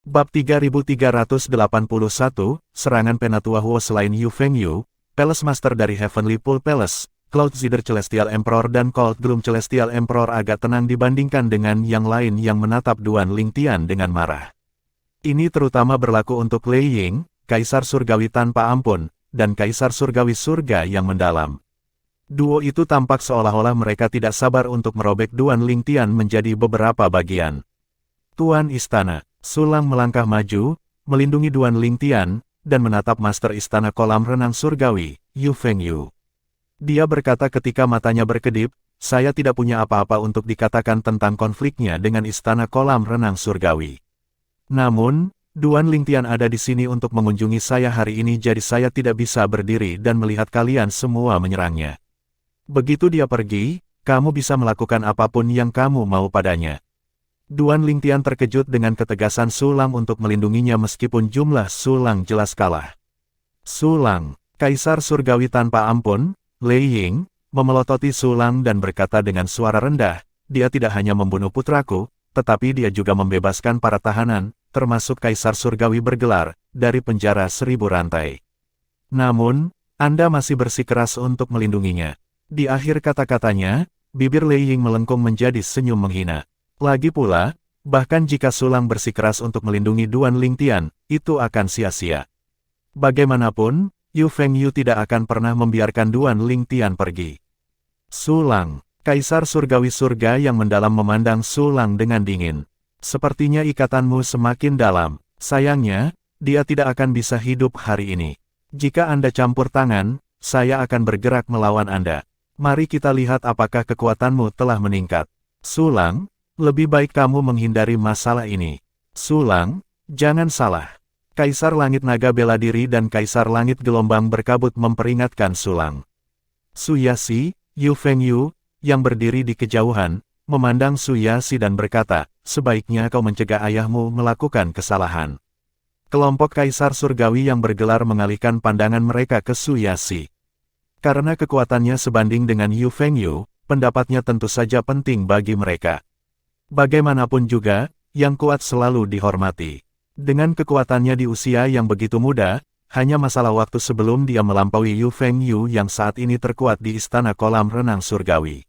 Bab 3381, Serangan Penatua Huo. Selain Yu Fengyu, Palace Master dari Heavenly Pool Palace, Cloud Zither Celestial Emperor dan Cold Gloom Celestial Emperor agak tenang dibandingkan dengan yang lain yang menatap Duan Lingtian dengan marah. Ini terutama berlaku untuk Lei Ying, Kaisar Surgawi tanpa ampun, dan Kaisar Surgawi Surga yang mendalam. Duo itu tampak seolah-olah mereka tidak sabar untuk merobek Duan Lingtian menjadi beberapa bagian. Tuan Istana, Sulang melangkah maju, melindungi Duan Lingtian, dan menatap Master Istana Kolam Renang Surgawi, Yu Fengyu. Dia berkata ketika matanya berkedip, saya tidak punya apa-apa untuk dikatakan tentang konfliknya dengan Istana Kolam Renang Surgawi. Namun, Duan Lingtian ada di sini untuk mengunjungi saya hari ini, jadi saya tidak bisa berdiri dan melihat kalian semua menyerangnya. Begitu dia pergi, kamu bisa melakukan apapun yang kamu mau padanya. Duan Lingtian terkejut dengan ketegasan Sulang untuk melindunginya meskipun jumlah Sulang jelas kalah. Sulang, Kaisar Surgawi tanpa ampun, Lei Ying, memelototi Sulang dan berkata dengan suara rendah, dia tidak hanya membunuh putraku, tetapi dia juga membebaskan para tahanan, termasuk Kaisar Surgawi bergelar, dari penjara 1000 rantai. Namun, Anda masih bersikeras untuk melindunginya. Di akhir kata-katanya, bibir Lei Ying melengkung menjadi senyum menghina. Lagi pula, bahkan jika Sulang bersikeras untuk melindungi Duan Lingtian, itu akan sia-sia. Bagaimanapun, Yu Fengyu tidak akan pernah membiarkan Duan Lingtian pergi. Sulang, Kaisar Surgawi Surga yang mendalam memandang Sulang dengan dingin. Sepertinya ikatanmu semakin dalam. Sayangnya, dia tidak akan bisa hidup hari ini. Jika Anda campur tangan, saya akan bergerak melawan Anda. Mari kita lihat apakah kekuatanmu telah meningkat. Sulang, lebih baik kamu menghindari masalah ini. Sulang, jangan salah. Kaisar Langit Naga bela diri dan Kaisar Langit Gelombang berkabut memperingatkan Sulang. Suyasi, Yu Fengyu, yang berdiri di kejauhan, memandang Suyasi dan berkata, sebaiknya kau mencegah ayahmu melakukan kesalahan. Kelompok Kaisar Surgawi yang bergelar mengalihkan pandangan mereka ke Suyasi. Karena kekuatannya sebanding dengan Yu Fengyu, pendapatnya tentu saja penting bagi mereka. Bagaimanapun juga, yang kuat selalu dihormati. Dengan kekuatannya di usia yang begitu muda, hanya masalah waktu sebelum dia melampaui Yu Fengyu yang saat ini terkuat di Istana Kolam Renang Surgawi.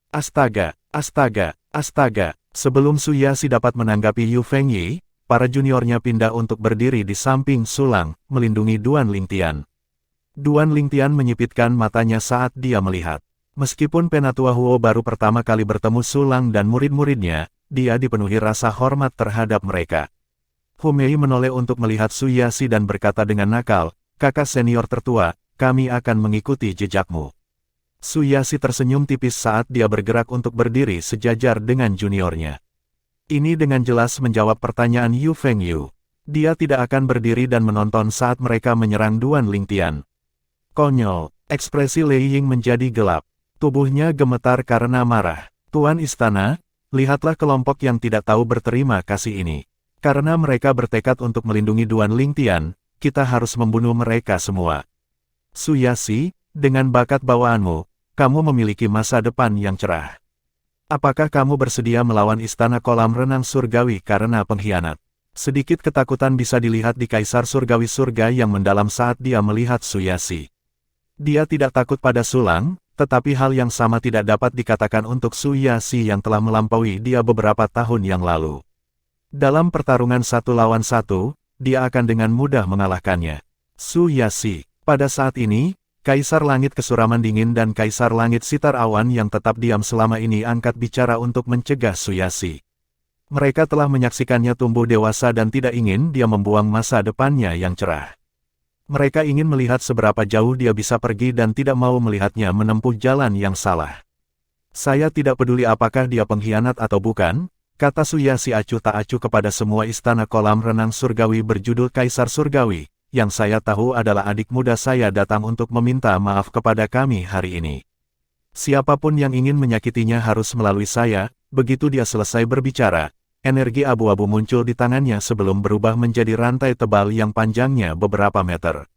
Astaga, astaga, astaga. Sebelum Suyasi dapat menanggapi Yu Fengyu, para juniornya pindah untuk berdiri di samping Sulang, melindungi Duan Lingtian. Duan Lingtian menyipitkan matanya saat dia melihat. Meskipun Penatua Huo baru pertama kali bertemu Sulang dan murid-muridnya, dia dipenuhi rasa hormat terhadap mereka. Humei menoleh untuk melihat Suyasi dan berkata dengan nakal, kakak senior tertua, kami akan mengikuti jejakmu. Suyasi tersenyum tipis saat dia bergerak untuk berdiri sejajar dengan juniornya. Ini dengan jelas menjawab pertanyaan Yu Fengyu. Dia tidak akan berdiri dan menonton saat mereka menyerang Duan Lingtian. Konyol, ekspresi Lei Ying menjadi gelap. Tubuhnya gemetar karena marah. Tuan Istana, lihatlah kelompok yang tidak tahu berterima kasih ini. Karena mereka bertekad untuk melindungi Duan Lingtian, kita harus membunuh mereka semua. Suyasi, dengan bakat bawaanmu, kamu memiliki masa depan yang cerah. Apakah kamu bersedia melawan Istana Kolam Renang Surgawi karena pengkhianat? Sedikit ketakutan bisa dilihat di Kaisar Surgawi Surga yang mendalam saat dia melihat Suyasi. Dia tidak takut pada Sulang, tetapi hal yang sama tidak dapat dikatakan untuk Suyasi yang telah melampaui dia beberapa tahun yang lalu. Dalam pertarungan 1 lawan 1, dia akan dengan mudah mengalahkannya. Suyasi, pada saat ini, Kaisar Langit Kesuraman Dingin dan Kaisar Langit Sitar Awan yang tetap diam selama ini angkat bicara untuk mencegah Suyasi. Mereka telah menyaksikannya tumbuh dewasa dan tidak ingin dia membuang masa depannya yang cerah. Mereka ingin melihat seberapa jauh dia bisa pergi dan tidak mau melihatnya menempuh jalan yang salah. Saya tidak peduli apakah dia pengkhianat atau bukan, kata Suyasi acuh tak acuh kepada semua Istana Kolam Renang Surgawi berjudul Kaisar Surgawi. Yang saya tahu adalah adik muda saya datang untuk meminta maaf kepada kami hari ini. Siapapun yang ingin menyakitinya harus melalui saya. Begitu dia selesai berbicara, energi abu-abu muncul di tangannya sebelum berubah menjadi rantai tebal yang panjangnya beberapa meter.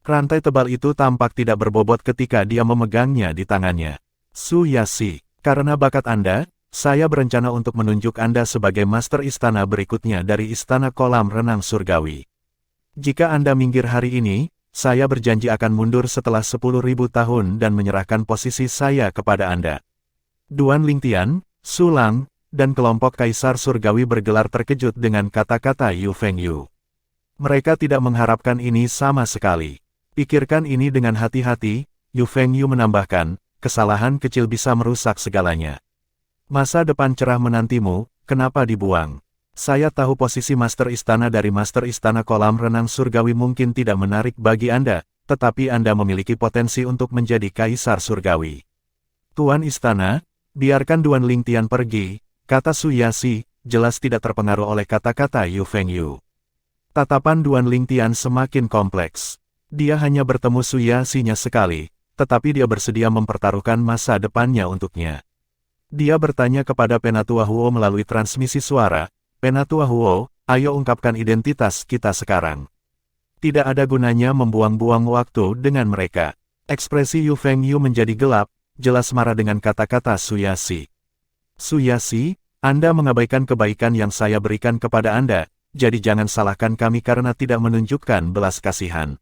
Rantai tebal itu tampak tidak berbobot ketika dia memegangnya di tangannya. Suyasi, karena bakat Anda, Saya berencana untuk menunjuk Anda sebagai Master Istana berikutnya dari Istana Kolam Renang Surgawi. Jika Anda minggir hari ini, saya berjanji akan mundur setelah 10.000 tahun dan menyerahkan posisi saya kepada Anda. Duan Lingtian, Su Lang, dan kelompok Kaisar Surgawi bergelar terkejut dengan kata-kata Yu Fengyu. Mereka tidak mengharapkan ini sama sekali. Pikirkan ini dengan hati-hati, Yu Fengyu menambahkan, kesalahan kecil bisa merusak segalanya. Masa depan cerah menantimu, kenapa dibuang? Saya tahu posisi Master Istana dari Master Istana Kolam Renang Surgawi mungkin tidak menarik bagi Anda, tetapi Anda memiliki potensi untuk menjadi Kaisar Surgawi. Tuan Istana, biarkan Duan Lingtian pergi, kata Su Yasi, jelas tidak terpengaruh oleh kata-kata Yu Fengyu. Tatapan Duan Lingtian semakin kompleks. Dia hanya bertemu Su Yasi-nya sekali, tetapi dia bersedia mempertaruhkan masa depannya untuknya. Dia bertanya kepada Penatua Huo melalui transmisi suara, Penatua Huo, ayo ungkapkan identitas kita sekarang. Tidak ada gunanya membuang-buang waktu dengan mereka. Ekspresi Yu Fengyu menjadi gelap, jelas marah dengan kata-kata Su Yasi. Su Yasi, Anda mengabaikan kebaikan yang saya berikan kepada Anda, jadi jangan salahkan kami karena tidak menunjukkan belas kasihan.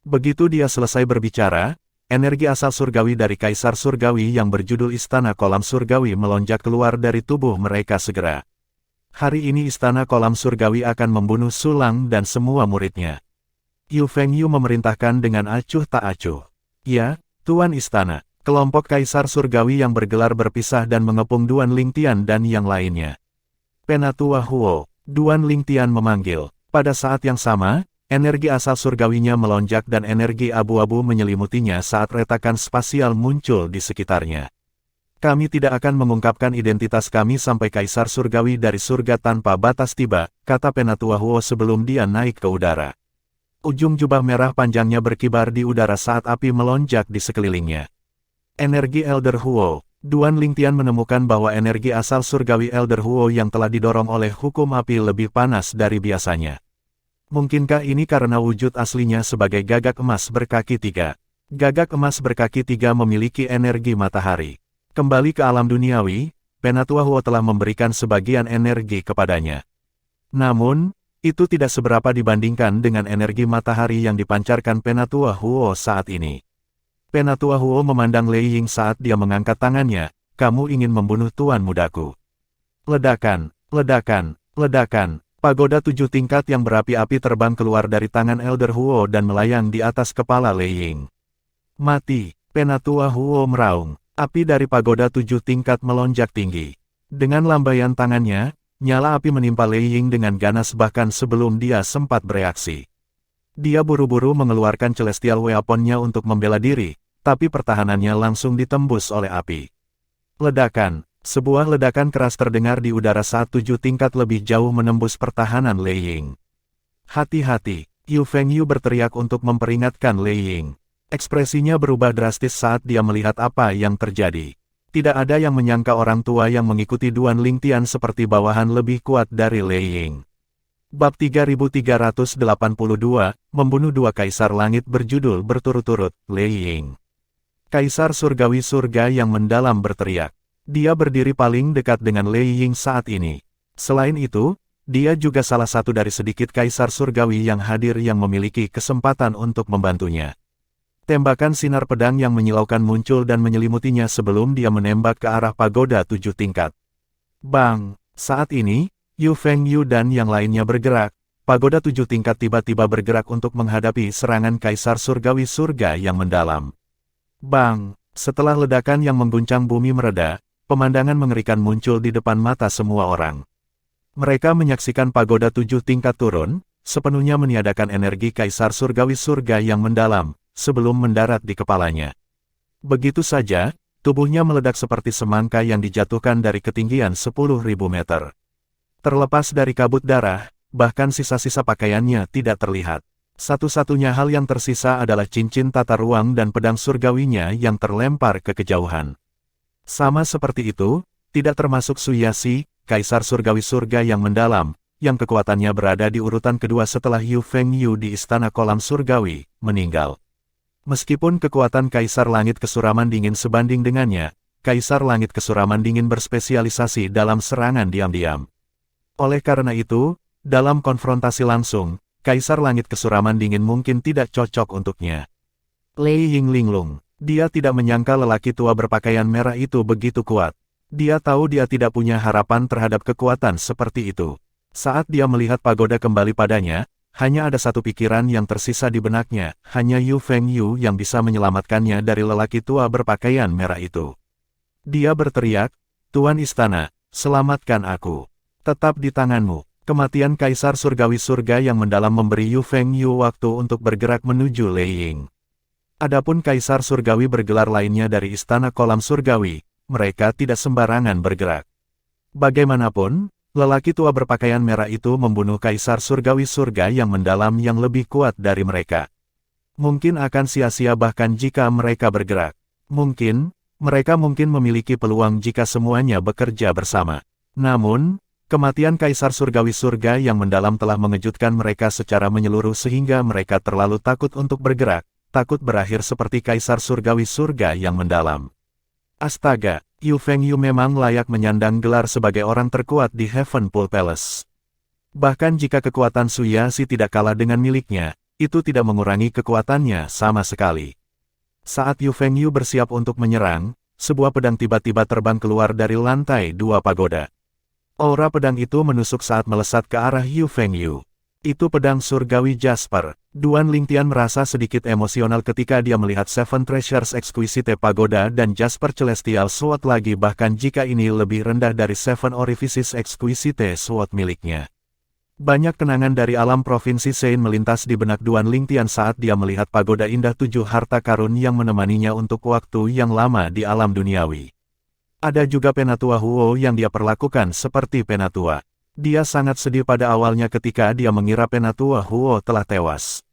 Begitu dia selesai berbicara, energi asal surgawi dari Kaisar Surgawi yang berjudul Istana Kolam Surgawi melonjak keluar dari tubuh mereka segera. Hari ini Istana Kolam Surgawi akan membunuh Su Lang dan semua muridnya. Yu Fengyu memerintahkan dengan acuh tak acuh. Ya, Tuan Istana. Kelompok Kaisar Surgawi yang bergelar berpisah dan mengepung Duan Lingtian dan yang lainnya. Penatua Huo, Duan Lingtian memanggil. Pada saat yang sama, energi asal surgawinya melonjak dan energi abu-abu menyelimutinya saat retakan spasial muncul di sekitarnya. Kami tidak akan mengungkapkan identitas kami sampai Kaisar Surgawi dari surga tanpa batas tiba, kata Penatua Huo sebelum dia naik ke udara. Ujung jubah merah panjangnya berkibar di udara saat api melonjak di sekelilingnya. Energi Elder Huo. Duan Lingtian menemukan bahwa energi asal surgawi Elder Huo yang telah didorong oleh hukum api lebih panas dari biasanya. Mungkinkah ini karena wujud aslinya sebagai gagak emas berkaki 3? Gagak emas berkaki 3 memiliki energi matahari. Kembali ke alam duniawi, Penatua Huo telah memberikan sebagian energi kepadanya. Namun, itu tidak seberapa dibandingkan dengan energi matahari yang dipancarkan Penatua Huo saat ini. Penatua Huo memandang Lei Ying saat dia mengangkat tangannya, kamu ingin membunuh tuan mudaku. Ledakan, ledakan, ledakan. Pagoda 7 tingkat yang berapi-api terbang keluar dari tangan Elder Huo dan melayang di atas kepala Lei Ying. Mati, Penatua Huo meraung. Api dari pagoda 7 tingkat melonjak tinggi. Dengan lambaian tangannya, nyala api menimpa Lei Ying dengan ganas bahkan sebelum dia sempat bereaksi. Dia buru-buru mengeluarkan Celestial Weapon-nya untuk membela diri, tapi pertahanannya langsung ditembus oleh api. Ledakan. Sebuah ledakan keras terdengar di udara saat 7 tingkat lebih jauh menembus pertahanan Lei Ying. Hati-hati, Yu Fengyu berteriak untuk memperingatkan Lei Ying. Ekspresinya berubah drastis saat dia melihat apa yang terjadi. Tidak ada yang menyangka orang tua yang mengikuti Duan Lingtian seperti bawahan lebih kuat dari Lei Ying. Bab 3382, Membunuh Dua Kaisar Langit berjudul berturut-turut, Lei Ying. Kaisar Surgawi Surga yang mendalam berteriak. Dia berdiri paling dekat dengan Lei Ying saat ini. Selain itu, dia juga salah satu dari sedikit Kaisar Surgawi yang hadir yang memiliki kesempatan untuk membantunya. Tembakan sinar pedang yang menyilaukan muncul dan menyelimutinya sebelum dia menembak ke arah pagoda 7 tingkat. Bang! Saat ini, Yu Fengyu dan yang lainnya bergerak. Pagoda 7 tingkat tiba-tiba bergerak untuk menghadapi serangan Kaisar Surgawi Surga yang mendalam. Bang! Setelah ledakan yang mengguncang bumi mereda, pemandangan mengerikan muncul di depan mata semua orang. Mereka menyaksikan pagoda 7 tingkat turun, sepenuhnya meniadakan energi Kaisar Surgawi Surga yang mendalam, sebelum mendarat di kepalanya. Begitu saja, tubuhnya meledak seperti semangka yang dijatuhkan dari ketinggian 10.000 meter. Terlepas dari kabut darah, bahkan sisa-sisa pakaiannya tidak terlihat. Satu-satunya hal yang tersisa adalah cincin tata ruang dan pedang surgawinya yang terlempar ke kejauhan. Sama seperti itu, tidak termasuk Su Yasi, Kaisar Surgawi Surga yang mendalam, yang kekuatannya berada di urutan kedua setelah Yu Fengyu di Istana Kolam Surgawi, meninggal. Meskipun kekuatan Kaisar Langit Kesuraman Dingin sebanding dengannya, Kaisar Langit Kesuraman Dingin berspesialisasi dalam serangan diam-diam. Oleh karena itu, dalam konfrontasi langsung, Kaisar Langit Kesuraman Dingin mungkin tidak cocok untuknya. Lei Yinglinglung. Dia tidak menyangka lelaki tua berpakaian merah itu begitu kuat. Dia tahu dia tidak punya harapan terhadap kekuatan seperti itu. Saat dia melihat pagoda kembali padanya, hanya ada satu pikiran yang tersisa di benaknya, hanya Yu Fengyu yang bisa menyelamatkannya dari lelaki tua berpakaian merah itu. Dia berteriak, "Tuan Istana, selamatkan aku. Tetap di tanganmu." Kematian Kaisar Surgawi Surga yang mendalam memberi Yu Fengyu waktu untuk bergerak menuju Lei Ying. Adapun Kaisar Surgawi bergelar lainnya dari Istana Kolam Surgawi, mereka tidak sembarangan bergerak. Bagaimanapun, lelaki tua berpakaian merah itu membunuh Kaisar Surgawi Surga yang mendalam yang lebih kuat dari mereka. Mungkin akan sia-sia bahkan jika mereka bergerak. Mereka mungkin memiliki peluang jika semuanya bekerja bersama. Namun, kematian Kaisar Surgawi Surga yang mendalam telah mengejutkan mereka secara menyeluruh sehingga mereka terlalu takut untuk bergerak, takut berakhir seperti Kaisar Surgawi Surga yang mendalam. Astaga! Yu Fengyu memang layak menyandang gelar sebagai orang terkuat di Heavenpool Palace. Bahkan jika kekuatan Suyasi tidak kalah dengan miliknya, itu tidak mengurangi kekuatannya sama sekali. Saat Yu Fengyu bersiap untuk menyerang, sebuah pedang tiba-tiba terbang keluar dari lantai 2 pagoda. Aura pedang itu menusuk saat melesat ke arah Yu Fengyu. Itu pedang surgawi Jasper. Duan Lingtian merasa sedikit emosional ketika dia melihat Seven Treasures Exquisite Pagoda dan Jasper Celestial Sword lagi, bahkan jika ini lebih rendah dari Seven Orifices Exquisite Sword miliknya. Banyak kenangan dari alam Provinsi Sein melintas di benak Duan Lingtian saat dia melihat pagoda indah 7 harta karun yang menemaninya untuk waktu yang lama di alam duniawi. Ada juga Penatua Huo yang dia perlakukan seperti Penatua. Dia sangat sedih pada awalnya ketika dia mengira Penatua Huo telah tewas.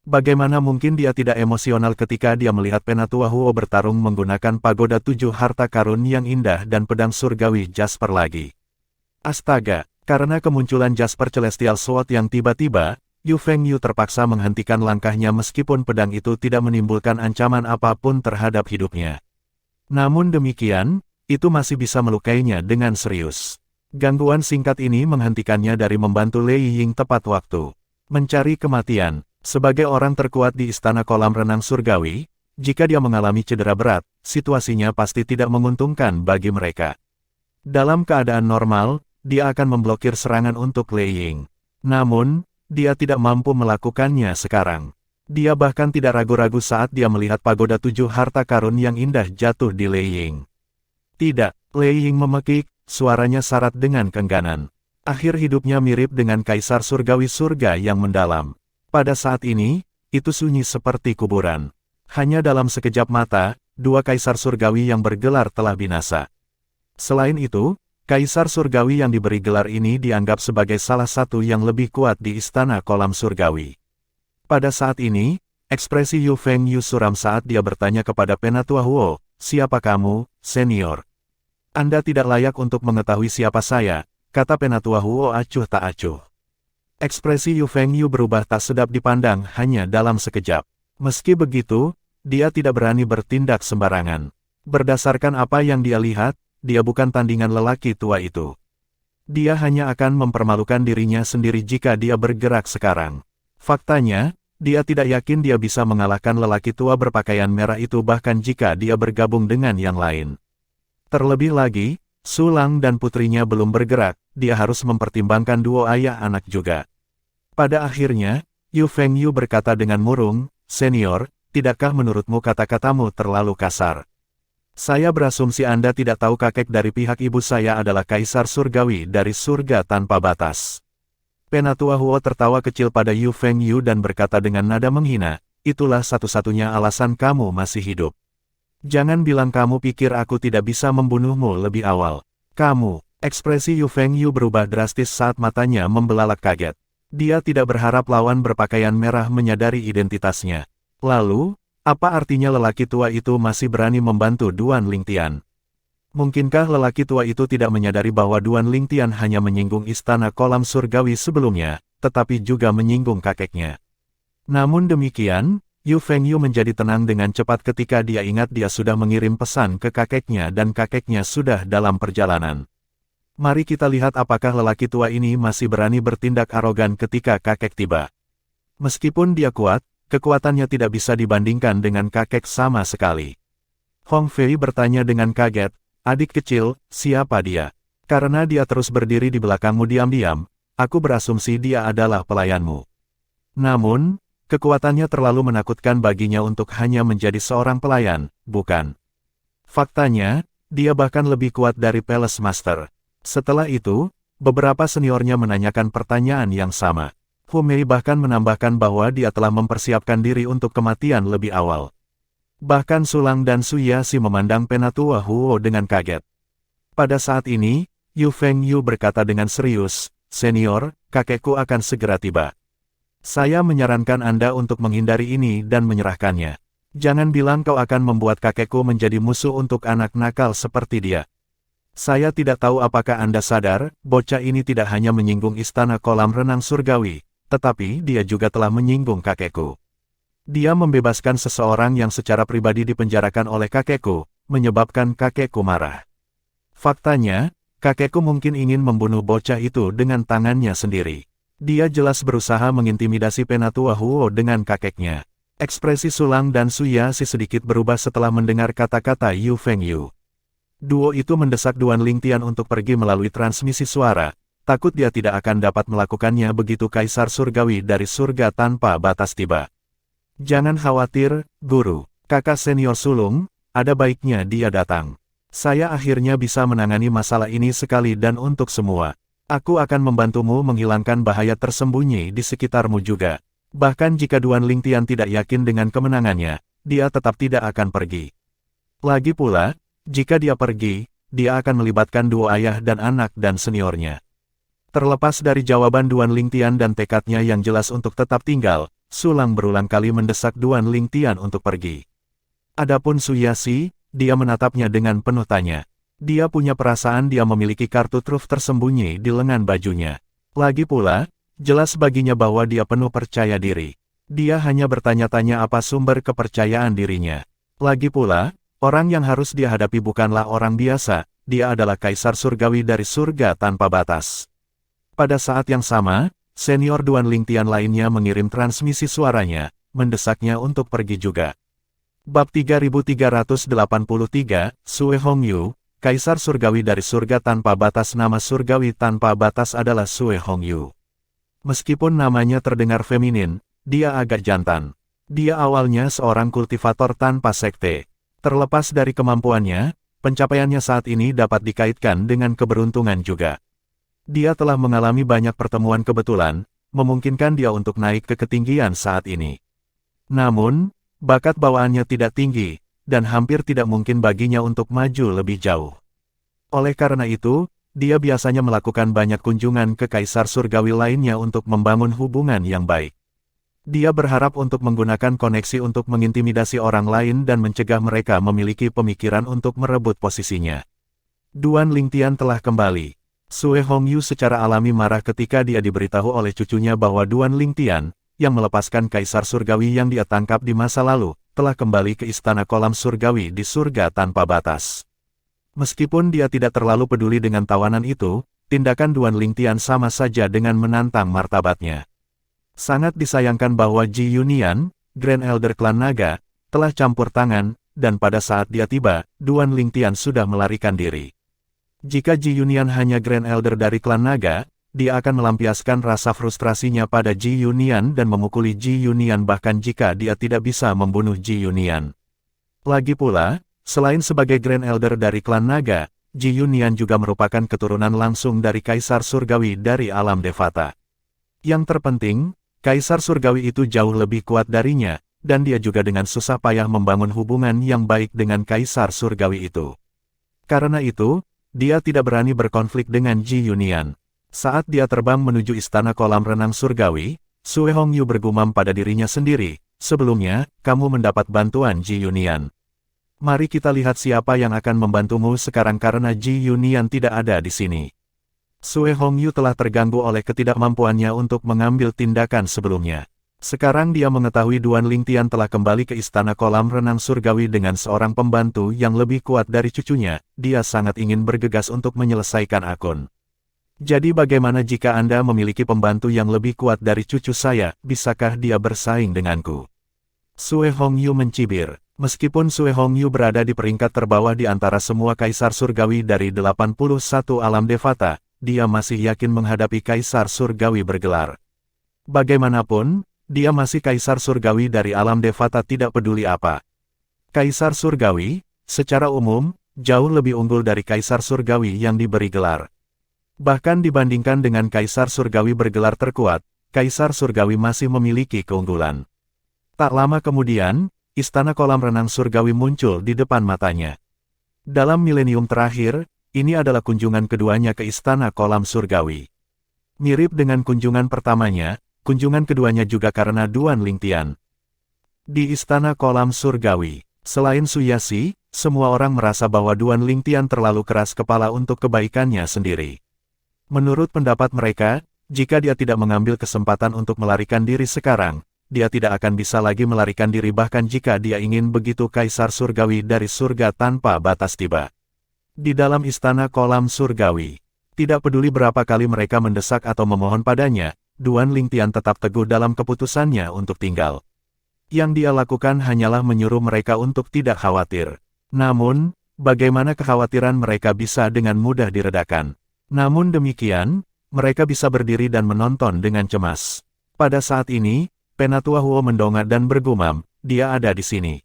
Bagaimana mungkin dia tidak emosional ketika dia melihat Penatua Huo bertarung menggunakan pagoda 7 harta karun yang indah dan pedang surgawi Jasper lagi. Astaga, karena kemunculan Jasper Celestial Sword yang tiba-tiba, Yu Fengyu terpaksa menghentikan langkahnya meskipun pedang itu tidak menimbulkan ancaman apapun terhadap hidupnya. Namun demikian, itu masih bisa melukainya dengan serius. Gangguan singkat ini menghentikannya dari membantu Lei Ying tepat waktu. Mencari kematian. Sebagai orang terkuat di Istana Kolam Renang Surgawi, jika dia mengalami cedera berat, situasinya pasti tidak menguntungkan bagi mereka. Dalam keadaan normal, dia akan memblokir serangan untuk Lei Ying. Namun, dia tidak mampu melakukannya sekarang. Dia bahkan tidak ragu-ragu saat dia melihat pagoda 7 harta karun yang indah jatuh di Lei Ying. Tidak, Lei Ying memekik. Suaranya syarat dengan kengganan. Akhir hidupnya mirip dengan Kaisar Surgawi Surga yang mendalam. Pada saat ini, itu sunyi seperti kuburan. Hanya dalam sekejap mata, 2 Kaisar Surgawi yang bergelar telah binasa. Selain itu, Kaisar Surgawi yang diberi gelar ini dianggap sebagai salah satu yang lebih kuat di Istana Kolam Surgawi. Pada saat ini, ekspresi Yu Fengyu suram saat dia bertanya kepada Penatua Huo, "Siapa kamu, senior?" "Anda tidak layak untuk mengetahui siapa saya," kata Penatua Huo acuh tak acuh. Ekspresi Yu Fengyu berubah tak sedap dipandang hanya dalam sekejap. Meski begitu, dia tidak berani bertindak sembarangan. Berdasarkan apa yang dia lihat, dia bukan tandingan lelaki tua itu. Dia hanya akan mempermalukan dirinya sendiri jika dia bergerak sekarang. Faktanya, dia tidak yakin dia bisa mengalahkan lelaki tua berpakaian merah itu bahkan jika dia bergabung dengan yang lain. Terlebih lagi, Sulang dan putrinya belum bergerak, dia harus mempertimbangkan duo ayah anak juga. Pada akhirnya, Yu Fengyu berkata dengan murung, "Senior, tidakkah menurutmu kata-katamu terlalu kasar? Saya berasumsi Anda tidak tahu kakek dari pihak ibu saya adalah Kaisar Surgawi dari surga tanpa batas." Penatua Huo tertawa kecil pada Yu Fengyu dan berkata dengan nada menghina, "Itulah satu-satunya alasan kamu masih hidup. Jangan bilang kamu pikir aku tidak bisa membunuhmu lebih awal. Kamu." Ekspresi Yu Fengyu berubah drastis saat matanya membelalak kaget. Dia tidak berharap lawan berpakaian merah menyadari identitasnya. Lalu, apa artinya lelaki tua itu masih berani membantu Duan Lingtian? Mungkinkah lelaki tua itu tidak menyadari bahwa Duan Lingtian hanya menyinggung Istana Kolam Surgawi sebelumnya, tetapi juga menyinggung kakeknya? Namun demikian, Yu Fengyu menjadi tenang dengan cepat ketika dia ingat dia sudah mengirim pesan ke kakeknya dan kakeknya sudah dalam perjalanan. Mari kita lihat apakah lelaki tua ini masih berani bertindak arogan ketika kakek tiba. Meskipun dia kuat, kekuatannya tidak bisa dibandingkan dengan kakek sama sekali. Hong Fei bertanya dengan kaget, "Adik kecil, siapa dia?" "Karena dia terus berdiri di belakangmu diam-diam, aku berasumsi dia adalah pelayanmu." Namun, kekuatannya terlalu menakutkan baginya untuk hanya menjadi seorang pelayan, bukan? Faktanya, dia bahkan lebih kuat dari Palace Master. Setelah itu, beberapa seniornya menanyakan pertanyaan yang sama. Hu Mei bahkan menambahkan bahwa dia telah mempersiapkan diri untuk kematian lebih awal. Bahkan Sulang dan Su Yaxi memandang Penatua Huo dengan kaget. Pada saat ini, Yu Fengyu berkata dengan serius, "Senior, kakekku akan segera tiba. Saya menyarankan Anda untuk menghindari ini dan menyerahkannya. Jangan bilang kau akan membuat kakekku menjadi musuh untuk anak nakal seperti dia. Saya tidak tahu apakah Anda sadar, bocah ini tidak hanya menyinggung istana kolam renang surgawi, tetapi dia juga telah menyinggung kakekku. Dia membebaskan seseorang yang secara pribadi dipenjarakan oleh kakekku, menyebabkan kakekku marah. Faktanya, kakekku mungkin ingin membunuh bocah itu dengan tangannya sendiri. Dia jelas berusaha mengintimidasi Penatua Huo dengan kakeknya." Ekspresi Sulang dan Su Yaxi sedikit berubah setelah mendengar kata-kata Yu Fengyu. Duo itu mendesak Duan Lingtian untuk pergi melalui transmisi suara, takut dia tidak akan dapat melakukannya begitu Kaisar Surgawi dari surga tanpa batas tiba. "Jangan khawatir, Guru. Kakak senior sulung, ada baiknya dia datang. Saya akhirnya bisa menangani masalah ini sekali dan untuk semua. Aku akan membantumu menghilangkan bahaya tersembunyi di sekitarmu juga. Bahkan jika Duan Lingtian tidak yakin dengan kemenangannya, dia tetap tidak akan pergi. Lagi pula, jika dia pergi, dia akan melibatkan dua ayah dan anak dan seniornya." Terlepas dari jawaban Duan Lingtian dan tekadnya yang jelas untuk tetap tinggal, Sulang berulang kali mendesak Duan Lingtian untuk pergi. Adapun Su Yaxi, dia menatapnya dengan penuh tanya. Dia punya perasaan dia memiliki kartu truf tersembunyi di lengan bajunya. Lagi pula, jelas baginya bahwa dia penuh percaya diri. Dia hanya bertanya-tanya apa sumber kepercayaan dirinya. Lagi pula, orang yang harus dia hadapi bukanlah orang biasa, dia adalah Kaisar Surgawi dari surga tanpa batas. Pada saat yang sama, senior Duan Lingtian lainnya mengirim transmisi suaranya, mendesaknya untuk pergi juga. Bab 3383, Sue Hongyu, Kaisar Surgawi dari surga tanpa batas. Nama surgawi tanpa batas adalah Sue Hongyu. Meskipun namanya terdengar feminin, dia agak jantan. Dia awalnya seorang kultivator tanpa sekte. Terlepas dari kemampuannya, pencapaiannya saat ini dapat dikaitkan dengan keberuntungan juga. Dia telah mengalami banyak pertemuan kebetulan, memungkinkan dia untuk naik ke ketinggian saat ini. Namun, bakat bawaannya tidak tinggi, dan hampir tidak mungkin baginya untuk maju lebih jauh. Oleh karena itu, dia biasanya melakukan banyak kunjungan ke Kaisar Surgawi lainnya untuk membangun hubungan yang baik. Dia berharap untuk menggunakan koneksi untuk mengintimidasi orang lain dan mencegah mereka memiliki pemikiran untuk merebut posisinya. Duan Lingtian telah kembali. Sue Hongyu secara alami marah ketika dia diberitahu oleh cucunya bahwa Duan Lingtian, yang melepaskan Kaisar Surgawi yang dia tangkap di masa lalu, telah kembali ke istana kolam surgawi di surga tanpa batas. Meskipun dia tidak terlalu peduli dengan tawanan itu, tindakan Duan Lingtian sama saja dengan menantang martabatnya. Sangat disayangkan bahwa Ji Yunian, Grand Elder Klan Naga, telah campur tangan, dan pada saat dia tiba, Duan Lingtian sudah melarikan diri. Jika Ji Yunian hanya Grand Elder dari Klan Naga, dia akan melampiaskan rasa frustrasinya pada Ji Yunian dan memukuli Ji Yunian bahkan jika dia tidak bisa membunuh Ji Yunian. Lagi pula, selain sebagai Grand Elder dari Klan Naga, Ji Yunian juga merupakan keturunan langsung dari Kaisar Surgawi dari alam Devata. Yang terpenting, Kaisar Surgawi itu jauh lebih kuat darinya, dan dia juga dengan susah payah membangun hubungan yang baik dengan Kaisar Surgawi itu. Karena itu, dia tidak berani berkonflik dengan Ji Yunian. Saat dia terbang menuju istana kolam renang surgawi, Sue Hongyu bergumam pada dirinya sendiri, "Sebelumnya, kamu mendapat bantuan Ji Yunian. Mari kita lihat siapa yang akan membantumu sekarang karena Ji Yunian tidak ada di sini." Sue Hongyu telah terganggu oleh ketidakmampuannya untuk mengambil tindakan sebelumnya. Sekarang dia mengetahui Duan Lingtian telah kembali ke istana kolam renang surgawi dengan seorang pembantu yang lebih kuat dari cucunya. Dia sangat ingin bergegas untuk menyelesaikan akun. Jadi bagaimana jika Anda memiliki pembantu yang lebih kuat dari cucu saya, bisakah dia bersaing denganku? Sue Hongyu mencibir. Meskipun Sue Hongyu berada di peringkat terbawah di antara semua kaisar surgawi dari 81 alam Devata, dia masih yakin menghadapi kaisar surgawi bergelar. Bagaimanapun, dia masih kaisar surgawi dari alam Devata, tidak peduli apa. Kaisar surgawi, secara umum, jauh lebih unggul dari kaisar surgawi yang diberi gelar. Bahkan dibandingkan dengan kaisar surgawi bergelar terkuat, kaisar surgawi masih memiliki keunggulan. Tak lama kemudian, istana kolam renang surgawi muncul di depan matanya. Dalam milenium terakhir, ini adalah kunjungan keduanya ke istana kolam surgawi. Mirip dengan kunjungan pertamanya, kunjungan keduanya juga karena Duan Lingtian. Di istana kolam surgawi, selain Suyasi, semua orang merasa bahwa Duan Lingtian terlalu keras kepala untuk kebaikannya sendiri. Menurut pendapat mereka, jika dia tidak mengambil kesempatan untuk melarikan diri sekarang, dia tidak akan bisa lagi melarikan diri bahkan jika dia ingin begitu kaisar surgawi dari surga tanpa batas tiba. Di dalam istana kolam surgawi, tidak peduli berapa kali mereka mendesak atau memohon padanya, Duan Lingtian tetap teguh dalam keputusannya untuk tinggal. Yang dia lakukan hanyalah menyuruh mereka untuk tidak khawatir. Namun, bagaimana kekhawatiran mereka bisa dengan mudah diredakan? Namun demikian, mereka bisa berdiri dan menonton dengan cemas. Pada saat ini, Penatua Huo mendongak dan bergumam, dia ada di sini.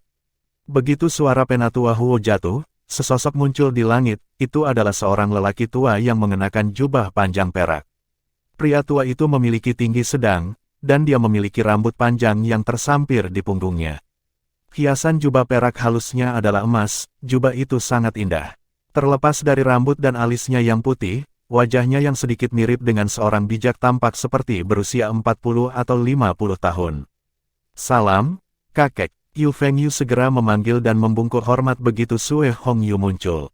Begitu suara Penatua Huo jatuh, sesosok muncul di langit, itu adalah seorang lelaki tua yang mengenakan jubah panjang perak. Pria tua itu memiliki tinggi sedang, dan dia memiliki rambut panjang yang tersampir di punggungnya. Hiasan jubah perak halusnya adalah emas, jubah itu sangat indah. Terlepas dari rambut dan alisnya yang putih, wajahnya yang sedikit mirip dengan seorang bijak tampak seperti berusia 40 atau 50 tahun. Salam, kakek. Yu Fengyu segera memanggil dan membungkuk hormat begitu Sue Hongyu muncul.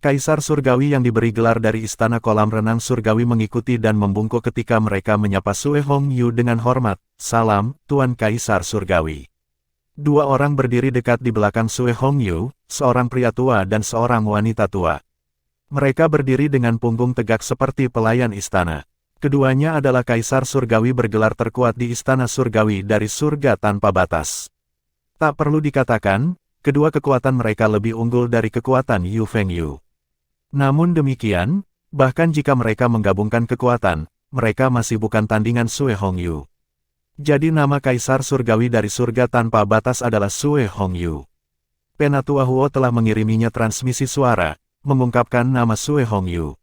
Kaisar surgawi yang diberi gelar dari istana kolam renang surgawi mengikuti dan membungkuk ketika mereka menyapa Sue Hongyu dengan hormat. Salam, Tuan Kaisar surgawi. Dua orang berdiri dekat di belakang Sue Hongyu, seorang pria tua dan seorang wanita tua. Mereka berdiri dengan punggung tegak seperti pelayan istana. Keduanya adalah kaisar surgawi bergelar terkuat di istana surgawi dari surga tanpa batas. Tak perlu dikatakan, kedua kekuatan mereka lebih unggul dari kekuatan Yu Fengyu. Namun demikian, bahkan jika mereka menggabungkan kekuatan, mereka masih bukan tandingan Sue Hongyu. Jadi nama kaisar surgawi dari surga tanpa batas adalah Sue Hongyu. Penatua Huo telah mengiriminya transmisi suara, mengungkapkan nama Sue Hongyu.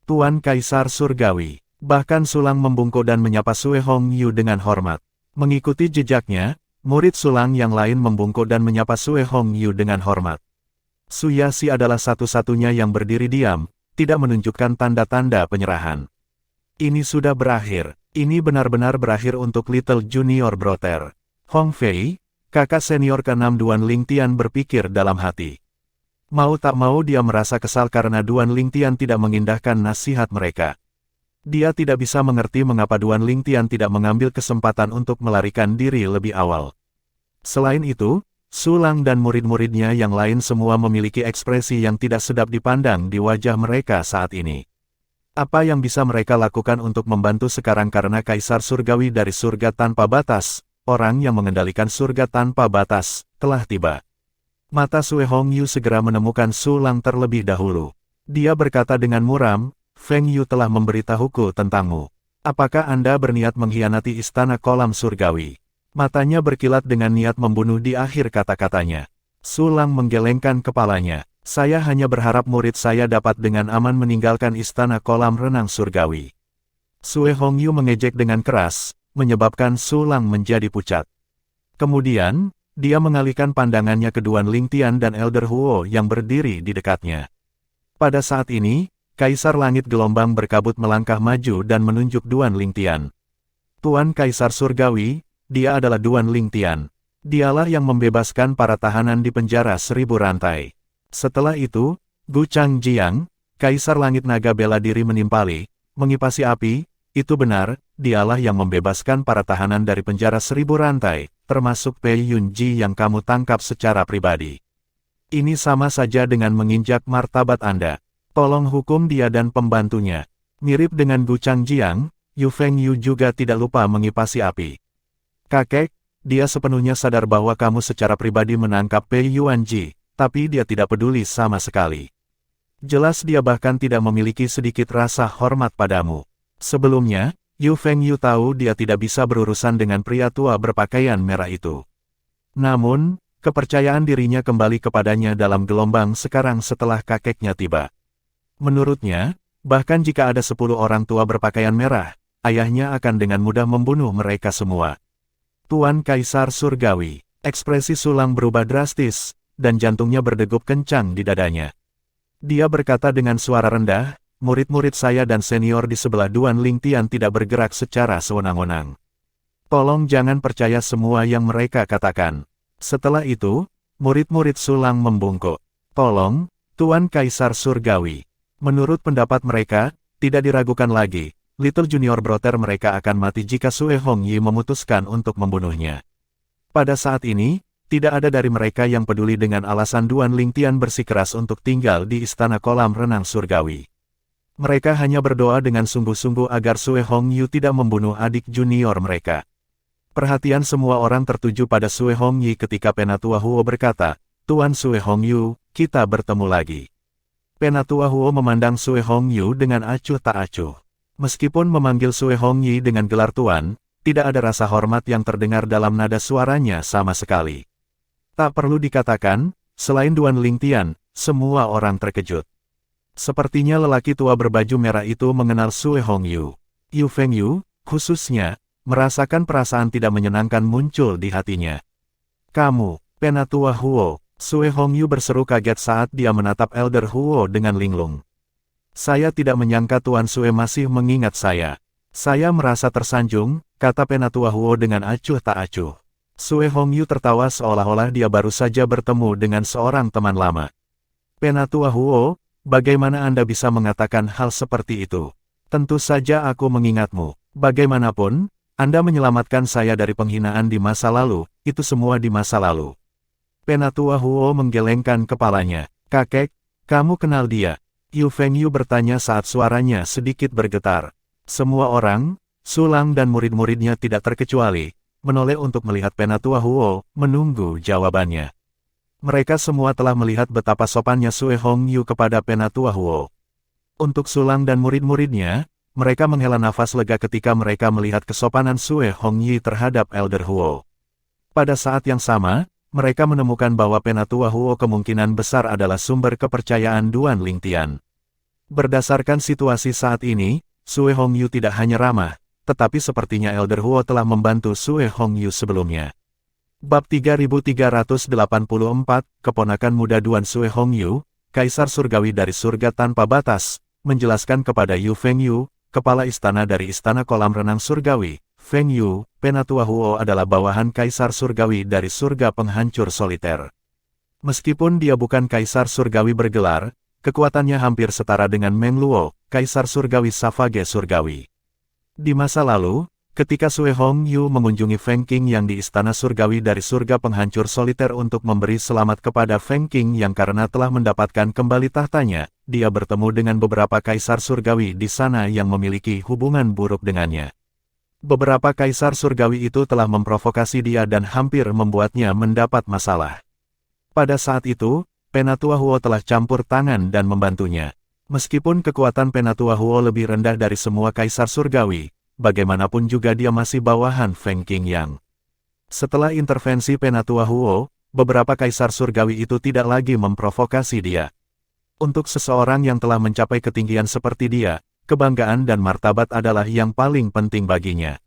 Tuan Kaisar Surgawi. Bahkan Sulang membungkuk dan menyapa Sue Hongyu dengan hormat. Mengikuti jejaknya, murid Sulang yang lain membungkuk dan menyapa Sue Hongyu dengan hormat. Suyasi adalah satu-satunya yang berdiri diam, tidak menunjukkan tanda-tanda penyerahan. Ini sudah berakhir. Ini benar-benar berakhir untuk Little Junior Brother. Hong Fei, kakak senior ke-6 Duan Lingtian berpikir dalam hati. Mau tak mau dia merasa kesal karena Duan Lingtian tidak mengindahkan nasihat mereka. Dia tidak bisa mengerti mengapa Duan Lingtian tidak mengambil kesempatan untuk melarikan diri lebih awal. Selain itu, Sulang dan murid-muridnya yang lain semua memiliki ekspresi yang tidak sedap dipandang di wajah mereka saat ini. Apa yang bisa mereka lakukan untuk membantu sekarang karena Kaisar Surgawi dari surga tanpa batas, orang yang mengendalikan surga tanpa batas, telah tiba. Mata Sue Hongyu segera menemukan Sulang terlebih dahulu. Dia berkata dengan muram, Feng Yu telah memberitahuku tentangmu. Apakah Anda berniat mengkhianati istana kolam surgawi? Matanya berkilat dengan niat membunuh di akhir kata-katanya. Sulang menggelengkan kepalanya. Saya hanya berharap murid saya dapat dengan aman meninggalkan istana kolam renang surgawi. Sue Hongyu mengejek dengan keras, menyebabkan Sulang menjadi pucat. Kemudian, dia mengalihkan pandangannya ke Duan Lingtian dan Elder Huo yang berdiri di dekatnya. Pada saat ini, Kaisar Langit Gelombang berkabut melangkah maju dan menunjuk Duan Lingtian. Tuan Kaisar Surgawi, dia adalah Duan Lingtian. Dialah yang membebaskan para tahanan di penjara 1000 rantai. Setelah itu, Gu Changjiang, Kaisar Langit Naga bela diri menimpali, mengipasi api, itu benar, dialah yang membebaskan para tahanan dari penjara 1000 rantai, termasuk Pei Yunji yang kamu tangkap secara pribadi. Ini sama saja dengan menginjak martabat Anda. Tolong hukum dia dan pembantunya. Mirip dengan Gu Changjiang, Yu Fengyu juga tidak lupa mengipasi api. Kakek, dia sepenuhnya sadar bahwa kamu secara pribadi menangkap Pei Yuanji, tapi dia tidak peduli sama sekali. Jelas dia bahkan tidak memiliki sedikit rasa hormat padamu. Sebelumnya, Yu Fengyu tahu dia tidak bisa berurusan dengan pria tua berpakaian merah itu. Namun, kepercayaan dirinya kembali kepadanya dalam gelombang sekarang setelah kakeknya tiba. Menurutnya, bahkan jika ada 10 orang tua berpakaian merah, ayahnya akan dengan mudah membunuh mereka semua. Tuan Kaisar Surgawi, ekspresi Sulang berubah drastis, dan jantungnya berdegup kencang di dadanya. Dia berkata dengan suara rendah, murid-murid saya dan senior di sebelah Duan Lingtian tidak bergerak secara sewenang-wenang. Tolong jangan percaya semua yang mereka katakan. Setelah itu, murid-murid Sulang membungkuk. Tolong, Tuan Kaisar Surgawi. Menurut pendapat mereka, tidak diragukan lagi, Little Junior Brother mereka akan mati jika Sue Hongyi memutuskan untuk membunuhnya. Pada saat ini, tidak ada dari mereka yang peduli dengan alasan Duan Lingtian bersikeras untuk tinggal di Istana Kolam Renang Surgawi. Mereka hanya berdoa dengan sungguh-sungguh agar Sue Hongyu tidak membunuh adik junior mereka. Perhatian semua orang tertuju pada Sue Hongyi ketika Penatua Huo berkata, Tuan Sue Hongyu, kita bertemu lagi. Penatua Huo memandang Sue Hongyu dengan acuh tak acuh. Meskipun memanggil Sue Hongyi dengan gelar Tuan, tidak ada rasa hormat yang terdengar dalam nada suaranya sama sekali. Tak perlu dikatakan, selain Duan Lingtian, semua orang terkejut. Sepertinya lelaki tua berbaju merah itu mengenal Sue Hongyu. Yu Fengyu, khususnya, merasakan perasaan tidak menyenangkan muncul di hatinya. Kamu, Penatua Huo, Sue Hongyu berseru kaget saat dia menatap Elder Huo dengan linglung. Saya tidak menyangka Tuan Sue masih mengingat saya. Saya merasa tersanjung, kata Penatua Huo dengan acuh tak acuh. Sue Hongyu tertawa seolah-olah dia baru saja bertemu dengan seorang teman lama. Penatua Huo, bagaimana Anda bisa mengatakan hal seperti itu? Tentu saja aku mengingatmu. Bagaimanapun, Anda menyelamatkan saya dari penghinaan di masa lalu, itu semua di masa lalu. Penatua Huo menggelengkan kepalanya. Kakek, kamu kenal dia? Yu Fengyu bertanya saat suaranya sedikit bergetar. Semua orang, Sulang dan murid-muridnya tidak terkecuali, menoleh untuk melihat Penatua Huo, menunggu jawabannya. Mereka semua telah melihat betapa sopannya Sue Hongyu kepada Penatua Huo. Untuk Sulang dan murid-muridnya, mereka menghela nafas lega ketika mereka melihat kesopanan Sue Hongyi terhadap Elder Huo. Pada saat yang sama, mereka menemukan bahwa Penatua Huo kemungkinan besar adalah sumber kepercayaan Duan Lingtian. Berdasarkan situasi saat ini, Sue Hongyu tidak hanya ramah, tetapi sepertinya Elder Huo telah membantu Sue Hongyu sebelumnya. Bab 3384, Keponakan Muda Duan Sue Hongyu, Kaisar Surgawi dari Surga Tanpa Batas, menjelaskan kepada Yu Fengyu, Kepala Istana dari Istana Kolam Renang Surgawi, Fengyu, Penatua Huo adalah bawahan Kaisar Surgawi dari Surga Penghancur Soliter. Meskipun dia bukan Kaisar Surgawi bergelar, kekuatannya hampir setara dengan Meng Luo, Kaisar Surgawi Savage Surgawi. Di masa lalu, ketika Sue Hongyu mengunjungi Feng Qing yang di Istana Surgawi dari Surga Penghancur Soliter untuk memberi selamat kepada Feng Qing yang karena telah mendapatkan kembali tahtanya, dia bertemu dengan beberapa Kaisar Surgawi di sana yang memiliki hubungan buruk dengannya. Beberapa Kaisar Surgawi itu telah memprovokasi dia dan hampir membuatnya mendapat masalah. Pada saat itu, Penatua Huo telah campur tangan dan membantunya. Meskipun kekuatan Penatua Huo lebih rendah dari semua Kaisar Surgawi, bagaimanapun juga dia masih bawahan Feng Qingyang. Setelah intervensi Penatua Huo, beberapa Kaisar Surgawi itu tidak lagi memprovokasi dia. Untuk seseorang yang telah mencapai ketinggian seperti dia, kebanggaan dan martabat adalah yang paling penting baginya.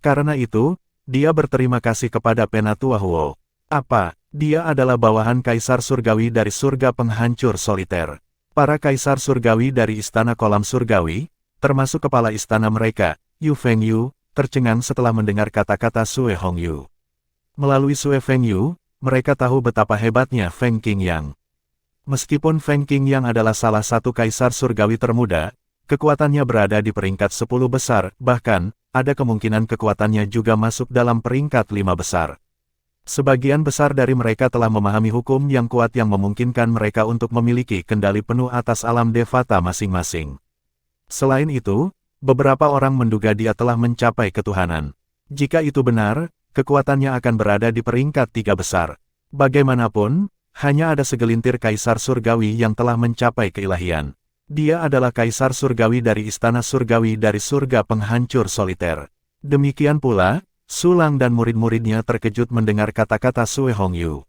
Karena itu, dia berterima kasih kepada Penatua Huo. Apa? Dia adalah bawahan Kaisar Surgawi dari Surga Penghancur Soliter. Para Kaisar Surgawi dari Istana Kolam Surgawi, termasuk kepala istana mereka, Yu Fengyu, tercengang setelah mendengar kata-kata Sue Hongyu. Melalui Sue Fengyu, mereka tahu betapa hebatnya Feng Qingyang. Meskipun Feng Qingyang adalah salah satu Kaisar Surgawi termuda, kekuatannya berada di peringkat 10 besar, bahkan, ada kemungkinan kekuatannya juga masuk dalam peringkat 5 besar. Sebagian besar dari mereka telah memahami hukum yang kuat yang memungkinkan mereka untuk memiliki kendali penuh atas alam Devata masing-masing. Selain itu, beberapa orang menduga dia telah mencapai ketuhanan. Jika itu benar, kekuatannya akan berada di peringkat 3 besar. Bagaimanapun, hanya ada segelintir kaisar surgawi yang telah mencapai keilahian. Dia adalah kaisar surgawi dari istana surgawi dari surga penghancur soliter. Demikian pula, Sulang dan murid-muridnya terkejut mendengar kata-kata Sue Hongyu.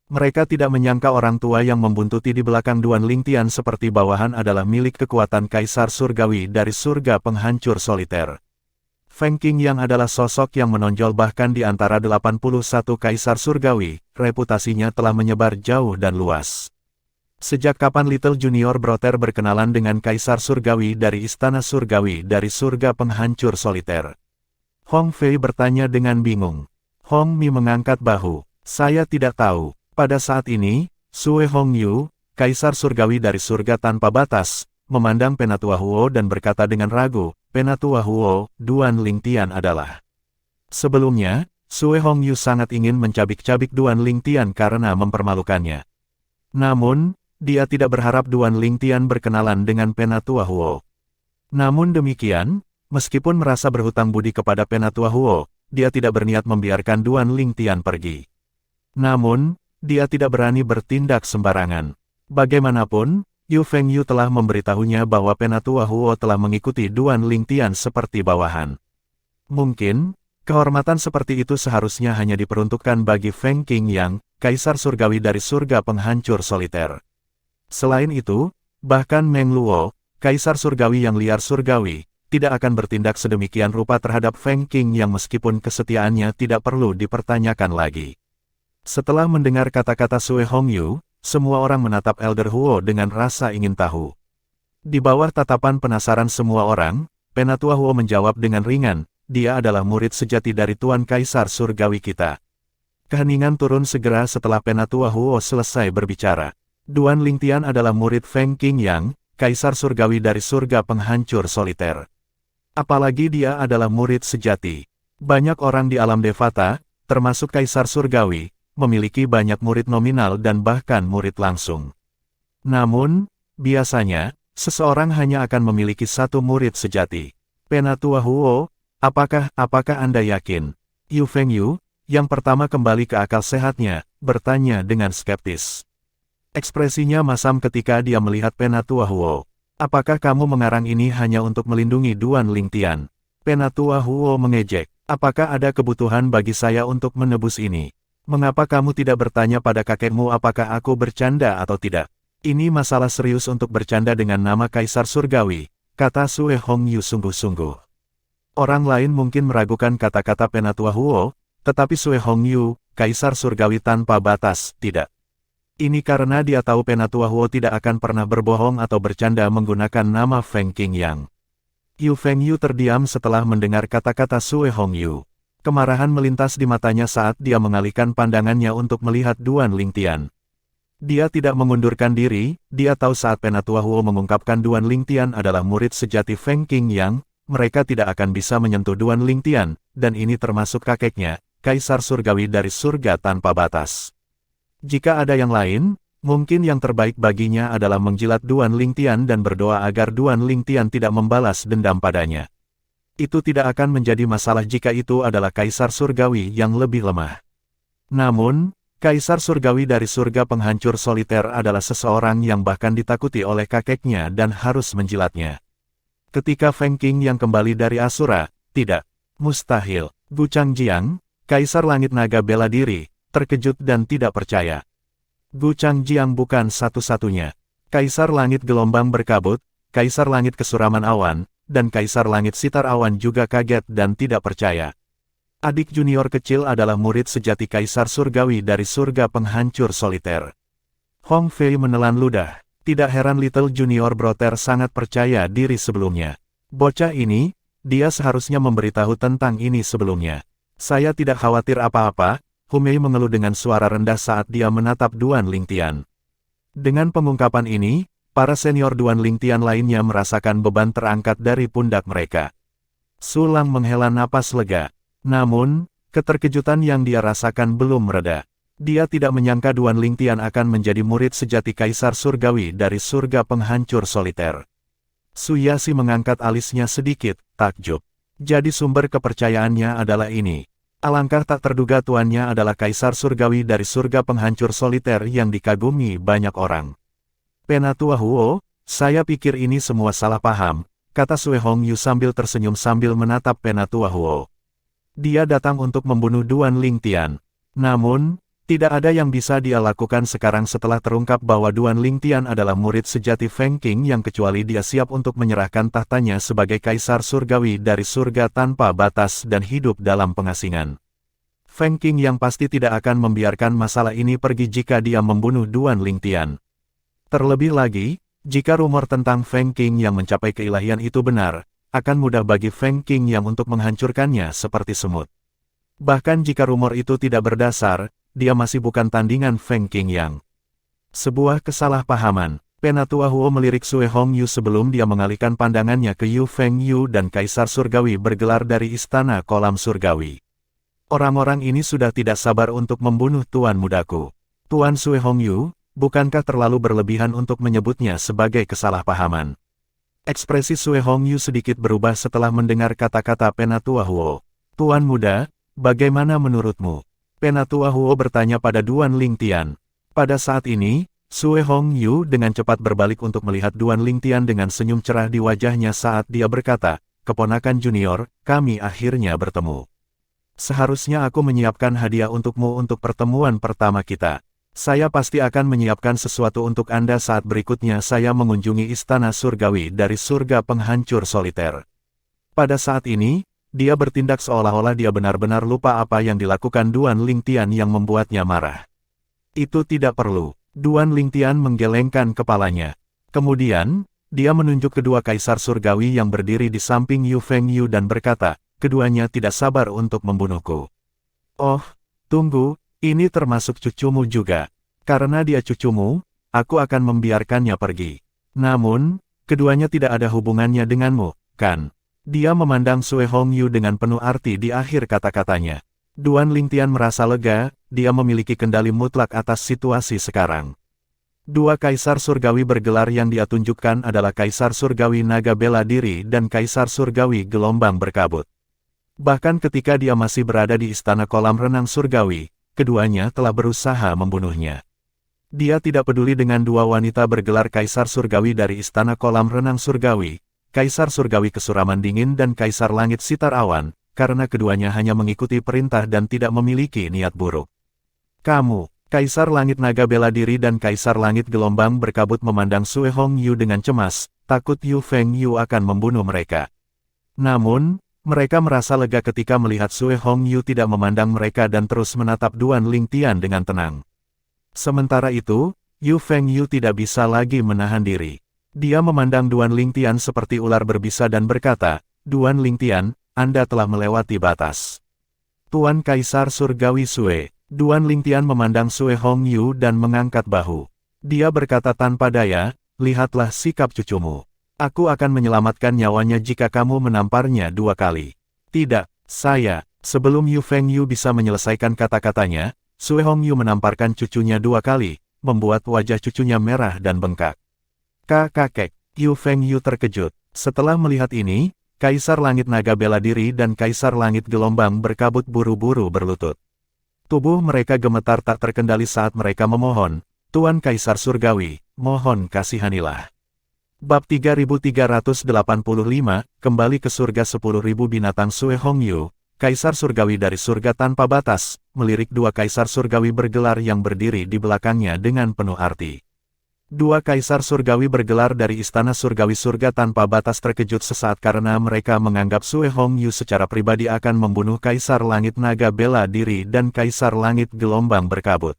Mereka tidak menyangka orang tua yang membuntuti di belakang Duan Lingtian seperti bawahan adalah milik kekuatan kaisar surgawi dari surga penghancur soliter. Feng Qingyang adalah sosok yang menonjol bahkan di antara 81 kaisar surgawi, reputasinya telah menyebar jauh dan luas. Sejak kapan Little Junior Brother berkenalan dengan kaisar surgawi dari istana surgawi dari surga penghancur soliter? Hong Fei bertanya dengan bingung. Hong Mi mengangkat bahu. Saya tidak tahu. Pada saat ini, Sue Hongyu, kaisar surgawi dari surga tanpa batas, memandang Penatua Huo dan berkata dengan ragu, Penatua Huo, Duan Lingtian adalah. Sebelumnya, Sue Hongyu sangat ingin mencabik-cabik Duan Lingtian karena mempermalukannya. Namun, dia tidak berharap Duan Lingtian berkenalan dengan Penatua Huo. Namun demikian, meskipun merasa berhutang budi kepada Penatua Huo, dia tidak berniat membiarkan Duan Lingtian pergi. Namun, dia tidak berani bertindak sembarangan. Bagaimanapun, Yu Fengyu telah memberitahunya bahwa Penatua Huo telah mengikuti Duan Lingtian seperti bawahan. Mungkin, kehormatan seperti itu seharusnya hanya diperuntukkan bagi Feng Qingyang, kaisar surgawi dari surga penghancur soliter. Selain itu, bahkan Meng Luo, kaisar surgawi yang liar surgawi, tidak akan bertindak sedemikian rupa terhadap Feng Qingyang meskipun kesetiaannya tidak perlu dipertanyakan lagi. Setelah mendengar kata-kata Sue Hongyu, semua orang menatap Elder Huo dengan rasa ingin tahu. Di bawah tatapan penasaran semua orang, Penatua Huo menjawab dengan ringan, dia adalah murid sejati dari Tuan Kaisar Surgawi kita. Keheningan turun segera setelah Penatua Huo selesai berbicara. Duan Lingtian adalah murid Feng Qingyang, Kaisar Surgawi dari surga penghancur soliter. Apalagi dia adalah murid sejati. Banyak orang di alam Devata, termasuk Kaisar Surgawi, memiliki banyak murid nominal dan bahkan murid langsung. Namun, biasanya, seseorang hanya akan memiliki satu murid sejati. Penatua Huo, apakah Anda yakin? Yu Fengyu, yang pertama kembali ke akal sehatnya, bertanya dengan skeptis. Ekspresinya masam ketika dia melihat Penatua Huo. Apakah kamu mengarang ini hanya untuk melindungi Duan Lingtian? Penatua Huo mengejek. Apakah ada kebutuhan bagi saya untuk menebus ini? Mengapa kamu tidak bertanya pada kakekmu apakah aku bercanda atau tidak? Ini masalah serius untuk bercanda dengan nama Kaisar Surgawi, kata Sue Hongyu sungguh-sungguh. Orang lain mungkin meragukan kata-kata Penatua Huo, tetapi Sue Hongyu, Kaisar Surgawi tanpa batas, tidak. Ini karena dia tahu Penatua Huo tidak akan pernah berbohong atau bercanda menggunakan nama Feng Qingyang. Yu Fengyu terdiam setelah mendengar kata-kata Sue Hongyu. Kemarahan melintas di matanya saat dia mengalihkan pandangannya untuk melihat Duan Lingtian. Dia tidak mengundurkan diri, dia tahu saat Penatua Huo mengungkapkan Duan Lingtian adalah murid sejati Feng Qingyang, mereka tidak akan bisa menyentuh Duan Lingtian, dan ini termasuk kakeknya, Kaisar Surgawi dari surga tanpa batas. Jika ada yang lain, mungkin yang terbaik baginya adalah menjilat Duan Lingtian dan berdoa agar Duan Lingtian tidak membalas dendam padanya. Itu tidak akan menjadi masalah jika itu adalah Kaisar Surgawi yang lebih lemah. Namun, Kaisar Surgawi dari surga penghancur soliter adalah seseorang yang bahkan ditakuti oleh kakeknya dan harus menjilatnya. Ketika Feng Qingyang kembali dari Asura, tidak mustahil. Gu Changjiang, Kaisar Langit Naga bela diri, terkejut dan tidak percaya. Gu Changjiang bukan satu-satunya. Kaisar Langit Gelombang Berkabut, Kaisar Langit Kesuraman Awan, dan Kaisar Langit Sitar Awan juga kaget dan tidak percaya. Adik junior kecil adalah murid sejati Kaisar Surgawi dari surga penghancur soliter. Hong Fei menelan ludah. Tidak heran Little Junior Brother sangat percaya diri sebelumnya. Bocah ini, dia seharusnya memberitahu tentang ini sebelumnya. Saya tidak khawatir apa-apa, Humei mengeluh dengan suara rendah saat dia menatap Duan Lingtian. Dengan pengungkapan ini, para senior Duan Lingtian lainnya merasakan beban terangkat dari pundak mereka. Su Lang menghela napas lega. Namun, keterkejutan yang dia rasakan belum mereda. Dia tidak menyangka Duan Lingtian akan menjadi murid sejati Kaisar Surgawi dari surga penghancur soliter. Su Yasi mengangkat alisnya sedikit, takjub. Jadi sumber kepercayaannya adalah ini. Alangkah tak terduga tuannya adalah Kaisar Surgawi dari surga penghancur soliter yang dikagumi banyak orang. Penatua Huo, saya pikir ini semua salah paham, kata Sue Hongyu sambil tersenyum sambil menatap Penatua Huo. Dia datang untuk membunuh Duan Lingtian. Namun, tidak ada yang bisa dia lakukan sekarang setelah terungkap bahwa Duan Lingtian adalah murid sejati Feng Qing yang kecuali dia siap untuk menyerahkan tahtanya sebagai Kaisar Surgawi dari surga tanpa batas dan hidup dalam pengasingan. Feng Qing yang pasti tidak akan membiarkan masalah ini pergi jika dia membunuh Duan Lingtian. Terlebih lagi, jika rumor tentang Feng Qing yang mencapai keilahian itu benar, akan mudah bagi Feng Qing yang untuk menghancurkannya seperti semut. Bahkan jika rumor itu tidak berdasar, dia masih bukan tandingan Feng Qing yang. Sebuah kesalahpahaman. Penatua Huo melirik Sue Hongyu sebelum dia mengalihkan pandangannya ke Yu Feng Yu dan Kaisar Surgawi bergelar dari Istana Kolam Surgawi. Orang-orang ini sudah tidak sabar untuk membunuh tuan mudaku. Tuan Sue Hongyu, bukankah terlalu berlebihan untuk menyebutnya sebagai kesalahpahaman? Ekspresi Sue Hongyu sedikit berubah setelah mendengar kata-kata Penatua Huo. Tuan muda, bagaimana menurutmu? Penatua Huo bertanya pada Duan Lingtian. Pada saat ini, Sue Hongyu dengan cepat berbalik untuk melihat Duan Lingtian dengan senyum cerah di wajahnya saat dia berkata, "Keponakan junior, kami akhirnya bertemu. Seharusnya aku menyiapkan hadiah untukmu untuk pertemuan pertama kita. Saya pasti akan menyiapkan sesuatu untuk Anda saat berikutnya saya mengunjungi Istana Surgawi dari surga penghancur soliter." Pada saat ini, dia bertindak seolah-olah dia benar-benar lupa apa yang dilakukan Duan Lingtian yang membuatnya marah. Itu tidak perlu. Duan Lingtian menggelengkan kepalanya. Kemudian, dia menunjuk kedua Kaisar Surgawi yang berdiri di samping Yu Feng Yu dan berkata, "Keduanya tidak sabar untuk membunuhku." "Oh, tunggu, ini termasuk cucumu juga. Karena dia cucumu, aku akan membiarkannya pergi. Namun, keduanya tidak ada hubungannya denganmu, kan?" Dia memandang Sue Hongyu dengan penuh arti di akhir kata-katanya. Duan Lingtian merasa lega, dia memiliki kendali mutlak atas situasi sekarang. Dua Kaisar Surgawi bergelar yang dia tunjukkan adalah Kaisar Surgawi Naga Bela Diri dan Kaisar Surgawi Gelombang Berkabut. Bahkan ketika dia masih berada di Istana Kolam Renang Surgawi, keduanya telah berusaha membunuhnya. Dia tidak peduli dengan dua wanita bergelar Kaisar Surgawi dari Istana Kolam Renang Surgawi, Kaisar Surgawi Kesuraman Dingin dan Kaisar Langit Sitar Awan, karena keduanya hanya mengikuti perintah dan tidak memiliki niat buruk. Kamu, Kaisar Langit Naga Bela Diri dan Kaisar Langit Gelombang Berkabut memandang Sue Hongyu dengan cemas, takut Yu Feng Yu akan membunuh mereka. Namun, mereka merasa lega ketika melihat Sue Hongyu tidak memandang mereka dan terus menatap Duan Lingtian dengan tenang. Sementara itu, Yu Feng Yu tidak bisa lagi menahan diri. Dia memandang Duan Lingtian seperti ular berbisa dan berkata, "Duan Lingtian, Anda telah melewati batas." Tuan Kaisar Surgawi Sue. Duan Lingtian memandang Sue Hongyu dan mengangkat bahu. Dia berkata tanpa daya, "Lihatlah sikap cucumu. Aku akan menyelamatkan nyawanya jika kamu menamparnya 2 kali. Tidak, saya." Sebelum Yu Feng Yu bisa menyelesaikan kata-katanya, Sue Hongyu menamparkan cucunya 2 kali, membuat wajah cucunya merah dan bengkak. Kakek, Yu Feng Yu terkejut. Setelah melihat ini, Kaisar Langit Naga Bela Diri dan Kaisar Langit Gelombang Berkabut buru-buru berlutut. Tubuh mereka gemetar tak terkendali saat mereka memohon, "Tuan Kaisar Surgawi, mohon kasihanilah." Bab 3385, kembali ke surga 10.000 binatang. Sue Hongyu, Kaisar Surgawi dari surga tanpa batas, melirik dua Kaisar Surgawi bergelar yang berdiri di belakangnya dengan penuh arti. Dua Kaisar Surgawi bergelar dari Istana Surgawi Surga Tanpa Batas terkejut sesaat karena mereka menganggap Sue Hongyu secara pribadi akan membunuh Kaisar Langit Naga Bela Diri dan Kaisar Langit Gelombang Berkabut.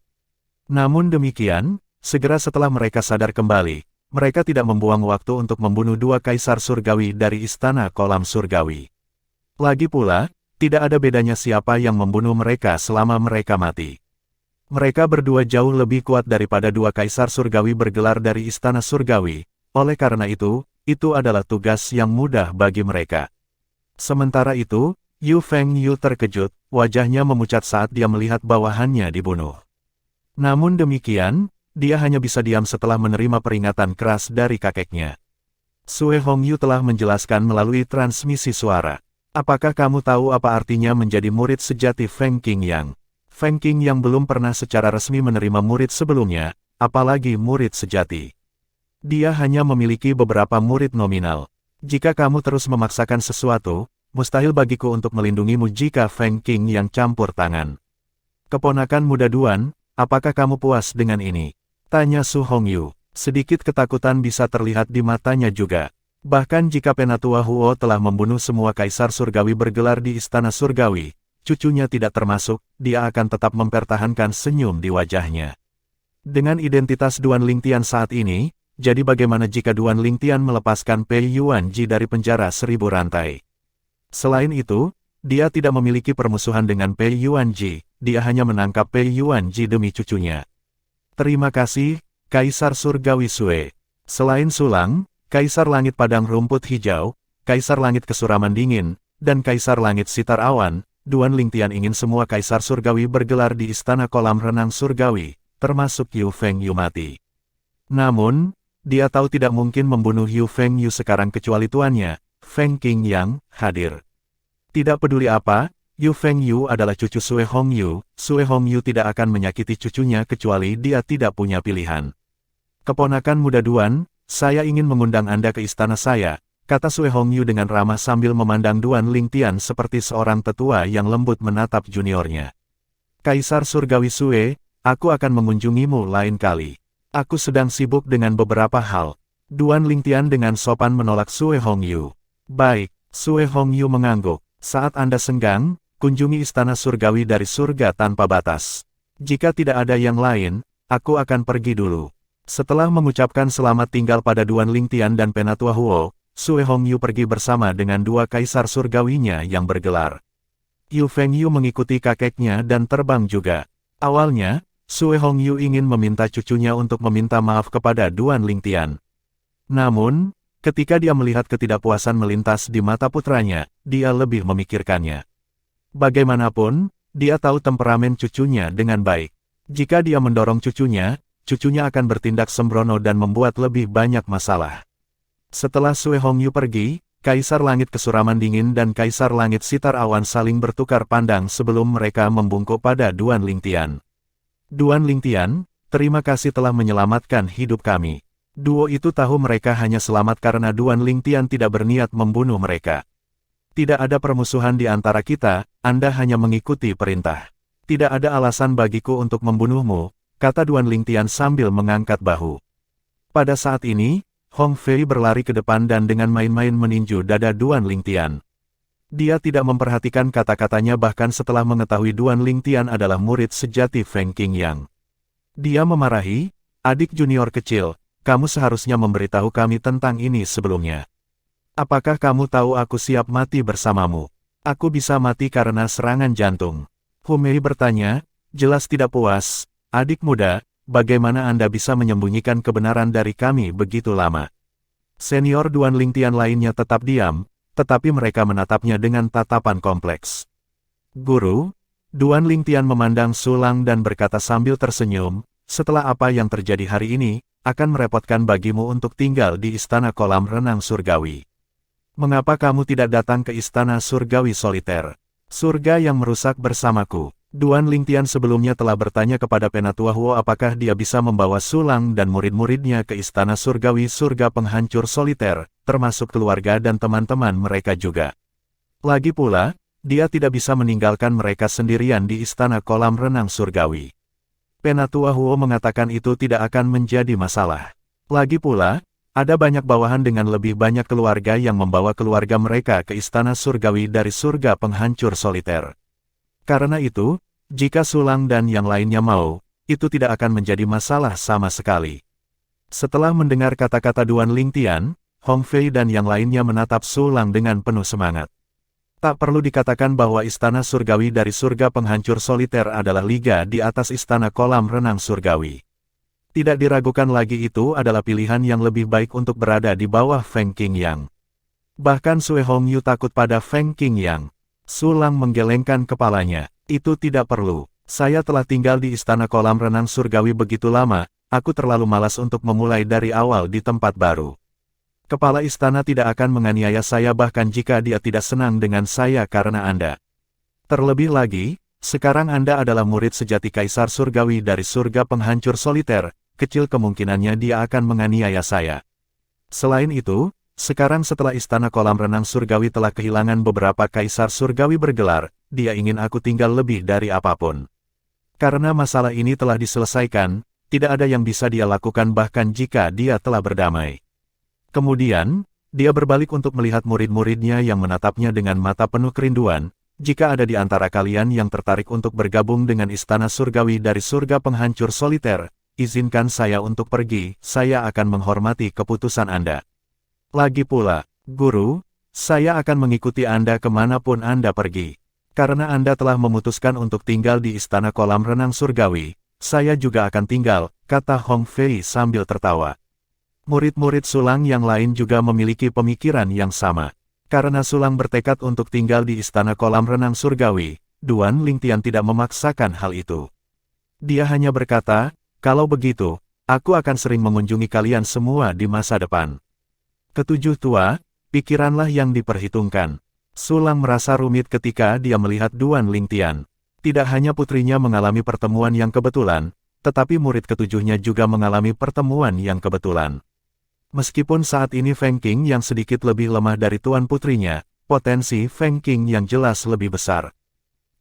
Namun demikian, segera setelah mereka sadar kembali, mereka tidak membuang waktu untuk membunuh dua Kaisar Surgawi dari Istana Kolam Surgawi. Lagi pula, tidak ada bedanya siapa yang membunuh mereka selama mereka mati. Mereka berdua jauh lebih kuat daripada dua kaisar surgawi bergelar dari istana surgawi, oleh karena itu adalah tugas yang mudah bagi mereka. Sementara itu, Yu Fengyu terkejut, wajahnya memucat saat dia melihat bawahannya dibunuh. Namun demikian, dia hanya bisa diam setelah menerima peringatan keras dari kakeknya. Sue Hongyu telah menjelaskan melalui transmisi suara. Apakah kamu tahu apa artinya menjadi murid sejati Feng Qingyang? Feng Qingyang belum pernah secara resmi menerima murid sebelumnya, apalagi murid sejati. Dia hanya memiliki beberapa murid nominal. Jika kamu terus memaksakan sesuatu, mustahil bagiku untuk melindungimu jika Feng Qingyang campur tangan. Keponakan muda Duan, apakah kamu puas dengan ini? Tanya Su Hongyu. Sedikit ketakutan bisa terlihat di matanya juga. Bahkan jika Penatua Huo telah membunuh semua kaisar surgawi bergelar di istana surgawi, cucunya tidak termasuk, dia akan tetap mempertahankan senyum di wajahnya. Dengan identitas Duan Lingtian saat ini, jadi bagaimana jika Duan Lingtian melepaskan Pei Yuanji dari penjara 1000 rantai? Selain itu, dia tidak memiliki permusuhan dengan Pei Yuanji, dia hanya menangkap Pei Yuanji demi cucunya. Terima kasih, Kaisar Surgawi Sue. Selain Sulang, Kaisar Langit Padang Rumput Hijau, Kaisar Langit Kesuraman Dingin, dan Kaisar Langit Sitar Awan, Duan Lingtian ingin semua Kaisar Surgawi bergelar di Istana Kolam Renang Surgawi, termasuk Yu Fengyu mati. Namun, dia tahu tidak mungkin membunuh Yu Fengyu sekarang kecuali tuannya, Feng Qingyang, hadir. Tidak peduli apa, Yu Fengyu adalah cucu Sue Hongyu tidak akan menyakiti cucunya kecuali dia tidak punya pilihan. Keponakan muda Duan, saya ingin mengundang Anda ke istana saya, kata Sue Hongyu dengan ramah sambil memandang Duan Lingtian seperti seorang tetua yang lembut menatap juniornya. Kaisar Surgawi Sue, aku akan mengunjungimu lain kali. Aku sedang sibuk dengan beberapa hal. Duan Lingtian dengan sopan menolak Sue Hongyu. Baik, Sue Hongyu mengangguk. Saat Anda senggang, kunjungi istana surgawi dari surga tanpa batas. Jika tidak ada yang lain, aku akan pergi dulu. Setelah mengucapkan selamat tinggal pada Duan Lingtian dan Penatua Huo, Sue Hongyu pergi bersama dengan dua kaisar surgawinya yang bergelar. Yu Fengyu mengikuti kakeknya dan terbang juga. Awalnya, Sue Hongyu ingin meminta cucunya untuk meminta maaf kepada Duan Lingtian. Namun, ketika dia melihat ketidakpuasan melintas di mata putranya, dia lebih memikirkannya. Bagaimanapun, dia tahu temperamen cucunya dengan baik. Jika dia mendorong cucunya akan bertindak sembrono dan membuat lebih banyak masalah. Setelah Sue Hongyu pergi, Kaisar Langit Kesuraman Dingin dan Kaisar Langit Sitar Awan saling bertukar pandang sebelum mereka membungkuk pada Duan Lingtian. Duan Lingtian, terima kasih telah menyelamatkan hidup kami. Duo itu tahu mereka hanya selamat karena Duan Lingtian tidak berniat membunuh mereka. Tidak ada permusuhan di antara kita, Anda hanya mengikuti perintah. Tidak ada alasan bagiku untuk membunuhmu, kata Duan Lingtian sambil mengangkat bahu. Pada saat ini, Hong Fei berlari ke depan dan dengan main-main meninju dada Duan Lingtian. Dia tidak memperhatikan kata-katanya bahkan setelah mengetahui Duan Lingtian adalah murid sejati Feng Qingyang. Dia memarahi, adik junior kecil, kamu seharusnya memberitahu kami tentang ini sebelumnya. Apakah kamu tahu aku siap mati bersamamu? Aku bisa mati karena serangan jantung. Hu Mei bertanya, jelas tidak puas. Adik muda, bagaimana Anda bisa menyembunyikan kebenaran dari kami begitu lama? Senior Duan Lingtian lainnya tetap diam, tetapi mereka menatapnya dengan tatapan kompleks. Guru, Duan Lingtian memandang Sulang dan berkata sambil tersenyum, setelah apa yang terjadi hari ini, akan merepotkan bagimu untuk tinggal di istana kolam renang surgawi. Mengapa kamu tidak datang ke istana surgawi soliter? Surga yang merusak bersamaku. Duan Lingtian sebelumnya telah bertanya kepada Penatua Huo apakah dia bisa membawa Sulang dan murid-muridnya ke istana surgawi surga penghancur soliter, termasuk keluarga dan teman-teman mereka juga. Lagi pula, dia tidak bisa meninggalkan mereka sendirian di istana kolam renang surgawi. Penatua Huo mengatakan itu tidak akan menjadi masalah. Lagi pula, ada banyak bawahan dengan lebih banyak keluarga yang membawa keluarga mereka ke istana surgawi dari surga penghancur soliter. Karena itu, jika Sulang dan yang lainnya mau, itu tidak akan menjadi masalah sama sekali. Setelah mendengar kata-kata Duan Lingtian, Hong Fei dan yang lainnya menatap Sulang dengan penuh semangat. Tak perlu dikatakan bahwa istana surgawi dari surga penghancur soliter adalah liga di atas istana kolam renang surgawi. Tidak diragukan lagi itu adalah pilihan yang lebih baik untuk berada di bawah Feng Qingyang. Bahkan Sue Hongyu takut pada Feng Qingyang. Su Lang menggelengkan kepalanya. Itu tidak perlu. Saya telah tinggal di istana kolam renang surgawi begitu lama, aku terlalu malas untuk memulai dari awal di tempat baru. Kepala istana tidak akan menganiaya saya bahkan jika dia tidak senang dengan saya karena Anda. Terlebih lagi, sekarang Anda adalah murid sejati Kaisar Surgawi dari surga penghancur soliter. Kecil kemungkinannya dia akan menganiaya saya. Selain itu, sekarang setelah istana kolam renang surgawi telah kehilangan beberapa kaisar surgawi bergelar, dia ingin aku tinggal lebih dari apapun. Karena masalah ini telah diselesaikan, tidak ada yang bisa dia lakukan bahkan jika dia telah berdamai. Kemudian, dia berbalik untuk melihat murid-muridnya yang menatapnya dengan mata penuh kerinduan. Jika ada di antara kalian yang tertarik untuk bergabung dengan istana surgawi dari surga penghancur soliter, izinkan saya untuk pergi, saya akan menghormati keputusan Anda. Lagi pula, Guru, saya akan mengikuti Anda kemanapun Anda pergi. Karena Anda telah memutuskan untuk tinggal di istana kolam renang surgawi, saya juga akan tinggal, kata Hong Fei sambil tertawa. Murid-murid Sulang yang lain juga memiliki pemikiran yang sama. Karena Sulang bertekad untuk tinggal di istana kolam renang surgawi, Duan Lingtian tidak memaksakan hal itu. Dia hanya berkata, kalau begitu, aku akan sering mengunjungi kalian semua di masa depan. Ketujuh tua, pikiranlah yang diperhitungkan. Sulang merasa rumit ketika dia melihat Duan Lingtian. Tidak hanya putrinya mengalami pertemuan yang kebetulan, tetapi murid ketujuhnya juga mengalami pertemuan yang kebetulan. Meskipun saat ini Feng Qing yang sedikit lebih lemah dari tuan putrinya, potensi Feng Qing yang jelas lebih besar.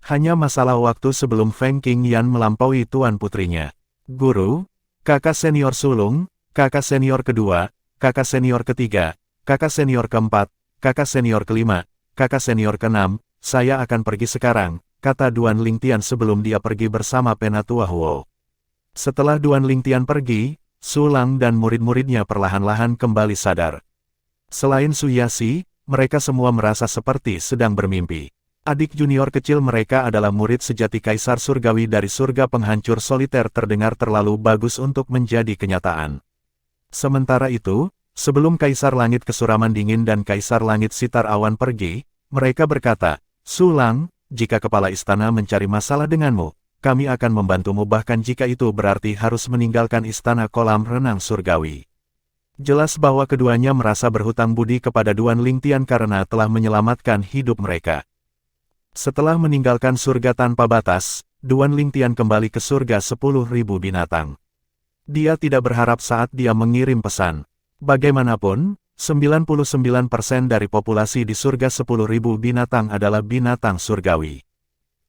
Hanya masalah waktu sebelum Feng Qing Yan melampaui tuan putrinya. Guru, kakak senior sulung, kakak senior kedua, kakak senior ketiga, kakak senior keempat, kakak senior kelima, kakak senior keenam, saya akan pergi sekarang, kata Duan Lingtian sebelum dia pergi bersama Penatua Huo. Setelah Duan Lingtian pergi, Sulang dan murid-muridnya perlahan-lahan kembali sadar. Selain Su Yasi, mereka semua merasa seperti sedang bermimpi. Adik junior kecil mereka adalah murid sejati Kaisar Surgawi dari surga penghancur soliter terdengar terlalu bagus untuk menjadi kenyataan. Sementara itu, sebelum Kaisar Langit Kesuraman Dingin dan Kaisar Langit Sitar Awan pergi, mereka berkata, Sulang, jika kepala istana mencari masalah denganmu, kami akan membantumu bahkan jika itu berarti harus meninggalkan istana kolam renang surgawi. Jelas bahwa keduanya merasa berhutang budi kepada Duan Lingtian karena telah menyelamatkan hidup mereka. Setelah meninggalkan surga tanpa batas, Duan Lingtian kembali ke surga 10.000 binatang. Dia tidak berharap saat dia mengirim pesan. Bagaimanapun, 99% dari populasi di surga 10.000 binatang adalah binatang surgawi.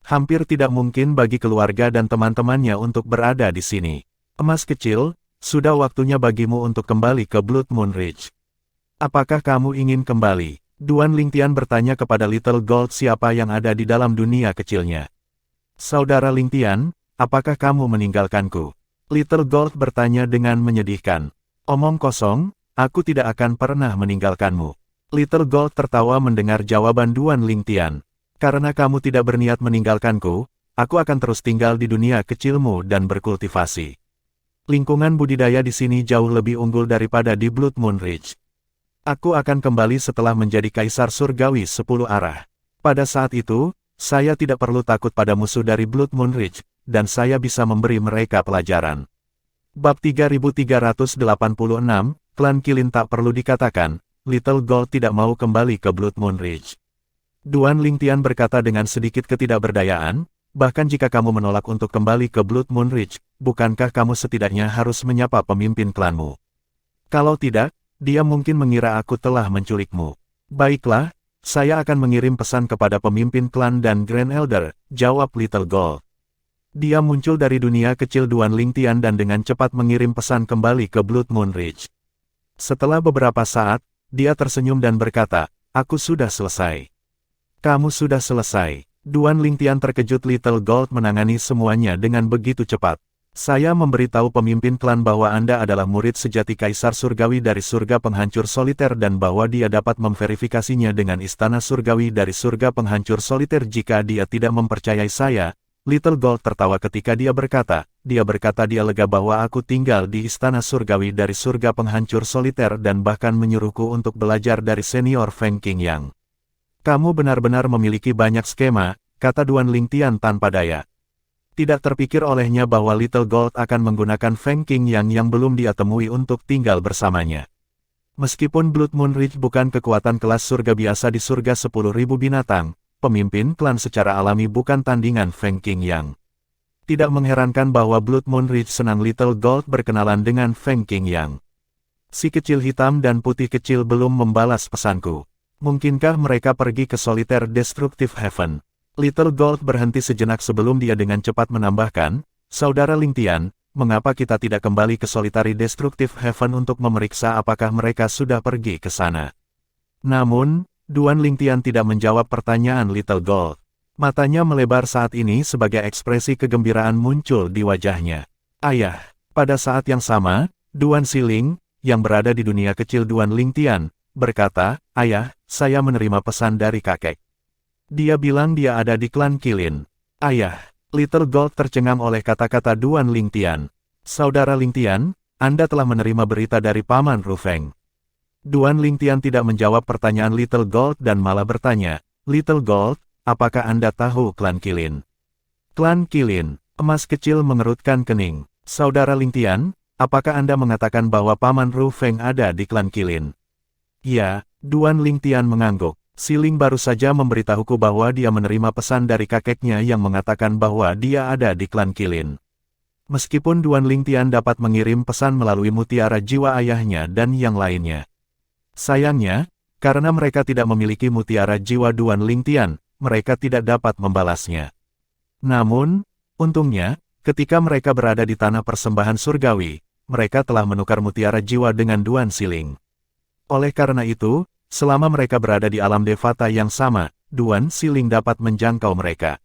Hampir tidak mungkin bagi keluarga dan teman-temannya untuk berada di sini. Emas kecil, sudah waktunya bagimu untuk kembali ke Blood Moon Ridge. Apakah kamu ingin kembali? Duan Lingtian bertanya kepada Little Gold siapa yang ada di dalam dunia kecilnya. Saudara Lingtian, apakah kamu meninggalkanku? Little Gold bertanya dengan menyedihkan. Omong kosong, aku tidak akan pernah meninggalkanmu. Little Gold tertawa mendengar jawaban Duan Lingtian. Karena kamu tidak berniat meninggalkanku, aku akan terus tinggal di dunia kecilmu dan berkultivasi. Lingkungan budidaya di sini jauh lebih unggul daripada di Blood Moon Ridge. Aku akan kembali setelah menjadi Kaisar Surgawi 10 arah. Pada saat itu, saya tidak perlu takut pada musuh dari Blood Moon Ridge, dan saya bisa memberi mereka pelajaran. Bab 3386, Klan Kilin tak perlu dikatakan, Little Gold tidak mau kembali ke Blood Moon Ridge. Duan Lingtian berkata dengan sedikit ketidakberdayaan, bahkan jika kamu menolak untuk kembali ke Blood Moon Ridge, bukankah kamu setidaknya harus menyapa pemimpin klanmu? Kalau tidak, dia mungkin mengira aku telah menculikmu. Baiklah, saya akan mengirim pesan kepada pemimpin klan dan Grand Elder, jawab Little Gold. Dia muncul dari dunia kecil Duan Lingtian dan dengan cepat mengirim pesan kembali ke Blood Moon Ridge. Setelah beberapa saat, dia tersenyum dan berkata, aku sudah selesai. Kamu sudah selesai. Duan Lingtian terkejut Little Gold menangani semuanya dengan begitu cepat. Saya memberitahu pemimpin klan bahwa Anda adalah murid sejati Kaisar Surgawi dari surga penghancur soliter dan bahwa dia dapat memverifikasinya dengan istana surgawi dari surga penghancur soliter jika dia tidak mempercayai saya. Little Gold tertawa ketika dia berkata dia lega bahwa aku tinggal di istana surgawi dari surga penghancur soliter dan bahkan menyuruhku untuk belajar dari senior Feng Qingyang. Kamu benar-benar memiliki banyak skema, kata Duan Lingtian tanpa daya. Tidak terpikir olehnya bahwa Little Gold akan menggunakan Feng Qingyang yang belum dia temui untuk tinggal bersamanya. Meskipun Blood Moon Ridge bukan kekuatan kelas surga biasa di surga 10.000 binatang, pemimpin klan secara alami bukan tandingan Feng Qingyang. Tidak mengherankan bahwa Blood Moon Ridge senang Little Gold berkenalan dengan Feng Qingyang. Si kecil hitam dan putih kecil belum membalas pesanku. Mungkinkah mereka pergi ke Solitaire Destructive Heaven? Little Gold berhenti sejenak sebelum dia dengan cepat menambahkan, Saudara Lingtian, mengapa kita tidak kembali ke Solitary Destructive Heaven untuk memeriksa apakah mereka sudah pergi ke sana? Namun, Duan Lingtian tidak menjawab pertanyaan Little Gold. Matanya melebar saat ini sebagai ekspresi kegembiraan muncul di wajahnya. Ayah, pada saat yang sama, Duan Siling, yang berada di dunia kecil Duan Lingtian, berkata, Ayah, saya menerima pesan dari kakek. Dia bilang dia ada di klan Qilin. Ayah, Little Gold tercengang oleh kata-kata Duan Lingtian. Saudara Lingtian, Anda telah menerima berita dari Paman Rufeng. Duan Lingtian tidak menjawab pertanyaan Little Gold dan malah bertanya, Little Gold, apakah Anda tahu klan Qilin? Klan Qilin, emas kecil mengerutkan kening. Saudara Lingtian, apakah Anda mengatakan bahwa Paman Rufeng ada di klan Qilin? Ya, Duan Lingtian mengangguk. Siling baru saja memberitahuku bahwa dia menerima pesan dari kakeknya yang mengatakan bahwa dia ada di klan Qilin. Meskipun Duan Lingtian dapat mengirim pesan melalui mutiara jiwa ayahnya dan yang lainnya. Sayangnya, karena mereka tidak memiliki mutiara jiwa Duan Lingtian, mereka tidak dapat membalasnya. Namun, untungnya, ketika mereka berada di tanah persembahan surgawi, mereka telah menukar mutiara jiwa dengan Duan Siling. Oleh karena itu, selama mereka berada di alam Devata yang sama, Duan Siling dapat menjangkau mereka.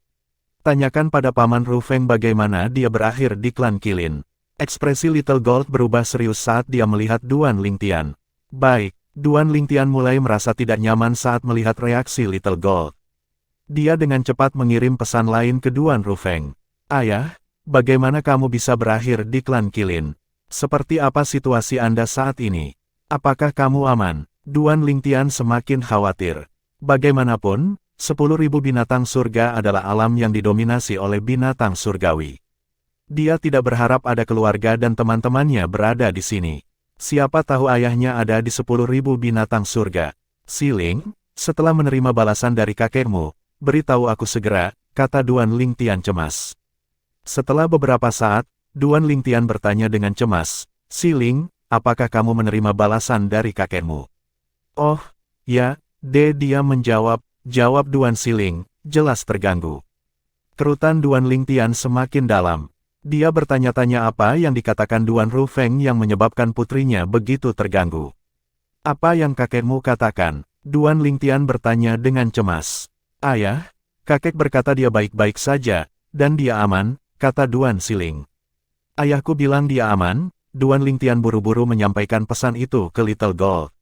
Tanyakan pada Paman Rufeng bagaimana dia berakhir di klan Qilin. Ekspresi Little Gold berubah serius saat dia melihat Duan Lingtian. Baik, Duan Lingtian mulai merasa tidak nyaman saat melihat reaksi Little Gold. Dia dengan cepat mengirim pesan lain ke Duan Rufeng. Ayah, bagaimana kamu bisa berakhir di klan Qilin? Seperti apa situasi Anda saat ini? Apakah kamu aman? Duan Lingtian semakin khawatir. Bagaimanapun, 10.000 binatang surga adalah alam yang didominasi oleh binatang surgawi. Dia tidak berharap ada keluarga dan teman-temannya berada di sini. Siapa tahu ayahnya ada di 10.000 binatang surga. Siling, setelah menerima balasan dari kakekmu, beritahu aku segera, kata Duan Lingtian cemas. Setelah beberapa saat, Duan Lingtian bertanya dengan cemas, Siling, apakah kamu menerima balasan dari kakekmu? Oh, ya, dia menjawab, jawab Duan Siling, jelas terganggu. Kerutan Duan Lingtian semakin dalam. Dia bertanya-tanya apa yang dikatakan Duan Rufeng yang menyebabkan putrinya begitu terganggu. Apa yang kakekmu katakan? Duan Lingtian bertanya dengan cemas. Ayah, kakek berkata dia baik-baik saja, dan dia aman, kata Duan Siling. Ayahku bilang dia aman. Duan Lingtian buru-buru menyampaikan pesan itu ke Little Gold.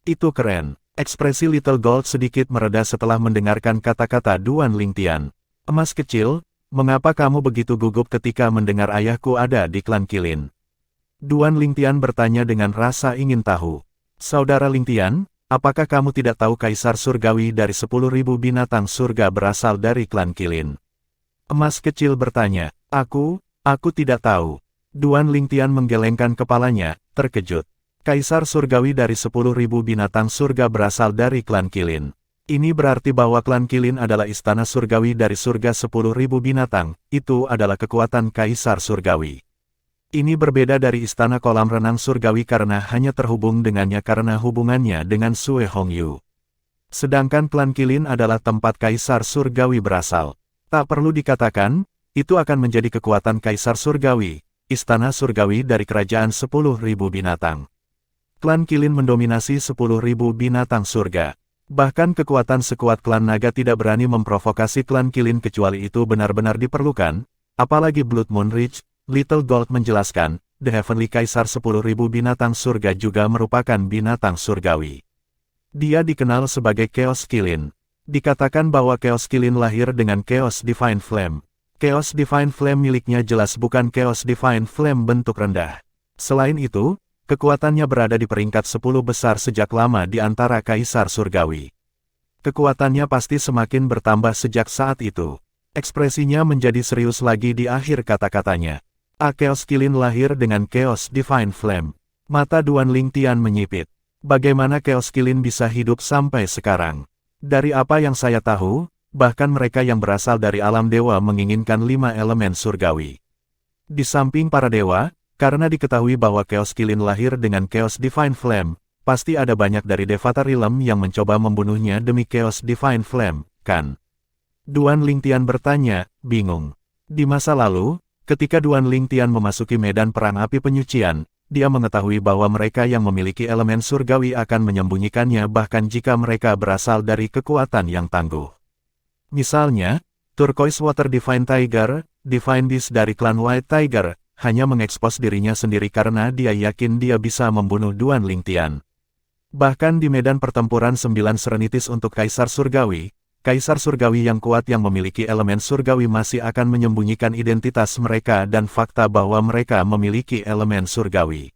Itu keren. Ekspresi Little Gold sedikit mereda setelah mendengarkan kata-kata Duan Lingtian. Emas kecil, mengapa kamu begitu gugup ketika mendengar ayahku ada di klan Qilin? Duan Lingtian bertanya dengan rasa ingin tahu. Saudara Lingtian, apakah kamu tidak tahu Kaisar Surgawi dari 10.000 binatang surga berasal dari klan Qilin? Emas kecil bertanya, aku tidak tahu. Duan Lingtian menggelengkan kepalanya, terkejut. Kaisar Surgawi dari 10.000 binatang surga berasal dari klan Qilin. Ini berarti bahwa klan Qilin adalah istana surgawi dari surga 10.000 binatang, itu adalah kekuatan Kaisar Surgawi. Ini berbeda dari istana kolam renang surgawi karena hanya terhubung dengannya karena hubungannya dengan Sue Hongyu. Sedangkan klan Qilin adalah tempat Kaisar Surgawi berasal. Tak perlu dikatakan, itu akan menjadi kekuatan Kaisar Surgawi. Istana surgawi dari kerajaan 10.000 binatang. Klan Qilin mendominasi 10.000 binatang surga. Bahkan kekuatan sekuat klan naga tidak berani memprovokasi klan Qilin kecuali itu benar-benar diperlukan, apalagi Blood Moon Ridge, Little Gold menjelaskan, The Heavenly Kaisar 10.000 binatang surga juga merupakan binatang surgawi. Dia dikenal sebagai Chaos Killin. Dikatakan bahwa Chaos Killin lahir dengan Chaos Divine Flame. Chaos Divine Flame miliknya jelas bukan Chaos Divine Flame bentuk rendah. Selain itu, kekuatannya berada di peringkat 10 besar sejak lama di antara Kaisar Surgawi. Kekuatannya pasti semakin bertambah sejak saat itu. Ekspresinya menjadi serius lagi di akhir kata-katanya. Chaos Killin lahir dengan Chaos Divine Flame. Mata Duan Lingtian menyipit. Bagaimana Chaos Killin bisa hidup sampai sekarang? Dari apa yang saya tahu, bahkan mereka yang berasal dari alam dewa menginginkan 5 elemen surgawi. Di samping para dewa, karena diketahui bahwa Chaos Killin lahir dengan Chaos Divine Flame, pasti ada banyak dari Devata Realm yang mencoba membunuhnya demi Chaos Divine Flame, kan? Duan Lingtian bertanya, bingung. Di masa lalu, ketika Duan Lingtian memasuki medan perang api penyucian, dia mengetahui bahwa mereka yang memiliki elemen surgawi akan menyembunyikannya bahkan jika mereka berasal dari kekuatan yang tangguh. Misalnya, Turquoise Water Divine Tiger, Divine Beast dari klan White Tiger, hanya mengekspos dirinya sendiri karena dia yakin dia bisa membunuh Duan Lingtian. Bahkan di medan pertempuran 9 Serenities untuk Kaisar Surgawi yang kuat yang memiliki elemen surgawi masih akan menyembunyikan identitas mereka dan fakta bahwa mereka memiliki elemen surgawi.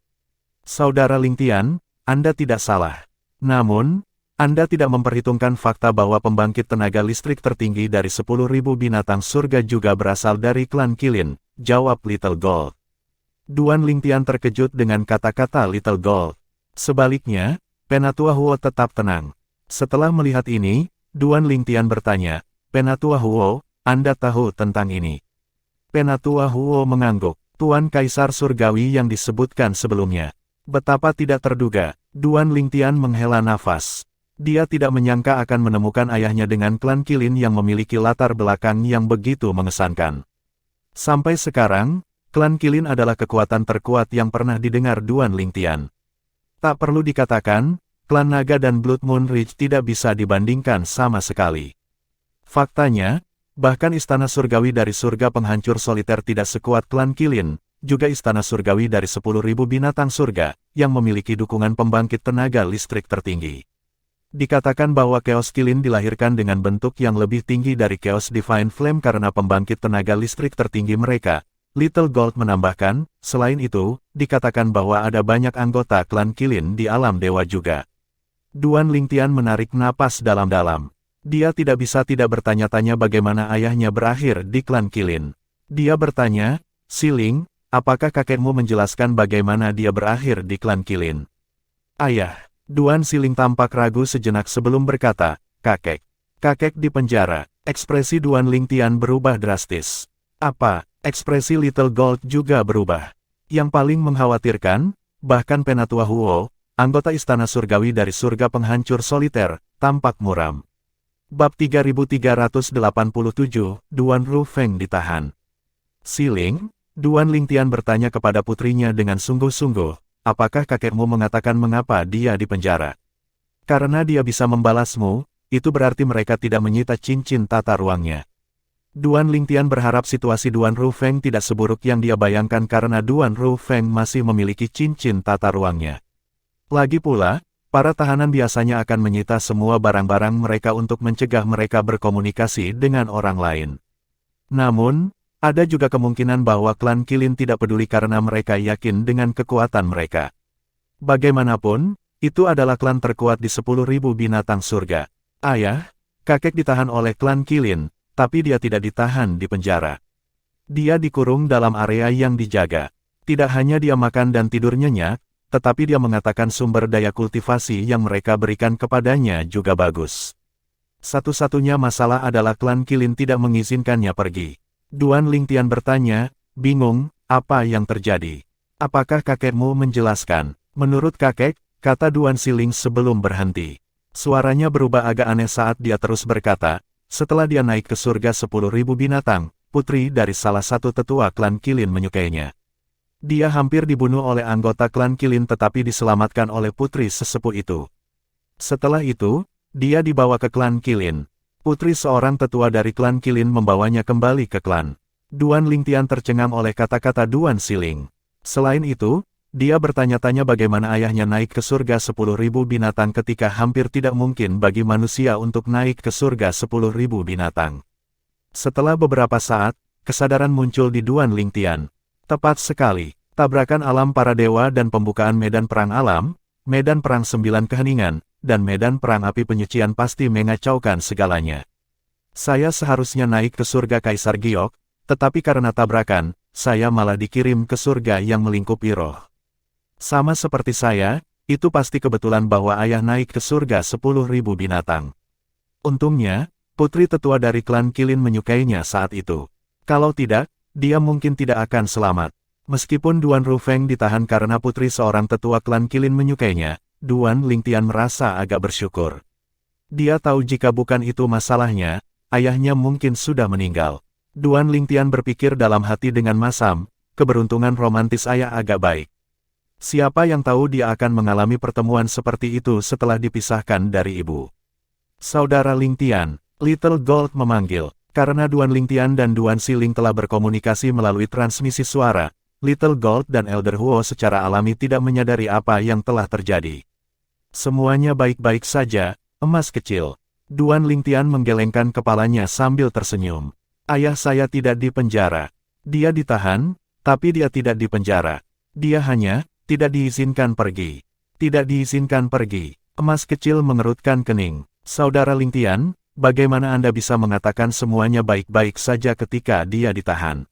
Saudara Lingtian, Anda tidak salah. Namun, Anda tidak memperhitungkan fakta bahwa pembangkit tenaga listrik tertinggi dari 10.000 binatang surga juga berasal dari klan Killin, jawab Little Gold. Duan Lingtian terkejut dengan kata-kata Little Gold. Sebaliknya, Penatua Huo tetap tenang. Setelah melihat ini, Duan Lingtian bertanya, Penatua Huo, Anda tahu tentang ini? Penatua Huo mengangguk, Tuan Kaisar Surgawi yang disebutkan sebelumnya. Betapa tidak terduga, Duan Lingtian menghela nafas. Dia tidak menyangka akan menemukan ayahnya dengan klan Killin yang memiliki latar belakang yang begitu mengesankan. Sampai sekarang, klan Killin adalah kekuatan terkuat yang pernah didengar Duan Lingtian. Tak perlu dikatakan, klan Naga dan Blood Moon Ridge tidak bisa dibandingkan sama sekali. Faktanya, bahkan istana surgawi dari surga penghancur soliter tidak sekuat klan Killin, juga istana surgawi dari 10.000 binatang surga, yang memiliki dukungan pembangkit tenaga listrik tertinggi. Dikatakan bahwa Chaos Killin dilahirkan dengan bentuk yang lebih tinggi dari Chaos Divine Flame karena pembangkit tenaga listrik tertinggi mereka. Little Gold menambahkan, selain itu, dikatakan bahwa ada banyak anggota klan Killin di alam dewa juga. Duan Lingtian menarik napas dalam-dalam. Dia tidak bisa tidak bertanya-tanya bagaimana ayahnya berakhir di klan Killin. Dia bertanya, Siling, apakah kakekmu menjelaskan bagaimana dia berakhir di klan Killin? Ayah. Duan Siling tampak ragu sejenak sebelum berkata, kakek. Kakek di penjara. Ekspresi Duan Lingtian berubah drastis. Apa? Ekspresi Little Gold juga berubah. Yang paling mengkhawatirkan, bahkan Penatua Huo, anggota istana surgawi dari surga penghancur soliter, tampak muram. Bab 3387, Duan Rufeng ditahan. Siling, Duan Lingtian bertanya kepada putrinya dengan sungguh-sungguh, apakah kakekmu mengatakan mengapa dia di penjara? Karena dia bisa membalasmu, itu berarti mereka tidak menyita cincin tata ruangnya. Duan Lingtian berharap situasi Duan Rufeng tidak seburuk yang dia bayangkan karena Duan Rufeng masih memiliki cincin tata ruangnya. Lagi pula, para tahanan biasanya akan menyita semua barang-barang mereka untuk mencegah mereka berkomunikasi dengan orang lain. Namun, ada juga kemungkinan bahwa klan Killin tidak peduli karena mereka yakin dengan kekuatan mereka. Bagaimanapun, itu adalah klan terkuat di 10.000 binatang surga. Ayah, kakek ditahan oleh klan Killin, tapi dia tidak ditahan di penjara. Dia dikurung dalam area yang dijaga. Tidak hanya dia makan dan tidur nyenyak, tetapi dia mengatakan sumber daya kultivasi yang mereka berikan kepadanya juga bagus. Satu-satunya masalah adalah klan Killin tidak mengizinkannya pergi. Duan Lingtian bertanya, bingung, apa yang terjadi? Apakah kakekmu menjelaskan? Menurut kakek, kata Duan Siling sebelum berhenti. Suaranya berubah agak aneh saat dia terus berkata, setelah dia naik ke surga 10.000 binatang, putri dari salah satu tetua klan Killin menyukainya. Dia hampir dibunuh oleh anggota klan Killin tetapi diselamatkan oleh putri sesepuh itu. Setelah itu, dia dibawa ke klan Killin. Putri seorang tetua dari klan Killin membawanya kembali ke klan. Duan Lingtian tercengang oleh kata-kata Duan Siling. Selain itu, dia bertanya-tanya bagaimana ayahnya naik ke surga 10.000 binatang ketika hampir tidak mungkin bagi manusia untuk naik ke surga 10.000 binatang. Setelah beberapa saat, kesadaran muncul di Duan Lingtian. Tepat sekali, tabrakan alam para dewa dan pembukaan medan perang alam, medan perang 9 keheningan, dan medan perang api penyucian pasti mengacaukan segalanya. Saya seharusnya naik ke surga Kaisar Giok, tetapi karena tabrakan, saya malah dikirim ke surga yang melingkupi roh. Sama seperti saya, itu pasti kebetulan bahwa ayah naik ke surga 10.000 binatang. Untungnya, putri tetua dari klan Qilin menyukainya saat itu. Kalau tidak, dia mungkin tidak akan selamat. Meskipun Duan Rufeng ditahan karena putri seorang tetua klan Qilin menyukainya, Duan Lingtian merasa agak bersyukur. Dia tahu jika bukan itu masalahnya, ayahnya mungkin sudah meninggal. Duan Lingtian berpikir dalam hati dengan masam, keberuntungan romantis ayah agak baik. Siapa yang tahu dia akan mengalami pertemuan seperti itu setelah dipisahkan dari ibu. Saudara Lingtian, Little Gold memanggil. Karena Duan Lingtian dan Duan Siling telah berkomunikasi melalui transmisi suara, Little Gold dan Elder Huo secara alami tidak menyadari apa yang telah terjadi. Semuanya baik-baik saja, emas kecil. Duan Lingtian menggelengkan kepalanya sambil tersenyum. Ayah saya tidak dipenjara. Dia ditahan, tapi dia tidak dipenjara. Dia hanya tidak diizinkan pergi. Tidak diizinkan pergi. Emas kecil mengerutkan kening. Saudara Lingtian, bagaimana Anda bisa mengatakan semuanya baik-baik saja ketika dia ditahan?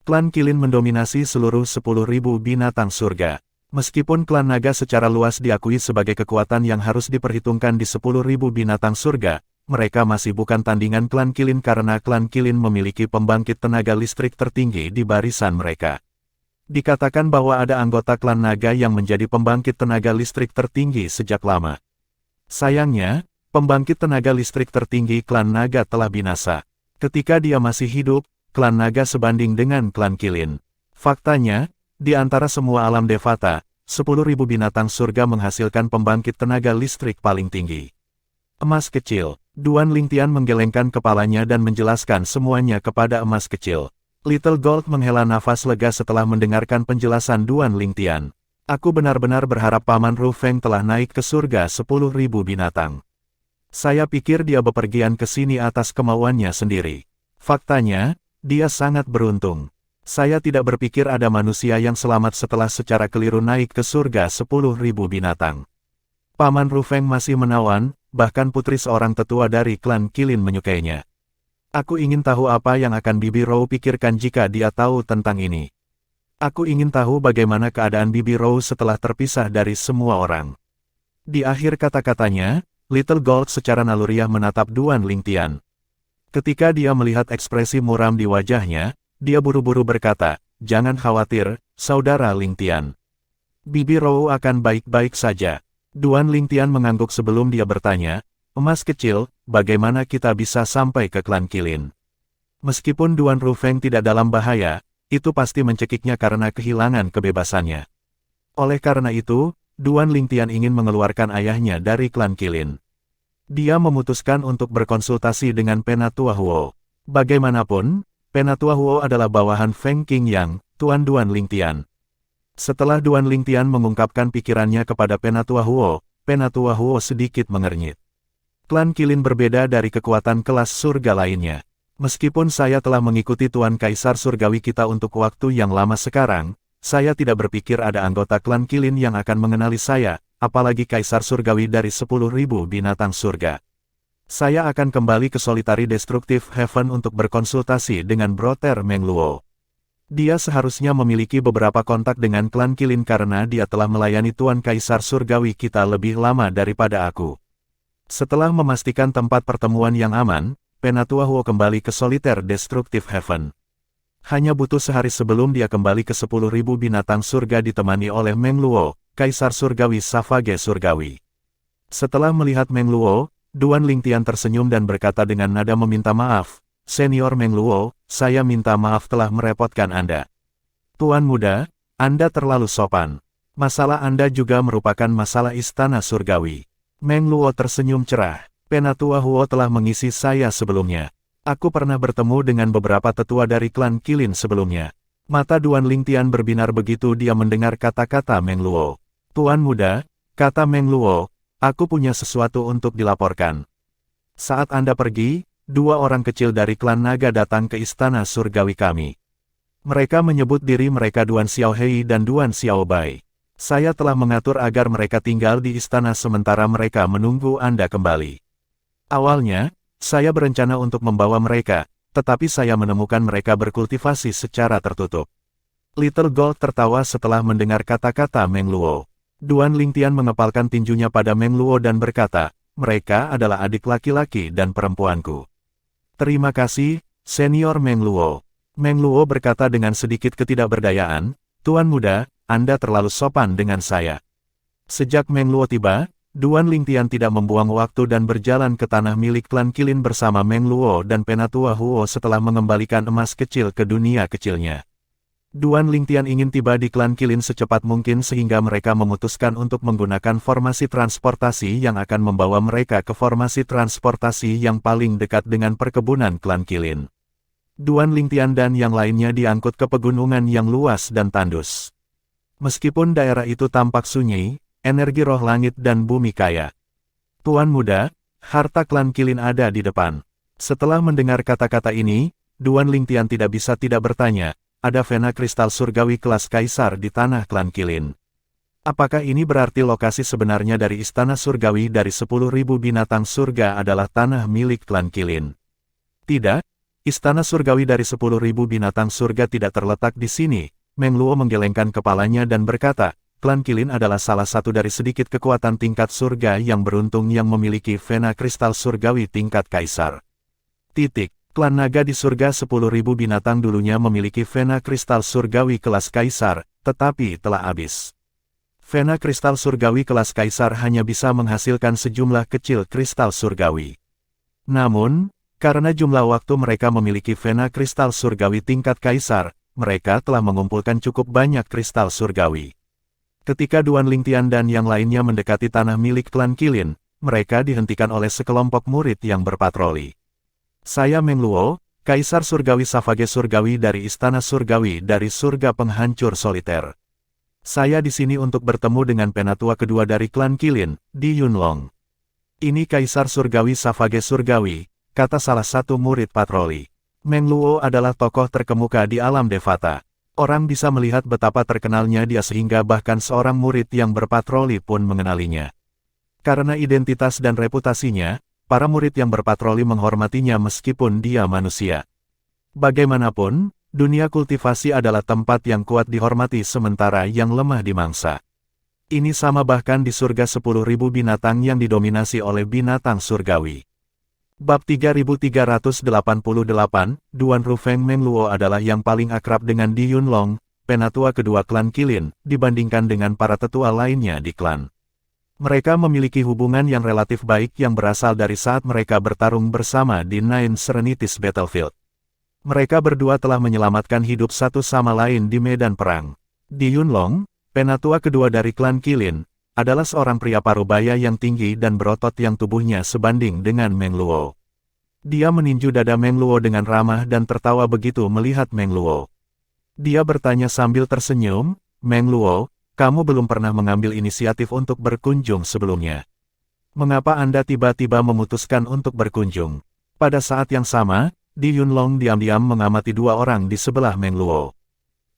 Klan Qilin mendominasi seluruh 10.000 binatang surga. Meskipun klan naga secara luas diakui sebagai kekuatan yang harus diperhitungkan di 10.000 binatang surga, mereka masih bukan tandingan klan Qilin karena klan Qilin memiliki pembangkit tenaga listrik tertinggi di barisan mereka. Dikatakan bahwa ada anggota klan naga yang menjadi pembangkit tenaga listrik tertinggi sejak lama. Sayangnya, pembangkit tenaga listrik tertinggi klan naga telah binasa. Ketika dia masih hidup, klan naga sebanding dengan klan Qilin. Faktanya, di antara semua alam Devata, 10.000 binatang surga menghasilkan pembangkit tenaga listrik paling tinggi. Emas kecil. Duan Lingtian menggelengkan kepalanya dan menjelaskan semuanya kepada emas kecil. Little Gold menghela nafas lega setelah mendengarkan penjelasan Duan Lingtian. Aku benar-benar berharap Paman Rufeng telah naik ke surga 10.000 binatang. Saya pikir dia bepergian ke sini atas kemauannya sendiri. Faktanya, dia sangat beruntung. Saya tidak berpikir ada manusia yang selamat setelah secara keliru naik ke surga 10.000 binatang. Paman Rufeng masih menawan, bahkan putri seorang tetua dari klan Qilin menyukainya. Aku ingin tahu apa yang akan Bibi Rou pikirkan jika dia tahu tentang ini. Aku ingin tahu bagaimana keadaan Bibi Rou setelah terpisah dari semua orang. Di akhir kata-katanya, Little Gold secara naluriah menatap Duan Lingtian. Ketika dia melihat ekspresi muram di wajahnya, dia buru-buru berkata, "Jangan khawatir, Saudara Lingtian. Bibi Rou akan baik-baik saja." Duan Lingtian mengangguk sebelum dia bertanya, "Emas kecil, bagaimana kita bisa sampai ke klan Qilin?" Meskipun Duan Rufeng tidak dalam bahaya, itu pasti mencekiknya karena kehilangan kebebasannya. Oleh karena itu, Duan Lingtian ingin mengeluarkan ayahnya dari klan Qilin. Dia memutuskan untuk berkonsultasi dengan Penatua Huo. Bagaimanapun, Penatua Huo adalah bawahan Feng Qingyang, Tuan Duan Lingtian. Setelah Duan Lingtian mengungkapkan pikirannya kepada Penatua Huo sedikit mengernyit. Klan Qilin berbeda dari kekuatan kelas surga lainnya. Meskipun saya telah mengikuti Tuan Kaisar Surgawi kita untuk waktu yang lama sekarang, saya tidak berpikir ada anggota klan Qilin yang akan mengenali saya, apalagi Kaisar Surgawi dari 10.000 binatang surga. Saya akan kembali ke Solitary Destructive Heaven untuk berkonsultasi dengan Brother Meng Luo. Dia seharusnya memiliki beberapa kontak dengan klan Qilin karena dia telah melayani Tuan Kaisar Surgawi kita lebih lama daripada aku. Setelah memastikan tempat pertemuan yang aman, Penatua Huo kembali ke Solitary Destructive Heaven. Hanya butuh sehari sebelum dia kembali ke 10.000 binatang surga ditemani oleh Meng Luo, Kaisar Surgawi Savage Surgawi. Setelah melihat Meng Luo, Duan Lingtian tersenyum dan berkata dengan nada meminta maaf, "Senior Meng Luo, saya minta maaf telah merepotkan Anda. Tuan muda, Anda terlalu sopan. Masalah Anda juga merupakan masalah istana surgawi." Meng Luo tersenyum cerah. Penatua Huo telah mengisi saya sebelumnya. Aku pernah bertemu dengan beberapa tetua dari klan Qilin sebelumnya. Mata Duan Lingtian berbinar begitu dia mendengar kata-kata Meng Luo. Tuan muda, kata Meng Luo, aku punya sesuatu untuk dilaporkan. Saat Anda pergi, dua orang kecil dari klan naga datang ke istana surgawi kami. Mereka menyebut diri mereka Duan Xiaohei dan Duan Xiaobai. Saya telah mengatur agar mereka tinggal di istana sementara mereka menunggu Anda kembali. Awalnya, saya berencana untuk membawa mereka, tetapi saya menemukan mereka berkultivasi secara tertutup. Little Gold tertawa setelah mendengar kata-kata Meng Luo. Duan Lingtian mengepalkan tinjunya pada Meng Luo dan berkata, mereka adalah adik laki-laki dan perempuanku. Terima kasih, Senior Meng Luo. Meng Luo berkata dengan sedikit ketidakberdayaan, Tuan muda, Anda terlalu sopan dengan saya. Sejak Meng Luo tiba, Duan Lingtian tidak membuang waktu dan berjalan ke tanah milik klan Qilin bersama Meng Luo dan Penatua Huo setelah mengembalikan emas kecil ke dunia kecilnya. Duan Lingtian ingin tiba di klan Qilin secepat mungkin sehingga mereka memutuskan untuk menggunakan formasi transportasi yang akan membawa mereka ke formasi transportasi yang paling dekat dengan perkebunan klan Qilin. Duan Lingtian dan yang lainnya diangkut ke pegunungan yang luas dan tandus. Meskipun daerah itu tampak sunyi, energi roh langit dan bumi kaya. Tuan muda, harta klan Qilin ada di depan. Setelah mendengar kata-kata ini, Duan Lingtian tidak bisa tidak bertanya, ada vena kristal surgawi kelas kaisar di tanah klan Qilin. Apakah ini berarti lokasi sebenarnya dari istana surgawi dari 10.000 binatang surga adalah tanah milik klan Qilin? Tidak, istana surgawi dari 10.000 binatang surga tidak terletak di sini. Meng Luo menggelengkan kepalanya dan berkata, klan Qilin adalah salah satu dari sedikit kekuatan tingkat surga yang beruntung yang memiliki vena kristal surgawi tingkat kaisar. Klan naga di surga 10.000 binatang dulunya memiliki vena kristal surgawi kelas kaisar, tetapi telah habis. Vena kristal surgawi kelas kaisar hanya bisa menghasilkan sejumlah kecil kristal surgawi. Namun, karena jumlah waktu mereka memiliki vena kristal surgawi tingkat kaisar, mereka telah mengumpulkan cukup banyak kristal surgawi. Ketika Duan Lingtian dan yang lainnya mendekati tanah milik klan Qilin, mereka dihentikan oleh sekelompok murid yang berpatroli. Saya Meng Luo, Kaisar Surgawi Savage Surgawi dari Istana Surgawi dari Surga Penghancur Soliter. Saya di sini untuk bertemu dengan penatua kedua dari klan Qilin, Di Yunlong. Ini Kaisar Surgawi Savage Surgawi, kata salah satu murid patroli. Meng Luo adalah tokoh terkemuka di alam Devata. Orang bisa melihat betapa terkenalnya dia sehingga bahkan seorang murid yang berpatroli pun mengenalinya. Karena identitas dan reputasinya, para murid yang berpatroli menghormatinya meskipun dia manusia. Bagaimanapun, dunia kultivasi adalah tempat yang kuat dihormati sementara yang lemah dimangsa. Ini sama bahkan di surga 10.000 binatang yang didominasi oleh binatang surgawi. Bab 3388, Duan Rufeng Meng Luo adalah yang paling akrab dengan Di Yunlong, penatua kedua klan Qilin, dibandingkan dengan para tetua lainnya di klan. Mereka memiliki hubungan yang relatif baik yang berasal dari saat mereka bertarung bersama di Nine Serenities Battlefield. Mereka berdua telah menyelamatkan hidup satu sama lain di medan perang. Di Yunlong, penatua kedua dari klan Qilin, adalah seorang pria parubaya yang tinggi dan berotot yang tubuhnya sebanding dengan Meng Luo. Dia meninju dada Meng Luo dengan ramah dan tertawa begitu melihat Meng Luo. Dia bertanya sambil tersenyum, Meng Luo, kamu belum pernah mengambil inisiatif untuk berkunjung sebelumnya. Mengapa Anda tiba-tiba memutuskan untuk berkunjung? Pada saat yang sama, Di Yunlong diam-diam mengamati dua orang di sebelah Meng Luo.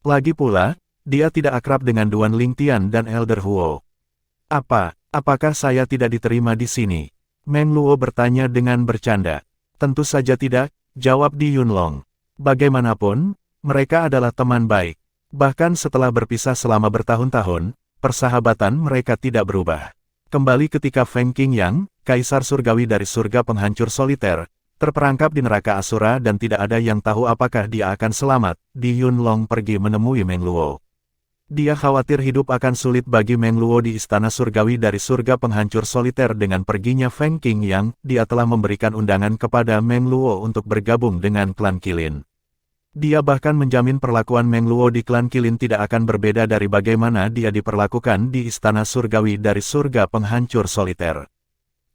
Lagi pula, dia tidak akrab dengan Duan Lingtian dan Elder Huo. Apakah saya tidak diterima di sini? Meng Luo bertanya dengan bercanda. Tentu saja tidak, jawab Di Yunlong. Bagaimanapun, mereka adalah teman baik. Bahkan setelah berpisah selama bertahun-tahun, persahabatan mereka tidak berubah. Kembali ketika Feng Qingyang, Kaisar Surgawi dari Surga Penghancur Soliter, terperangkap di neraka Asura dan tidak ada yang tahu apakah dia akan selamat, Di Yunlong pergi menemui Meng Luo. Dia khawatir hidup akan sulit bagi Meng Luo di Istana Surgawi dari Surga Penghancur Soliter dengan perginya Feng Qingyang, dia telah memberikan undangan kepada Meng Luo untuk bergabung dengan klan Qilin. Dia bahkan menjamin perlakuan Meng Luo di klan Qilin tidak akan berbeda dari bagaimana dia diperlakukan di Istana Surgawi dari Surga Penghancur Soliter.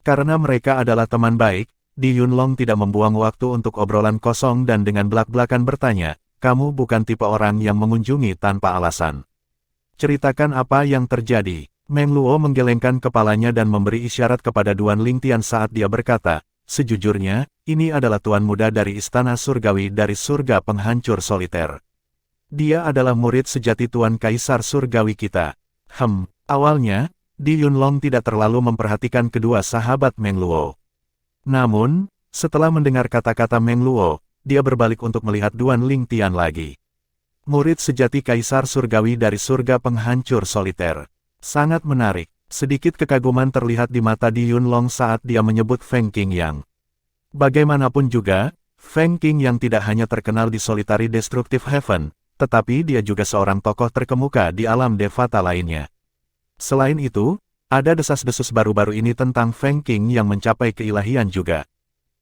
Karena mereka adalah teman baik, Di Yunlong tidak membuang waktu untuk obrolan kosong dan dengan belak-belakan bertanya, kamu bukan tipe orang yang mengunjungi tanpa alasan. Ceritakan apa yang terjadi. Meng Luo menggelengkan kepalanya dan memberi isyarat kepada Duan Lingtian saat dia berkata, sejujurnya, ini adalah tuan muda dari Istana Surgawi dari Surga Penghancur Soliter. Dia adalah murid sejati Tuan Kaisar Surgawi kita. Awalnya, Di Yunlong tidak terlalu memperhatikan kedua sahabat Meng Luo. Namun, setelah mendengar kata-kata Meng Luo, dia berbalik untuk melihat Duan Lingtian lagi. Murid sejati Kaisar Surgawi dari Surga Penghancur Soliter. Sangat menarik. Sedikit kekaguman terlihat di mata Di Yunlong saat dia menyebut Feng Qingyang. Bagaimanapun juga, Feng Qingyang tidak hanya terkenal di Solitary Destructive Heaven, tetapi dia juga seorang tokoh terkemuka di alam Devata lainnya. Selain itu, ada desas-desus baru-baru ini tentang Feng Qing yang mencapai keilahian juga.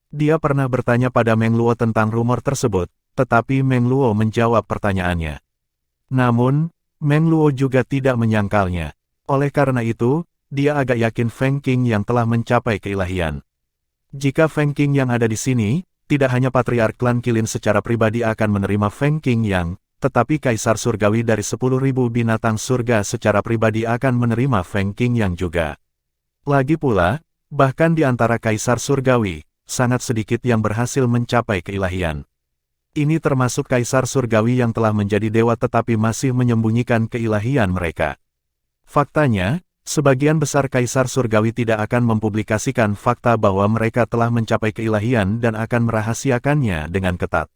Dia pernah bertanya pada Meng Luo tentang rumor tersebut, tetapi Meng Luo menjawab pertanyaannya. Namun, Meng Luo juga tidak menyangkalnya. Oleh karena itu, dia agak yakin Feng Qing yang telah mencapai keilahian. Jika Feng Qing yang ada di sini, tidak hanya Patriark Klan Qilin secara pribadi akan menerima Feng Qing yang, tetapi Kaisar Surgawi dari 10.000 binatang surga secara pribadi akan menerima Feng Qing yang juga. Lagi pula, bahkan di antara Kaisar Surgawi, sangat sedikit yang berhasil mencapai keilahian. Ini termasuk Kaisar Surgawi yang telah menjadi dewa tetapi masih menyembunyikan keilahian mereka. Faktanya, sebagian besar Kaisar Surgawi tidak akan mempublikasikan fakta bahwa mereka telah mencapai keilahian dan akan merahasiakannya dengan ketat.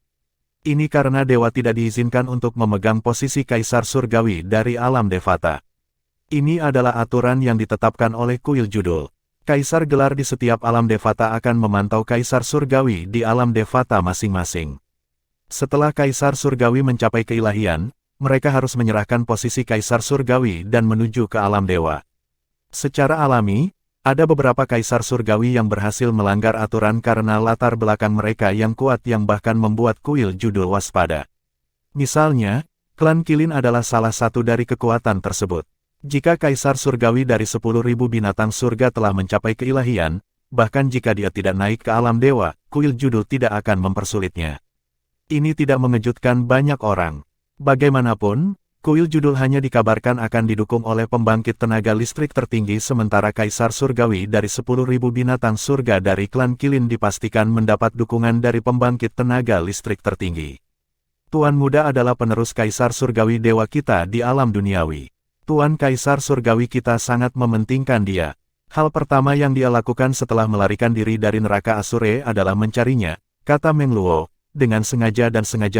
Ini karena dewa tidak diizinkan untuk memegang posisi Kaisar Surgawi dari alam Devata. Ini adalah aturan yang ditetapkan oleh kuil judul. Kaisar gelar di setiap alam Devata akan memantau Kaisar Surgawi di alam Devata masing-masing. Setelah Kaisar Surgawi mencapai keilahian, mereka harus menyerahkan posisi Kaisar Surgawi dan menuju ke alam dewa. Secara alami, ada beberapa Kaisar Surgawi yang berhasil melanggar aturan karena latar belakang mereka yang kuat yang bahkan membuat kuil judul waspada. Misalnya, Klan Qilin adalah salah satu dari kekuatan tersebut. Jika Kaisar Surgawi dari 10.000 binatang surga telah mencapai keilahian, bahkan jika dia tidak naik ke alam dewa, kuil judul tidak akan mempersulitnya. Ini tidak mengejutkan banyak orang. Bagaimanapun, kuil judul hanya dikabarkan akan didukung oleh pembangkit tenaga listrik tertinggi sementara Kaisar Surgawi dari 10.000 binatang surga dari Klan Qilin dipastikan mendapat dukungan dari pembangkit tenaga listrik tertinggi. Tuan Muda adalah penerus Kaisar Surgawi dewa kita di alam duniawi. Tuan Kaisar Surgawi kita sangat mementingkan dia. Hal pertama yang dia lakukan setelah melarikan diri dari neraka Asure adalah mencarinya, kata Meng Luo, dengan sengaja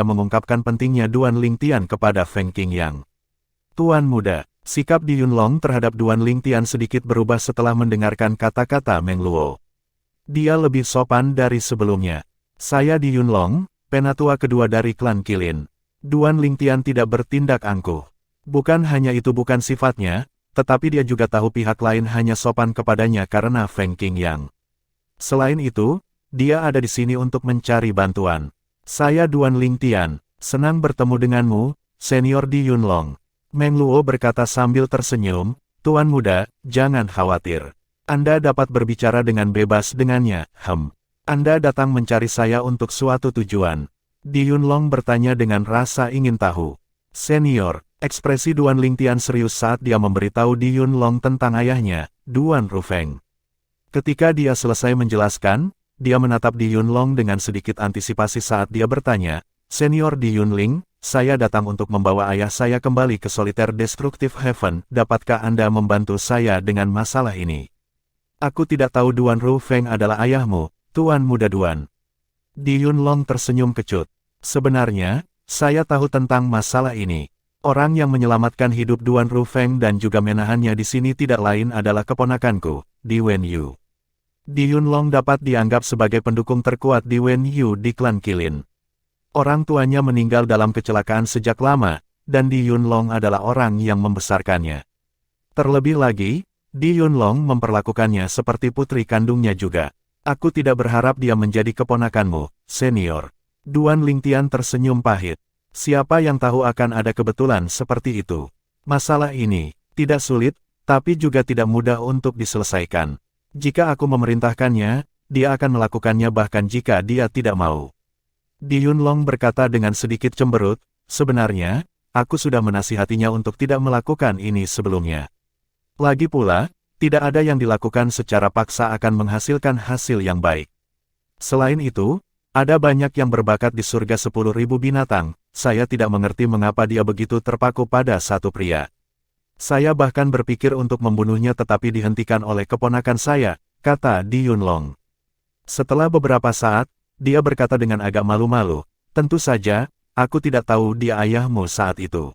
mengungkapkan pentingnya Duan Lingtian kepada Feng Qingyang. Tuan Muda, sikap Di Yunlong terhadap Duan Lingtian sedikit berubah setelah mendengarkan kata-kata Meng Luo. Dia lebih sopan dari sebelumnya. Saya Di Yunlong, penatua kedua dari Klan Qilin. Duan Lingtian tidak bertindak angkuh. Bukan hanya itu bukan sifatnya, tetapi dia juga tahu pihak lain hanya sopan kepadanya karena Feng Qingyang. Selain itu, dia ada di sini untuk mencari bantuan. Saya Duan Lingtian, senang bertemu denganmu, Senior Di Yunlong. Meng Luo berkata sambil tersenyum, Tuan Muda, jangan khawatir. Anda dapat berbicara dengan bebas dengannya, Anda datang mencari saya untuk suatu tujuan. Di Yunlong bertanya dengan rasa ingin tahu. Senior, ekspresi Duan Lingtian serius saat dia memberitahu Di Yunlong tentang ayahnya, Duan Rufeng. Ketika dia selesai menjelaskan, dia menatap Di Yunlong dengan sedikit antisipasi saat dia bertanya, Senior Di Yunling, saya datang untuk membawa ayah saya kembali ke Solitary Destructive Heaven, dapatkah Anda membantu saya dengan masalah ini? Aku tidak tahu Duan Rufeng adalah ayahmu, Tuan Muda Duan. Di Yunlong tersenyum kecut. Sebenarnya, saya tahu tentang masalah ini. Orang yang menyelamatkan hidup Duan Rufeng dan juga menahannya di sini tidak lain adalah keponakanku, Di Wenyu. Di Yunlong dapat dianggap sebagai pendukung terkuat Di Wenyu di Klan Qilin. Orang tuanya meninggal dalam kecelakaan sejak lama, dan Di Yunlong adalah orang yang membesarkannya. Terlebih lagi, Di Yunlong memperlakukannya seperti putri kandungnya juga. Aku tidak berharap dia menjadi keponakanmu, Senior. Duan Lingtian tersenyum pahit. Siapa yang tahu akan ada kebetulan seperti itu. Masalah ini, tidak sulit, tapi juga tidak mudah untuk diselesaikan. Jika aku memerintahkannya, dia akan melakukannya bahkan jika dia tidak mau. Di Yunlong berkata dengan sedikit cemberut, sebenarnya, aku sudah menasihatinya untuk tidak melakukan ini sebelumnya. Lagi pula, tidak ada yang dilakukan secara paksa akan menghasilkan hasil yang baik. Selain itu, ada banyak yang berbakat di surga 10.000 binatang, saya tidak mengerti mengapa dia begitu terpaku pada satu pria. Saya bahkan berpikir untuk membunuhnya tetapi dihentikan oleh keponakan saya, kata Di Yunlong. Setelah beberapa saat, dia berkata dengan agak malu-malu, tentu saja, aku tidak tahu dia ayahmu saat itu.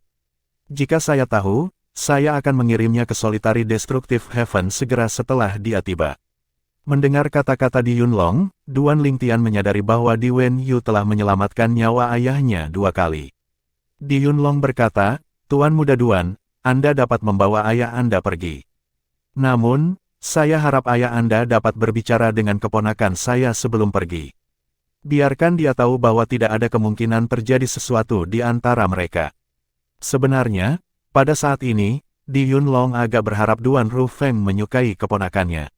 Jika saya tahu, saya akan mengirimnya ke Solitary Destructive Heaven segera setelah dia tiba. Mendengar kata-kata Di Yunlong, Duan Lingtian menyadari bahwa Di Wenyu telah menyelamatkan nyawa ayahnya 2 kali. Di Yunlong berkata, Tuan Muda Duan, Anda dapat membawa ayah Anda pergi. Namun, saya harap ayah Anda dapat berbicara dengan keponakan saya sebelum pergi. Biarkan dia tahu bahwa tidak ada kemungkinan terjadi sesuatu di antara mereka. Sebenarnya, pada saat ini, Di Yunlong agak berharap Duan Rufeng menyukai keponakannya.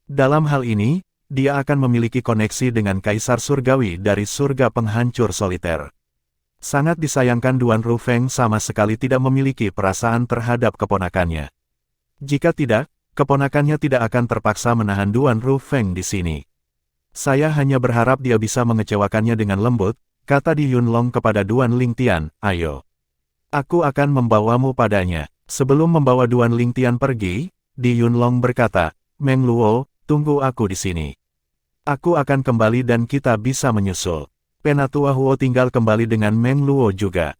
Dalam hal ini, dia akan memiliki koneksi dengan Kaisar Surgawi dari surga penghancur soliter. Sangat disayangkan Duan Rufeng sama sekali tidak memiliki perasaan terhadap keponakannya. Jika tidak, keponakannya tidak akan terpaksa menahan Duan Rufeng di sini. Saya hanya berharap dia bisa mengecewakannya dengan lembut, kata Di Yunlong kepada Duan Lingtian, ayo. Aku akan membawamu padanya. Sebelum membawa Duan Lingtian pergi, Di Yunlong berkata, Meng Luo, tunggu aku di sini. Aku akan kembali dan kita bisa menyusul. Penatua Huo tinggal kembali dengan Meng Luo juga.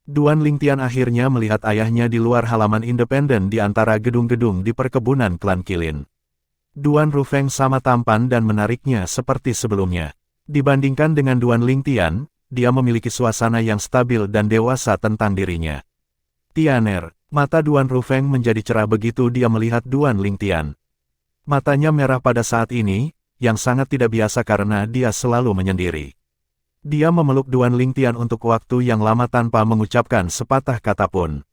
Duan Lingtian akhirnya melihat ayahnya di luar halaman independen di antara gedung-gedung di perkebunan klan Qilin. Duan Rufeng sama tampan dan menariknya seperti sebelumnya. Dibandingkan dengan Duan Lingtian, dia memiliki suasana yang stabil dan dewasa tentang dirinya. Tianer, mata Duan Rufeng menjadi cerah begitu dia melihat Duan Lingtian. Matanya merah pada saat ini, yang sangat tidak biasa karena dia selalu menyendiri. Dia memeluk Duan Lingtian untuk waktu yang lama tanpa mengucapkan sepatah kata pun.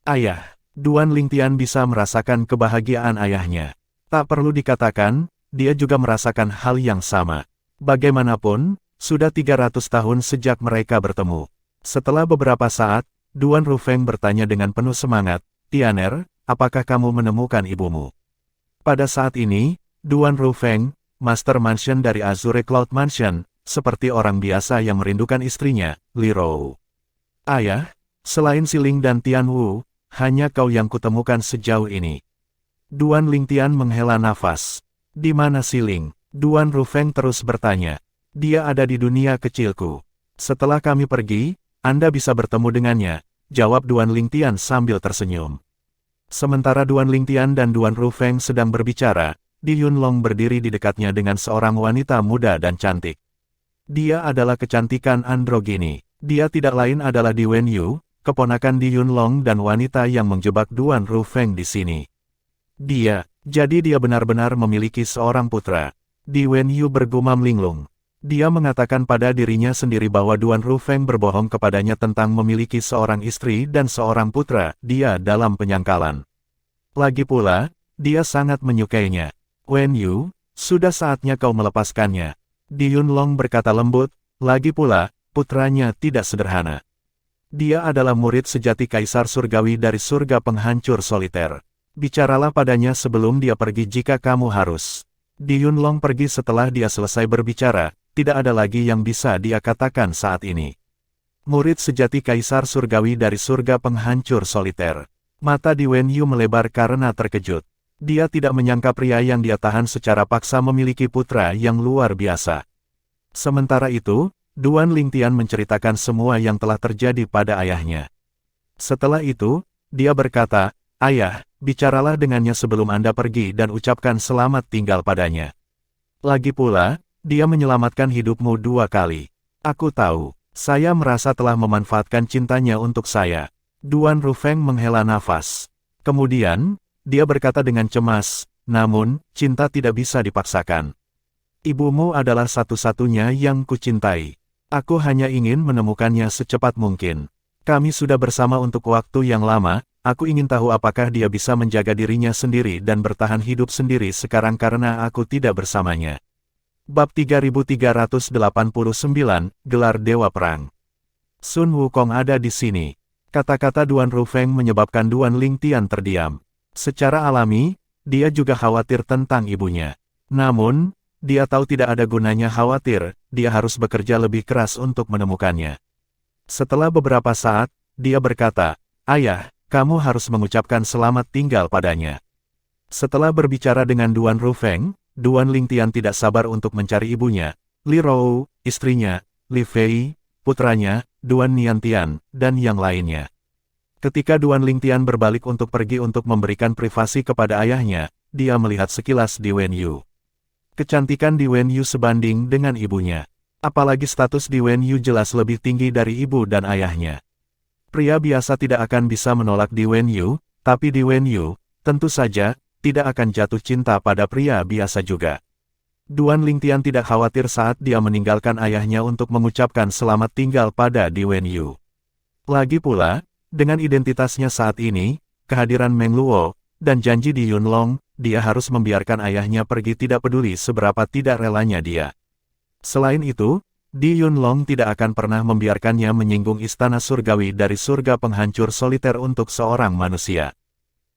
Ayah, Duan Lingtian bisa merasakan kebahagiaan ayahnya. Tak perlu dikatakan, dia juga merasakan hal yang sama. Bagaimanapun, sudah 300 tahun sejak mereka bertemu. Setelah beberapa saat, Duan Rufeng bertanya dengan penuh semangat, Tianer, apakah kamu menemukan ibumu? Pada saat ini, Duan Rufeng, Master Mansion dari Azure Cloud Mansion, seperti orang biasa yang merindukan istrinya, Li Rou. Ayah, selain Siling dan Tian Wu, hanya kau yang kutemukan sejauh ini. Duan Lingtian menghela nafas. Di mana Siling? Duan Rufeng terus bertanya. Dia ada di dunia kecilku. Setelah kami pergi, Anda bisa bertemu dengannya, jawab Duan Lingtian sambil tersenyum. Sementara Duan Lingtian dan Duan Rufeng sedang berbicara, Di Yunlong berdiri di dekatnya dengan seorang wanita muda dan cantik. Dia adalah kecantikan androgini. Dia tidak lain adalah Di Wenyu, keponakan Di Yunlong dan wanita yang menjebak Duan Rufeng di sini. Jadi dia benar-benar memiliki seorang putra. Di Wenyu bergumam linglung. Dia mengatakan pada dirinya sendiri bahwa Duan Rufeng berbohong kepadanya tentang memiliki seorang istri dan seorang putra, dia dalam penyangkalan. Lagi pula, dia sangat menyukainya. Wenyu, sudah saatnya kau melepaskannya. Di Yunlong berkata lembut, lagi pula, putranya tidak sederhana. Dia adalah murid sejati Kaisar Surgawi dari surga penghancur soliter. Bicaralah padanya sebelum dia pergi jika kamu harus. Di Yunlong pergi setelah dia selesai berbicara, tidak ada lagi yang bisa dia katakan saat ini. Murid sejati Kaisar Surgawi dari surga penghancur soliter. Mata Di Wenyu melebar karena terkejut. Dia tidak menyangka pria yang dia tahan secara paksa memiliki putra yang luar biasa. Sementara itu, Duan Lingtian menceritakan semua yang telah terjadi pada ayahnya. Setelah itu, dia berkata, Ayah, bicaralah dengannya sebelum Anda pergi dan ucapkan selamat tinggal padanya. Lagi pula, dia menyelamatkan hidupmu 2 kali. Aku tahu, saya merasa telah memanfaatkan cintanya untuk saya. Duan Rufeng menghela nafas. Kemudian, dia berkata dengan cemas, namun, cinta tidak bisa dipaksakan. Ibumu adalah satu-satunya yang kucintai. Aku hanya ingin menemukannya secepat mungkin. Kami sudah bersama untuk waktu yang lama, aku ingin tahu apakah dia bisa menjaga dirinya sendiri dan bertahan hidup sendiri sekarang karena aku tidak bersamanya. Bab 3389, Gelar Dewa Perang. Sun Wukong ada di sini. Kata-kata Duan Rufeng menyebabkan Duan Lingtian terdiam. Secara alami, dia juga khawatir tentang ibunya. Namun, dia tahu tidak ada gunanya khawatir, dia harus bekerja lebih keras untuk menemukannya. Setelah beberapa saat, dia berkata, "Ayah, kamu harus mengucapkan selamat tinggal padanya." Setelah berbicara dengan Duan Rufeng, Duan Lingtian tidak sabar untuk mencari ibunya, Li Rou, istrinya, Li Fei, putranya, Duan Niantian, dan yang lainnya. Ketika Duan Lingtian berbalik untuk pergi untuk memberikan privasi kepada ayahnya, dia melihat sekilas Di Wenyu. Kecantikan Di Wenyu sebanding dengan ibunya. Apalagi status Di Wenyu jelas lebih tinggi dari ibu dan ayahnya. Pria biasa tidak akan bisa menolak Di Wenyu, tapi Di Wenyu, tentu saja, tidak akan jatuh cinta pada pria biasa juga. Duan Lingtian tidak khawatir saat dia meninggalkan ayahnya untuk mengucapkan selamat tinggal pada Di Wenyu. Lagi pula, dengan identitasnya saat ini, kehadiran Meng Luo, dan janji Di Yunlong, dia harus membiarkan ayahnya pergi tidak peduli seberapa tidak relanya dia. Selain itu, Di Yunlong tidak akan pernah membiarkannya menyinggung istana surgawi dari surga penghancur soliter untuk seorang manusia.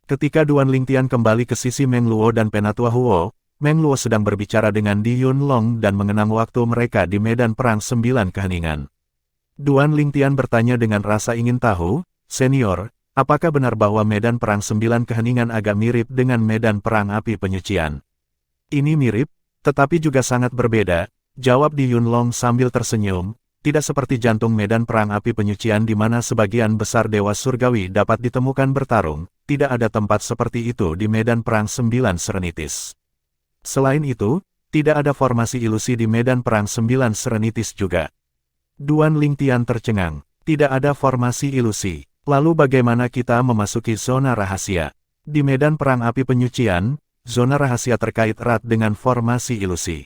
Ketika Duan Lingtian kembali ke sisi Meng Luo dan Penatua Huo, Meng Luo sedang berbicara dengan Di Yunlong dan mengenang waktu mereka di medan perang 9 keheningan. Duan Lingtian bertanya dengan rasa ingin tahu, "Senior, apakah benar bahwa medan perang 9 keheningan agak mirip dengan medan perang api penyucian?" "Ini mirip, tetapi juga sangat berbeda," jawab Di Yunlong sambil tersenyum, "tidak seperti jantung medan perang api penyucian di mana sebagian besar dewa surgawi dapat ditemukan bertarung, tidak ada tempat seperti itu di medan perang 9 Serenitis. Selain itu, tidak ada formasi ilusi di medan perang 9 Serenitis juga." Duan Lingtian tercengang, "Tidak ada formasi ilusi. Lalu bagaimana kita memasuki zona rahasia?" Di medan perang api penyucian, zona rahasia terkait erat dengan formasi ilusi.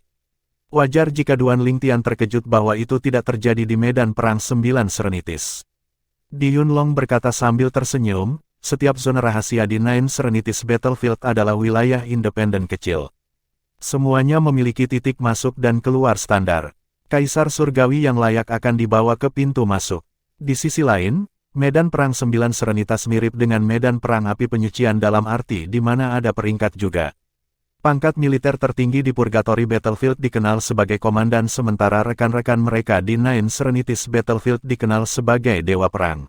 Wajar jika Duan Lingtian terkejut bahwa itu tidak terjadi di medan perang 9 Serenitis. Di Yunlong berkata sambil tersenyum, "Setiap zona rahasia di Nine Serenitis Battlefield adalah wilayah independen kecil. Semuanya memiliki titik masuk dan keluar standar. Kaisar surgawi yang layak akan dibawa ke pintu masuk. Di sisi lain, medan perang 9 Serenitas mirip dengan medan perang api penyucian dalam arti di mana ada peringkat juga. Pangkat militer tertinggi di Purgatory Battlefield dikenal sebagai komandan sementara rekan-rekan mereka di Nine Serenitis Battlefield dikenal sebagai Dewa Perang."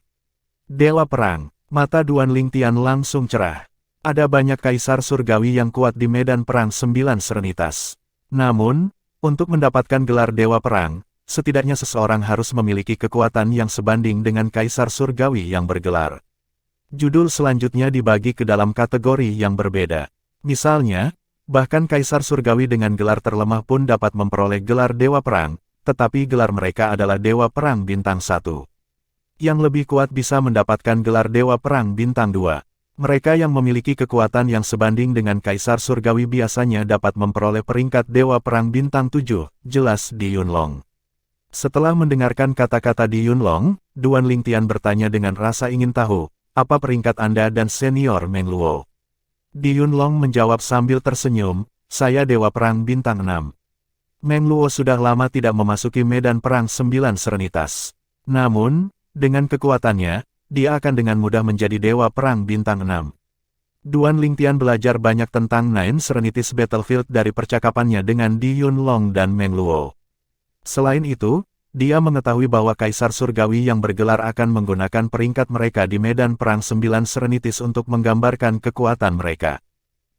Dewa Perang, mata Duan Lingtian langsung cerah. Ada banyak kaisar surgawi yang kuat di medan perang 9 Serenitas. Namun, untuk mendapatkan gelar Dewa Perang, setidaknya seseorang harus memiliki kekuatan yang sebanding dengan kaisar surgawi yang bergelar. Judul selanjutnya dibagi ke dalam kategori yang berbeda. Misalnya, bahkan kaisar surgawi dengan gelar terlemah pun dapat memperoleh gelar Dewa Perang, tetapi gelar mereka adalah Dewa Perang Bintang 1. Yang lebih kuat bisa mendapatkan gelar Dewa Perang Bintang 2. Mereka yang memiliki kekuatan yang sebanding dengan kaisar surgawi biasanya dapat memperoleh peringkat Dewa Perang Bintang 7, jelas Di Yunlong. Setelah mendengarkan kata-kata Di Yunlong, Duan Lingtian bertanya dengan rasa ingin tahu, "Apa peringkat Anda dan senior Meng Luo?" Di Yunlong menjawab sambil tersenyum, "Saya Dewa Perang Bintang 6. Meng Luo sudah lama tidak memasuki medan perang 9 Serenitas. Namun, dengan kekuatannya, dia akan dengan mudah menjadi Dewa Perang Bintang 6. Duan Lingtian belajar banyak tentang Nine Serenitis Battlefield dari percakapannya dengan Di Yunlong dan Meng Luo. Selain itu, dia mengetahui bahwa Kaisar Surgawi yang bergelar akan menggunakan peringkat mereka di medan perang 9 Serenitis untuk menggambarkan kekuatan mereka.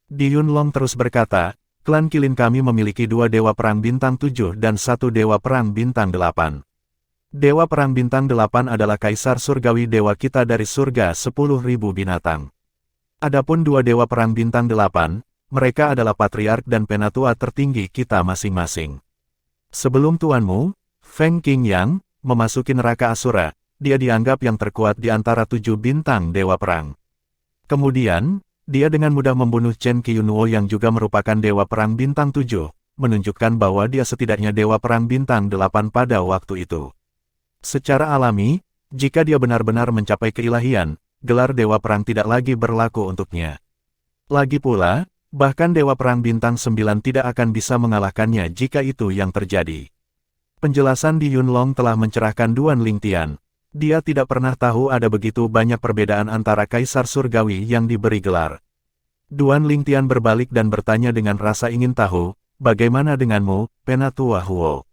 Di Yunlong terus berkata, "Klan Kilin kami memiliki 2 Dewa Perang Bintang 7 dan 1 Dewa Perang Bintang 8. Dewa Perang Bintang 8 adalah Kaisar Surgawi Dewa kita dari surga 10.000 binatang. Adapun 2 Dewa Perang Bintang 8, mereka adalah Patriark dan Penatua tertinggi kita masing-masing. Sebelum tuanmu, Feng Qingyang, memasuki neraka Asura, dia dianggap yang terkuat di antara 7 bintang Dewa Perang. Kemudian, dia dengan mudah membunuh Chen Qiunuo yang juga merupakan Dewa Perang Bintang 7, menunjukkan bahwa dia setidaknya Dewa Perang Bintang 8 pada waktu itu. Secara alami, jika dia benar-benar mencapai keilahian, gelar Dewa Perang tidak lagi berlaku untuknya. Lagi pula, bahkan Dewa Perang Bintang 9 tidak akan bisa mengalahkannya jika itu yang terjadi. Penjelasan Di Yunlong telah mencerahkan Duan Lingtian. Dia tidak pernah tahu ada begitu banyak perbedaan antara Kaisar Surgawi yang diberi gelar. Duan Lingtian berbalik dan bertanya dengan rasa ingin tahu, bagaimana denganmu, Penatua Huo?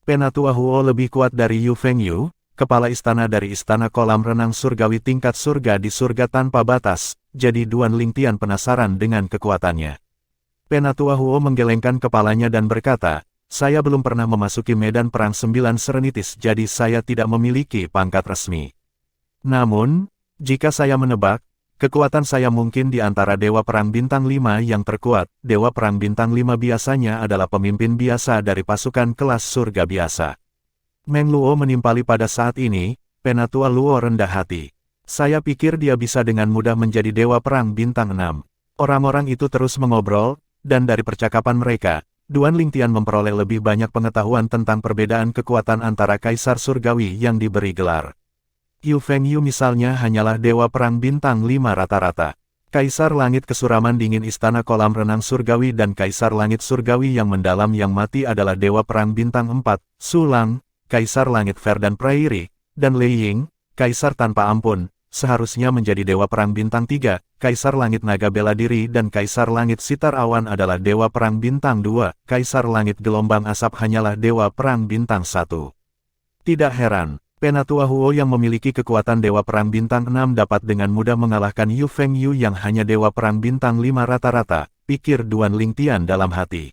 Penatua Huo lebih kuat dari Yu Fengyu, kepala istana dari Istana Kolam Renang Surgawi tingkat surga di surga tanpa batas, jadi Duan Lingtian penasaran dengan kekuatannya. Penatua Huo menggelengkan kepalanya dan berkata, saya belum pernah memasuki medan perang 9 Serenitis jadi saya tidak memiliki pangkat resmi. Namun, jika saya menebak, kekuatan saya mungkin di antara Dewa Perang Bintang 5 yang terkuat. Dewa Perang Bintang 5 biasanya adalah pemimpin biasa dari pasukan kelas surga biasa. Meng Luo menimpali pada saat ini, Penatua Luo rendah hati. Saya pikir dia bisa dengan mudah menjadi Dewa Perang Bintang 6. Orang-orang itu terus mengobrol, dan dari percakapan mereka, Duan Lingtian memperoleh lebih banyak pengetahuan tentang perbedaan kekuatan antara Kaisar Surgawi yang diberi gelar. Yu Fengyu misalnya hanyalah Dewa Perang Bintang 5 rata-rata. Kaisar Langit Kesuraman Dingin Istana Kolam Renang Surgawi dan Kaisar Langit Surgawi yang mendalam yang mati adalah Dewa Perang Bintang 4, Sulang, Kaisar Langit Verdan Prairie, dan Lei Ying, Kaisar Tanpa Ampun, seharusnya menjadi Dewa Perang Bintang 3, Kaisar Langit Naga Bela Diri dan Kaisar Langit Sitar Awan adalah Dewa Perang Bintang 2, Kaisar Langit Gelombang Asap hanyalah Dewa Perang Bintang 1. Tidak heran, Penatua Huo yang memiliki kekuatan Dewa Perang Bintang 6 dapat dengan mudah mengalahkan Yu Fengyu yang hanya Dewa Perang Bintang 5 rata-rata, pikir Duan Lingtian dalam hati.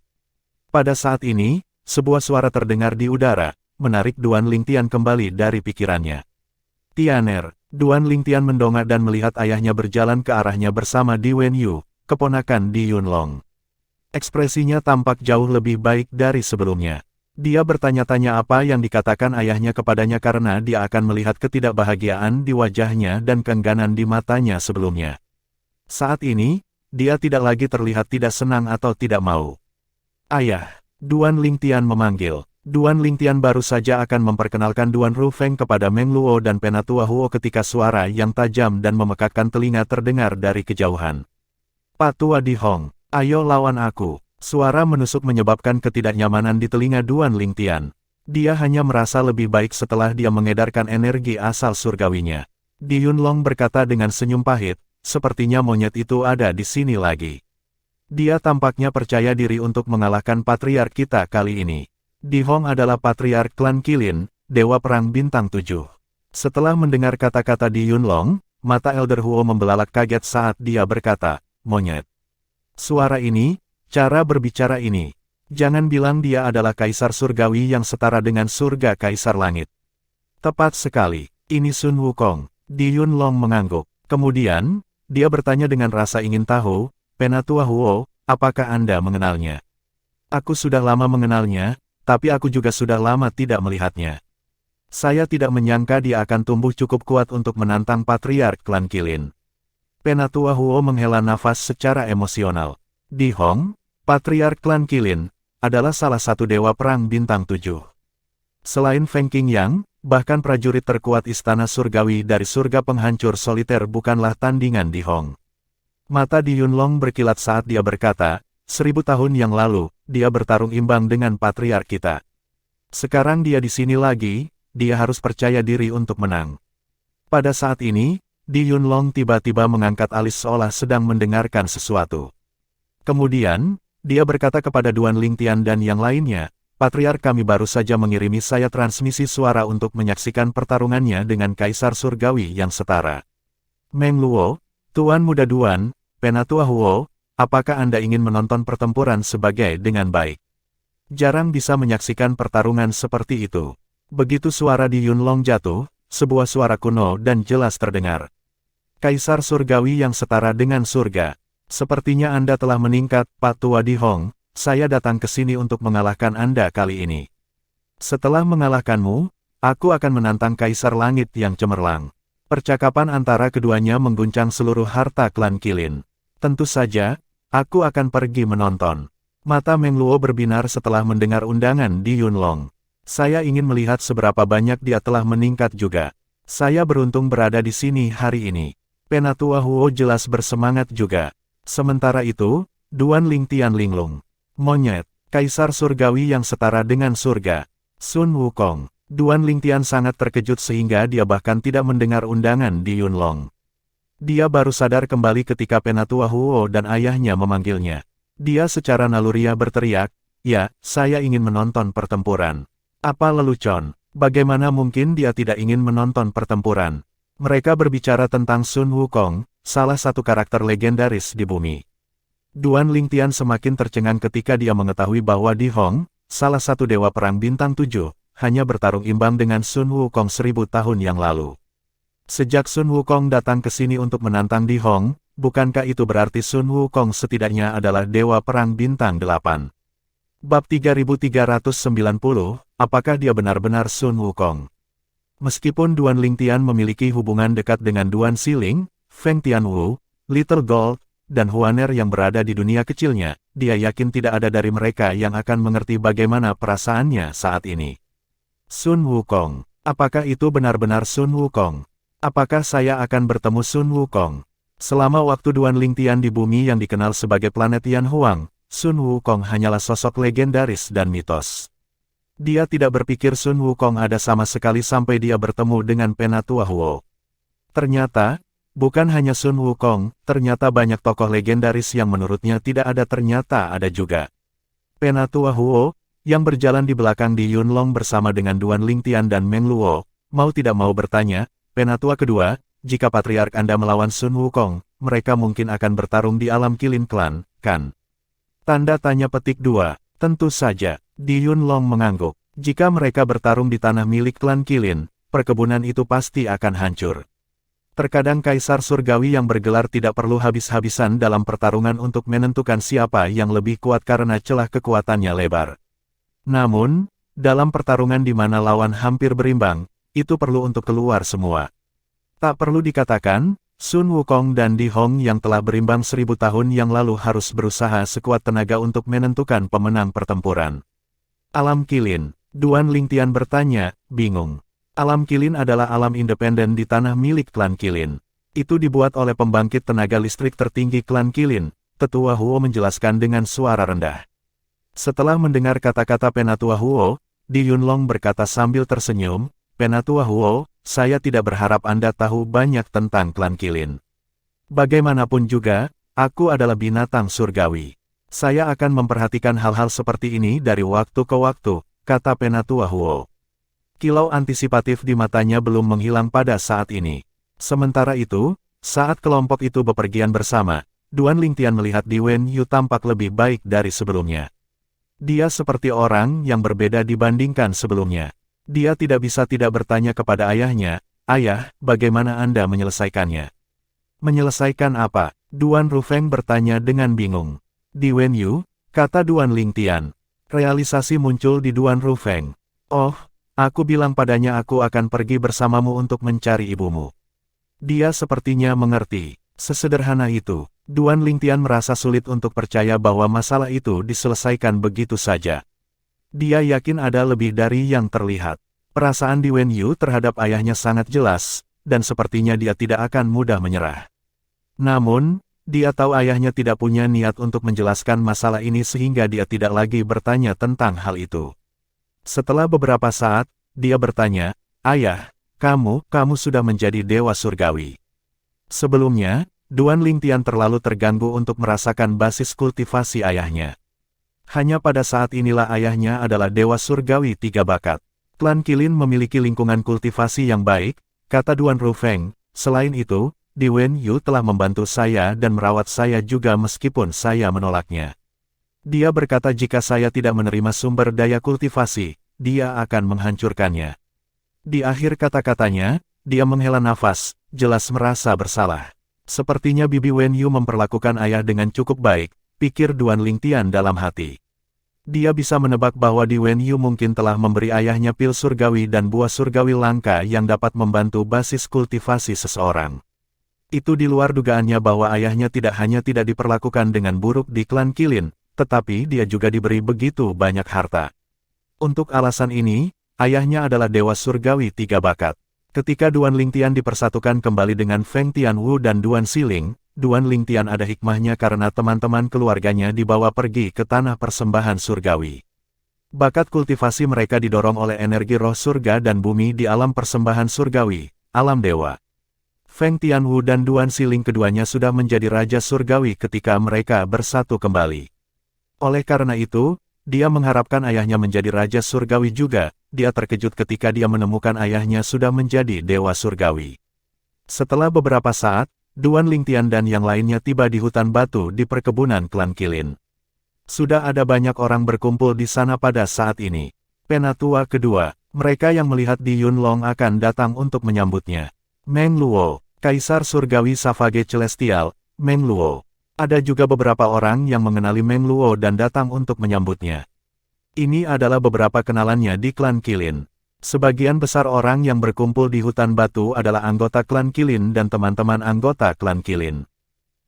Pada saat ini, sebuah suara terdengar di udara, menarik Duan Lingtian kembali dari pikirannya. Tianer, Duan Lingtian mendongak dan melihat ayahnya berjalan ke arahnya bersama Di Wenyu, keponakan Di Yunlong. Ekspresinya tampak jauh lebih baik dari sebelumnya. Dia bertanya-tanya apa yang dikatakan ayahnya kepadanya karena dia akan melihat ketidakbahagiaan di wajahnya dan keengganan di matanya sebelumnya. Saat ini, dia tidak lagi terlihat tidak senang atau tidak mau. Ayah, Duan Lingtian memanggil. Duan Lingtian baru saja akan memperkenalkan Duan Rufeng kepada Meng Luo dan Penatua Huo ketika suara yang tajam dan memekakkan telinga terdengar dari kejauhan. Patua Di Hong, ayo lawan aku. Suara menusuk menyebabkan ketidaknyamanan di telinga Duan Lingtian. Dia hanya merasa lebih baik setelah dia mengedarkan energi asal surgawinya. Di Yunlong berkata dengan senyum pahit, sepertinya monyet itu ada di sini lagi. Dia tampaknya percaya diri untuk mengalahkan patriark kita kali ini. Di Hong adalah patriark klan Qilin, Dewa Perang Bintang 7. Setelah mendengar kata-kata Di Yunlong, mata Elder Huo membelalak kaget saat dia berkata, monyet. Suara ini, cara berbicara ini. Jangan bilang dia adalah Kaisar Surgawi yang setara dengan surga Kaisar Langit. Tepat sekali, ini Sun Wukong. Di Yunlong mengangguk. Kemudian, dia bertanya dengan rasa ingin tahu, Penatua Huo, apakah Anda mengenalnya? Aku sudah lama mengenalnya, tapi aku juga sudah lama tidak melihatnya. Saya tidak menyangka dia akan tumbuh cukup kuat untuk menantang patriark klan Qilin. Penatua Huo menghela nafas secara emosional. Di Hong, patriark klan Qilin, adalah salah satu Dewa Perang Bintang 7. Selain Feng Qingyang, bahkan prajurit terkuat Istana Surgawi dari surga penghancur soliter bukanlah tandingan Di Hong. Mata Di Yunlong berkilat saat dia berkata, 1000 tahun yang lalu, dia bertarung imbang dengan patriark kita. Sekarang dia di sini lagi, dia harus percaya diri untuk menang. Pada saat ini, Di Yunlong tiba-tiba mengangkat alis seolah sedang mendengarkan sesuatu. Kemudian, dia berkata kepada Duan Lingtian dan yang lainnya, patriark kami baru saja mengirimi saya transmisi suara untuk menyaksikan pertarungannya dengan Kaisar Surgawi yang setara. Meng Luo, Tuan Muda Duan, Penatua Huo, apakah Anda ingin menonton pertempuran sebagai dengan baik? Jarang bisa menyaksikan pertarungan seperti itu. Begitu suara Di Yunlong jatuh, sebuah suara kuno dan jelas terdengar. Kaisar Surgawi yang setara dengan surga. Sepertinya Anda telah meningkat, Pak Tua Di Hong. Saya datang ke sini untuk mengalahkan Anda kali ini. Setelah mengalahkanmu, aku akan menantang Kaisar Langit yang cemerlang. Percakapan antara keduanya mengguncang seluruh harta klan Qilin. Tentu saja, aku akan pergi menonton. Mata Meng Luo berbinar setelah mendengar undangan Di Yunlong. Saya ingin melihat seberapa banyak dia telah meningkat juga. Saya beruntung berada di sini hari ini. Penatua Huo jelas bersemangat juga. Sementara itu, Duan Lingtian linglung. Monyet, kaisar surgawi yang setara dengan surga. Sun Wukong. Duan Lingtian sangat terkejut sehingga dia bahkan tidak mendengar undangan di Yunlong. Dia baru sadar kembali ketika Penatua Huo dan ayahnya memanggilnya. Dia secara naluriah berteriak, "Ya, saya ingin menonton pertempuran." Apa lelucon? Bagaimana mungkin dia tidak ingin menonton pertempuran? Mereka berbicara tentang Sun Wukong, salah satu karakter legendaris di bumi. Duan Lingtian semakin tercengang ketika dia mengetahui bahwa Di Hong, salah satu dewa perang bintang 7, hanya bertarung imbang dengan Sun Wukong 1000 tahun yang lalu. Sejak Sun Wukong datang ke sini untuk menantang Di Hong, bukankah itu berarti Sun Wukong setidaknya adalah dewa perang bintang 8? Bab 3390, apakah dia benar-benar Sun Wukong? Meskipun Duan Lingtian memiliki hubungan dekat dengan Duan Siling, Feng Tianwu, Little Gold, dan Huaner yang berada di dunia kecilnya, dia yakin tidak ada dari mereka yang akan mengerti bagaimana perasaannya saat ini. Sun Wukong. Apakah itu benar-benar Sun Wukong? Apakah saya akan bertemu Sun Wukong? Selama waktu Duan Lingtian di bumi yang dikenal sebagai planet Yan Huang, Sun Wukong hanyalah sosok legendaris dan mitos. Dia tidak berpikir Sun Wukong ada sama sekali sampai dia bertemu dengan Penatua Huo. Ternyata, bukan hanya Sun Wukong, ternyata banyak tokoh legendaris yang menurutnya tidak ada ternyata ada juga. Penatua Huo, yang berjalan di belakang di Yunlong bersama dengan Duan Lingtian dan Meng Luo, mau tidak mau bertanya, "Penatua kedua, jika Patriark Anda melawan Sun Wukong, mereka mungkin akan bertarung di alam Qilin Clan, kan?" Tanda tanya petik 2, tentu saja, Di Yunlong mengangguk. Jika mereka bertarung di tanah milik klan Qilin, perkebunan itu pasti akan hancur. Terkadang kaisar surgawi yang bergelar tidak perlu habis-habisan dalam pertarungan untuk menentukan siapa yang lebih kuat karena celah kekuatannya lebar. Namun, dalam pertarungan di mana lawan hampir berimbang, itu perlu untuk keluar semua. Tak perlu dikatakan, Sun Wukong dan Di Hong yang telah berimbang 1000 tahun yang lalu harus berusaha sekuat tenaga untuk menentukan pemenang pertempuran. Alam Qilin, Duan Lingtian bertanya, bingung. Alam Qilin adalah alam independen di tanah milik klan Qilin. Itu dibuat oleh pembangkit tenaga listrik tertinggi klan Qilin, Tetua Huo menjelaskan dengan suara rendah. Setelah mendengar kata-kata Penatua Huo, Di Yunlong berkata sambil tersenyum, "Penatua Huo, saya tidak berharap Anda tahu banyak tentang klan Qilin. Bagaimanapun juga, aku adalah binatang surgawi. Saya akan memperhatikan hal-hal seperti ini dari waktu ke waktu," kata Penatua Huo. Kilau antisipatif di matanya belum menghilang pada saat ini. Sementara itu, saat kelompok itu bepergian bersama, Duan Lingtian melihat Di Wen Yu tampak lebih baik dari sebelumnya. Dia seperti orang yang berbeda dibandingkan sebelumnya. Dia tidak bisa tidak bertanya kepada ayahnya, "Ayah, bagaimana Anda menyelesaikannya?" "Menyelesaikan apa?" Duan Rufeng bertanya dengan bingung. "Di Wen Yu," kata Duan Lingtian. Realisasi muncul di Duan Rufeng. "Oh, aku bilang padanya aku akan pergi bersamamu untuk mencari ibumu." Dia sepertinya mengerti. Sesederhana itu, Duan Lingtian merasa sulit untuk percaya bahwa masalah itu diselesaikan begitu saja. Dia yakin ada lebih dari yang terlihat. Perasaan Di Wen Yu terhadap ayahnya sangat jelas, dan sepertinya dia tidak akan mudah menyerah. Namun, dia tahu ayahnya tidak punya niat untuk menjelaskan masalah ini sehingga dia tidak lagi bertanya tentang hal itu. Setelah beberapa saat, dia bertanya, "Ayah, kamu sudah menjadi dewa surgawi." Sebelumnya, Duan Lingtian terlalu terganggu untuk merasakan basis kultivasi ayahnya. Hanya pada saat inilah ayahnya adalah dewa surgawi 3 bakat. Klan Qilin memiliki lingkungan kultivasi yang baik, kata Duan Rufeng. Selain itu, Di Wen Yu telah membantu saya dan merawat saya juga meskipun saya menolaknya. Dia berkata jika saya tidak menerima sumber daya kultivasi, dia akan menghancurkannya. Di akhir kata-katanya, dia menghela nafas, jelas merasa bersalah. Sepertinya Bibi Wen Yu memperlakukan ayah dengan cukup baik, pikir Duan Lingtian dalam hati. Dia bisa menebak bahwa Di Wen Yu mungkin telah memberi ayahnya pil surgawi dan buah surgawi langka yang dapat membantu basis kultivasi seseorang. Itu di luar dugaannya bahwa ayahnya tidak hanya tidak diperlakukan dengan buruk di klan Qilin, tetapi dia juga diberi begitu banyak harta. Untuk alasan ini, ayahnya adalah dewa surgawi 3 bakat. Ketika Duan Lingtian dipersatukan kembali dengan Feng Tianwu dan Duan Siling, Duan Lingtian ada hikmahnya karena teman-teman keluarganya dibawa pergi ke tanah persembahan surgawi. Bakat kultivasi mereka didorong oleh energi roh surga dan bumi di alam persembahan surgawi, alam dewa. Feng Tianwu dan Duan Siling keduanya sudah menjadi raja surgawi ketika mereka bersatu kembali. Oleh karena itu, dia mengharapkan ayahnya menjadi raja surgawi juga. Dia terkejut ketika dia menemukan ayahnya sudah menjadi dewa surgawi. Setelah beberapa saat, Duan Lingtian dan yang lainnya tiba di hutan batu di perkebunan klan Qilin. Sudah ada banyak orang berkumpul di sana pada saat ini. Penatua kedua, mereka yang melihat Di Yunlong akan datang untuk menyambutnya. Meng Luo, Kaisar Surgawi Savage Celestial, Meng Luo. Ada juga beberapa orang yang mengenali Meng Luo dan datang untuk menyambutnya. Ini adalah beberapa kenalannya di klan Qilin. Sebagian besar orang yang berkumpul di hutan batu adalah anggota klan Qilin dan teman-teman anggota klan Qilin.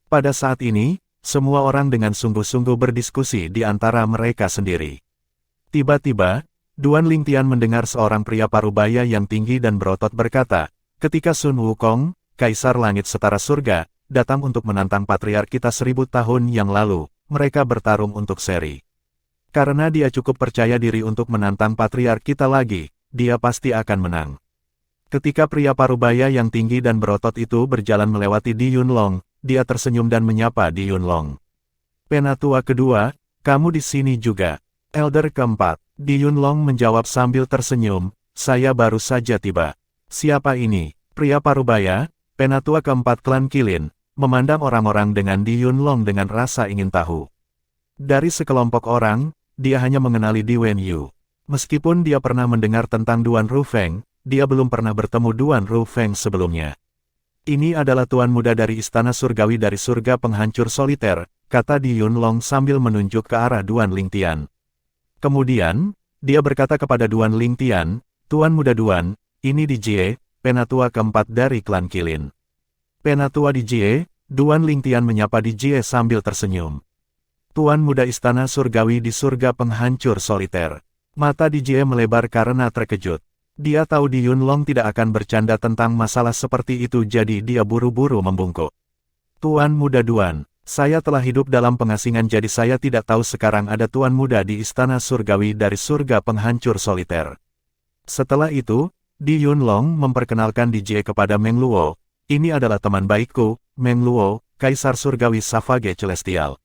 Pada saat ini, semua orang dengan sungguh-sungguh berdiskusi di antara mereka sendiri. Tiba-tiba, Duan Lingtian mendengar seorang pria parubaya yang tinggi dan berotot berkata, ketika Sun Wukong, Kaisar Langit Setara Surga, datang untuk menantang patriark kita 1000 tahun yang lalu, mereka bertarung untuk seri. Karena dia cukup percaya diri untuk menantang patriark kita lagi, dia pasti akan menang. Ketika pria parubaya yang tinggi dan berotot itu berjalan melewati Di Yunlong, dia tersenyum dan menyapa Di Yunlong. Penatua kedua, kamu di sini juga. Elder keempat, Di Yunlong menjawab sambil tersenyum, saya baru saja tiba. Siapa ini? Pria parubaya, penatua keempat klan Qilin, memandang orang-orang dengan Di Yunlong dengan rasa ingin tahu. Dari sekelompok orang, dia hanya mengenali Di Wenyu. Meskipun dia pernah mendengar tentang Duan Rufeng, dia belum pernah bertemu Duan Rufeng sebelumnya. Ini adalah tuan muda dari Istana Surgawi dari Surga Penghancur Soliter, kata Di Yunlong sambil menunjuk ke arah Duan Lingtian. Kemudian, dia berkata kepada Duan Lingtian, Tuan muda Duan, ini Di Jie, penatua keempat dari klan Qilin. Penatua Di Jie, Duan Lingtian menyapa Di Jie sambil tersenyum. Tuan muda Istana Surgawi di Surga Penghancur Soliter. Mata Di Jie melebar karena terkejut. Dia tahu Di Yunlong tidak akan bercanda tentang masalah seperti itu jadi dia buru-buru membungkuk. Tuan muda Duan, saya telah hidup dalam pengasingan jadi saya tidak tahu sekarang ada tuan muda di Istana Surgawi dari Surga Penghancur Soliter. Setelah itu, Di Yunlong memperkenalkan Di Jie kepada Meng Luo. Ini adalah teman baikku, Meng Luo, Kaisar Surgawi Savage Celestial.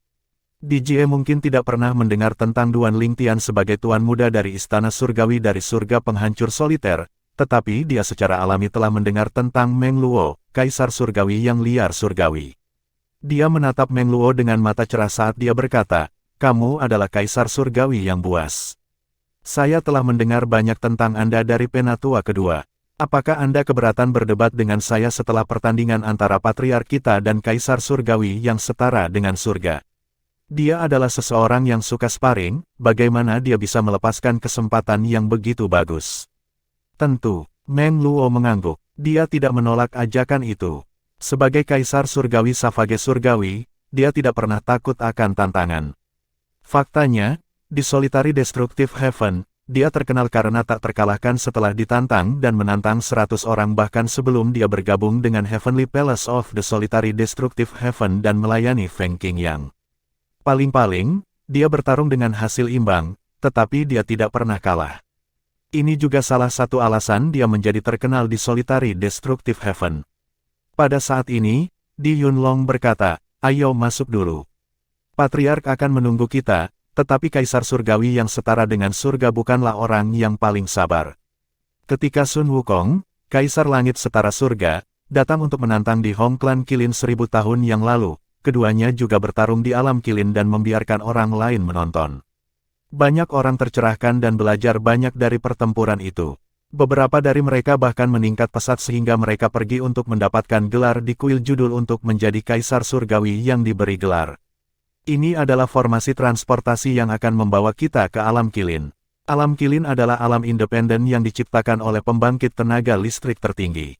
Di Jie mungkin tidak pernah mendengar tentang Duan Lingtian sebagai tuan muda dari Istana Surgawi dari Surga Penghancur Soliter, tetapi dia secara alami telah mendengar tentang Meng Luo, Kaisar Surgawi yang liar surgawi. Dia menatap Meng Luo dengan mata cerah saat dia berkata, kamu adalah Kaisar Surgawi yang buas. Saya telah mendengar banyak tentang Anda dari penatua kedua. Apakah Anda keberatan berdebat dengan saya setelah pertandingan antara patriark kita dan Kaisar Surgawi yang setara dengan surga? Dia adalah seseorang yang suka sparring, bagaimana dia bisa melepaskan kesempatan yang begitu bagus? Tentu, Meng Luo mengangguk. Dia tidak menolak ajakan itu. Sebagai Kaisar Surgawi Savage Surgawi, dia tidak pernah takut akan tantangan. Faktanya, di Solitary Destructive Heaven, dia terkenal karena tak terkalahkan setelah ditantang dan menantang 100 orang bahkan sebelum dia bergabung dengan Heavenly Palace of the Solitary Destructive Heaven dan melayani Feng Qingyang. Paling-paling, dia bertarung dengan hasil imbang, tetapi dia tidak pernah kalah. Ini juga salah satu alasan dia menjadi terkenal di Solitary Destructive Heaven. Pada saat ini, Di Yunlong berkata, ayo masuk dulu. Patriark akan menunggu kita, tetapi Kaisar Surgawi yang setara dengan surga bukanlah orang yang paling sabar. Ketika Sun Wukong, Kaisar Langit Setara Surga, datang untuk menantang di Hong Klan Qilin 1000 tahun yang lalu, keduanya juga bertarung di alam Qilin dan membiarkan orang lain menonton. Banyak orang tercerahkan dan belajar banyak dari pertempuran itu. Beberapa dari mereka bahkan meningkat pesat sehingga mereka pergi untuk mendapatkan gelar di kuil judul untuk menjadi Kaisar Surgawi yang diberi gelar. Ini adalah formasi transportasi yang akan membawa kita ke alam Qilin. Alam Qilin adalah alam independen yang diciptakan oleh pembangkit tenaga listrik tertinggi.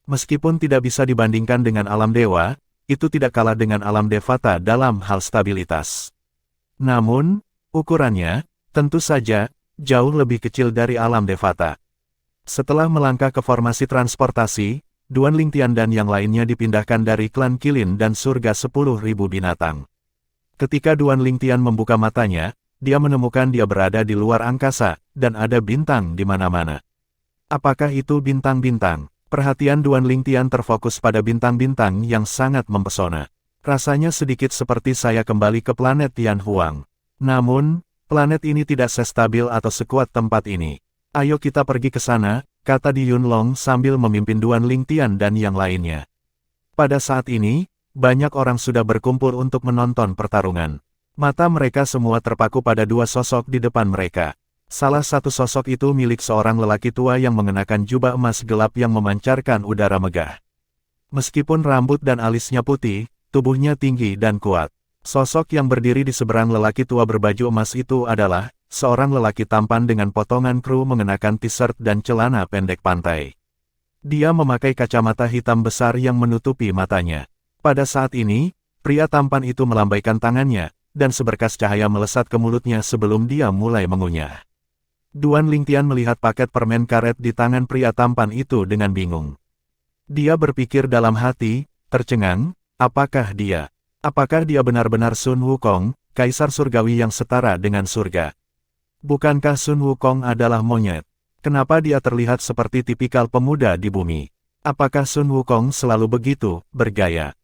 Meskipun tidak bisa dibandingkan dengan alam dewa, itu tidak kalah dengan alam Devata dalam hal stabilitas. Namun, ukurannya, tentu saja, jauh lebih kecil dari alam Devata. Setelah melangkah ke formasi transportasi, Duan Lingtian dan yang lainnya dipindahkan dari klan Kilin dan surga 10.000 binatang. Ketika Duan Lingtian membuka matanya, dia menemukan dia berada di luar angkasa, dan ada bintang di mana-mana. Apakah itu bintang-bintang? Perhatian Duan Lingtian terfokus pada bintang-bintang yang sangat mempesona. Rasanya sedikit seperti saya kembali ke planet Tianhuang. Namun, planet ini tidak sestabil atau sekuat tempat ini. Ayo kita pergi ke sana, kata Di Yunlong sambil memimpin Duan Lingtian dan yang lainnya. Pada saat ini, banyak orang sudah berkumpul untuk menonton pertarungan. Mata mereka semua terpaku pada dua sosok di depan mereka. Salah satu sosok itu milik seorang lelaki tua yang mengenakan jubah emas gelap yang memancarkan udara megah. Meskipun rambut dan alisnya putih, tubuhnya tinggi dan kuat. Sosok yang berdiri di seberang lelaki tua berbaju emas itu adalah seorang lelaki tampan dengan potongan kru mengenakan t-shirt dan celana pendek pantai. Dia memakai kacamata hitam besar yang menutupi matanya. Pada saat ini, pria tampan itu melambaikan tangannya, dan seberkas cahaya melesat ke mulutnya sebelum dia mulai mengunyah. Duan Lingtian melihat paket permen karet di tangan pria tampan itu dengan bingung. Dia berpikir dalam hati, tercengang, apakah dia benar-benar Sun Wukong, kaisar surgawi yang setara dengan surga? Bukankah Sun Wukong adalah monyet? Kenapa dia terlihat seperti tipikal pemuda di bumi? Apakah Sun Wukong selalu begitu bergaya?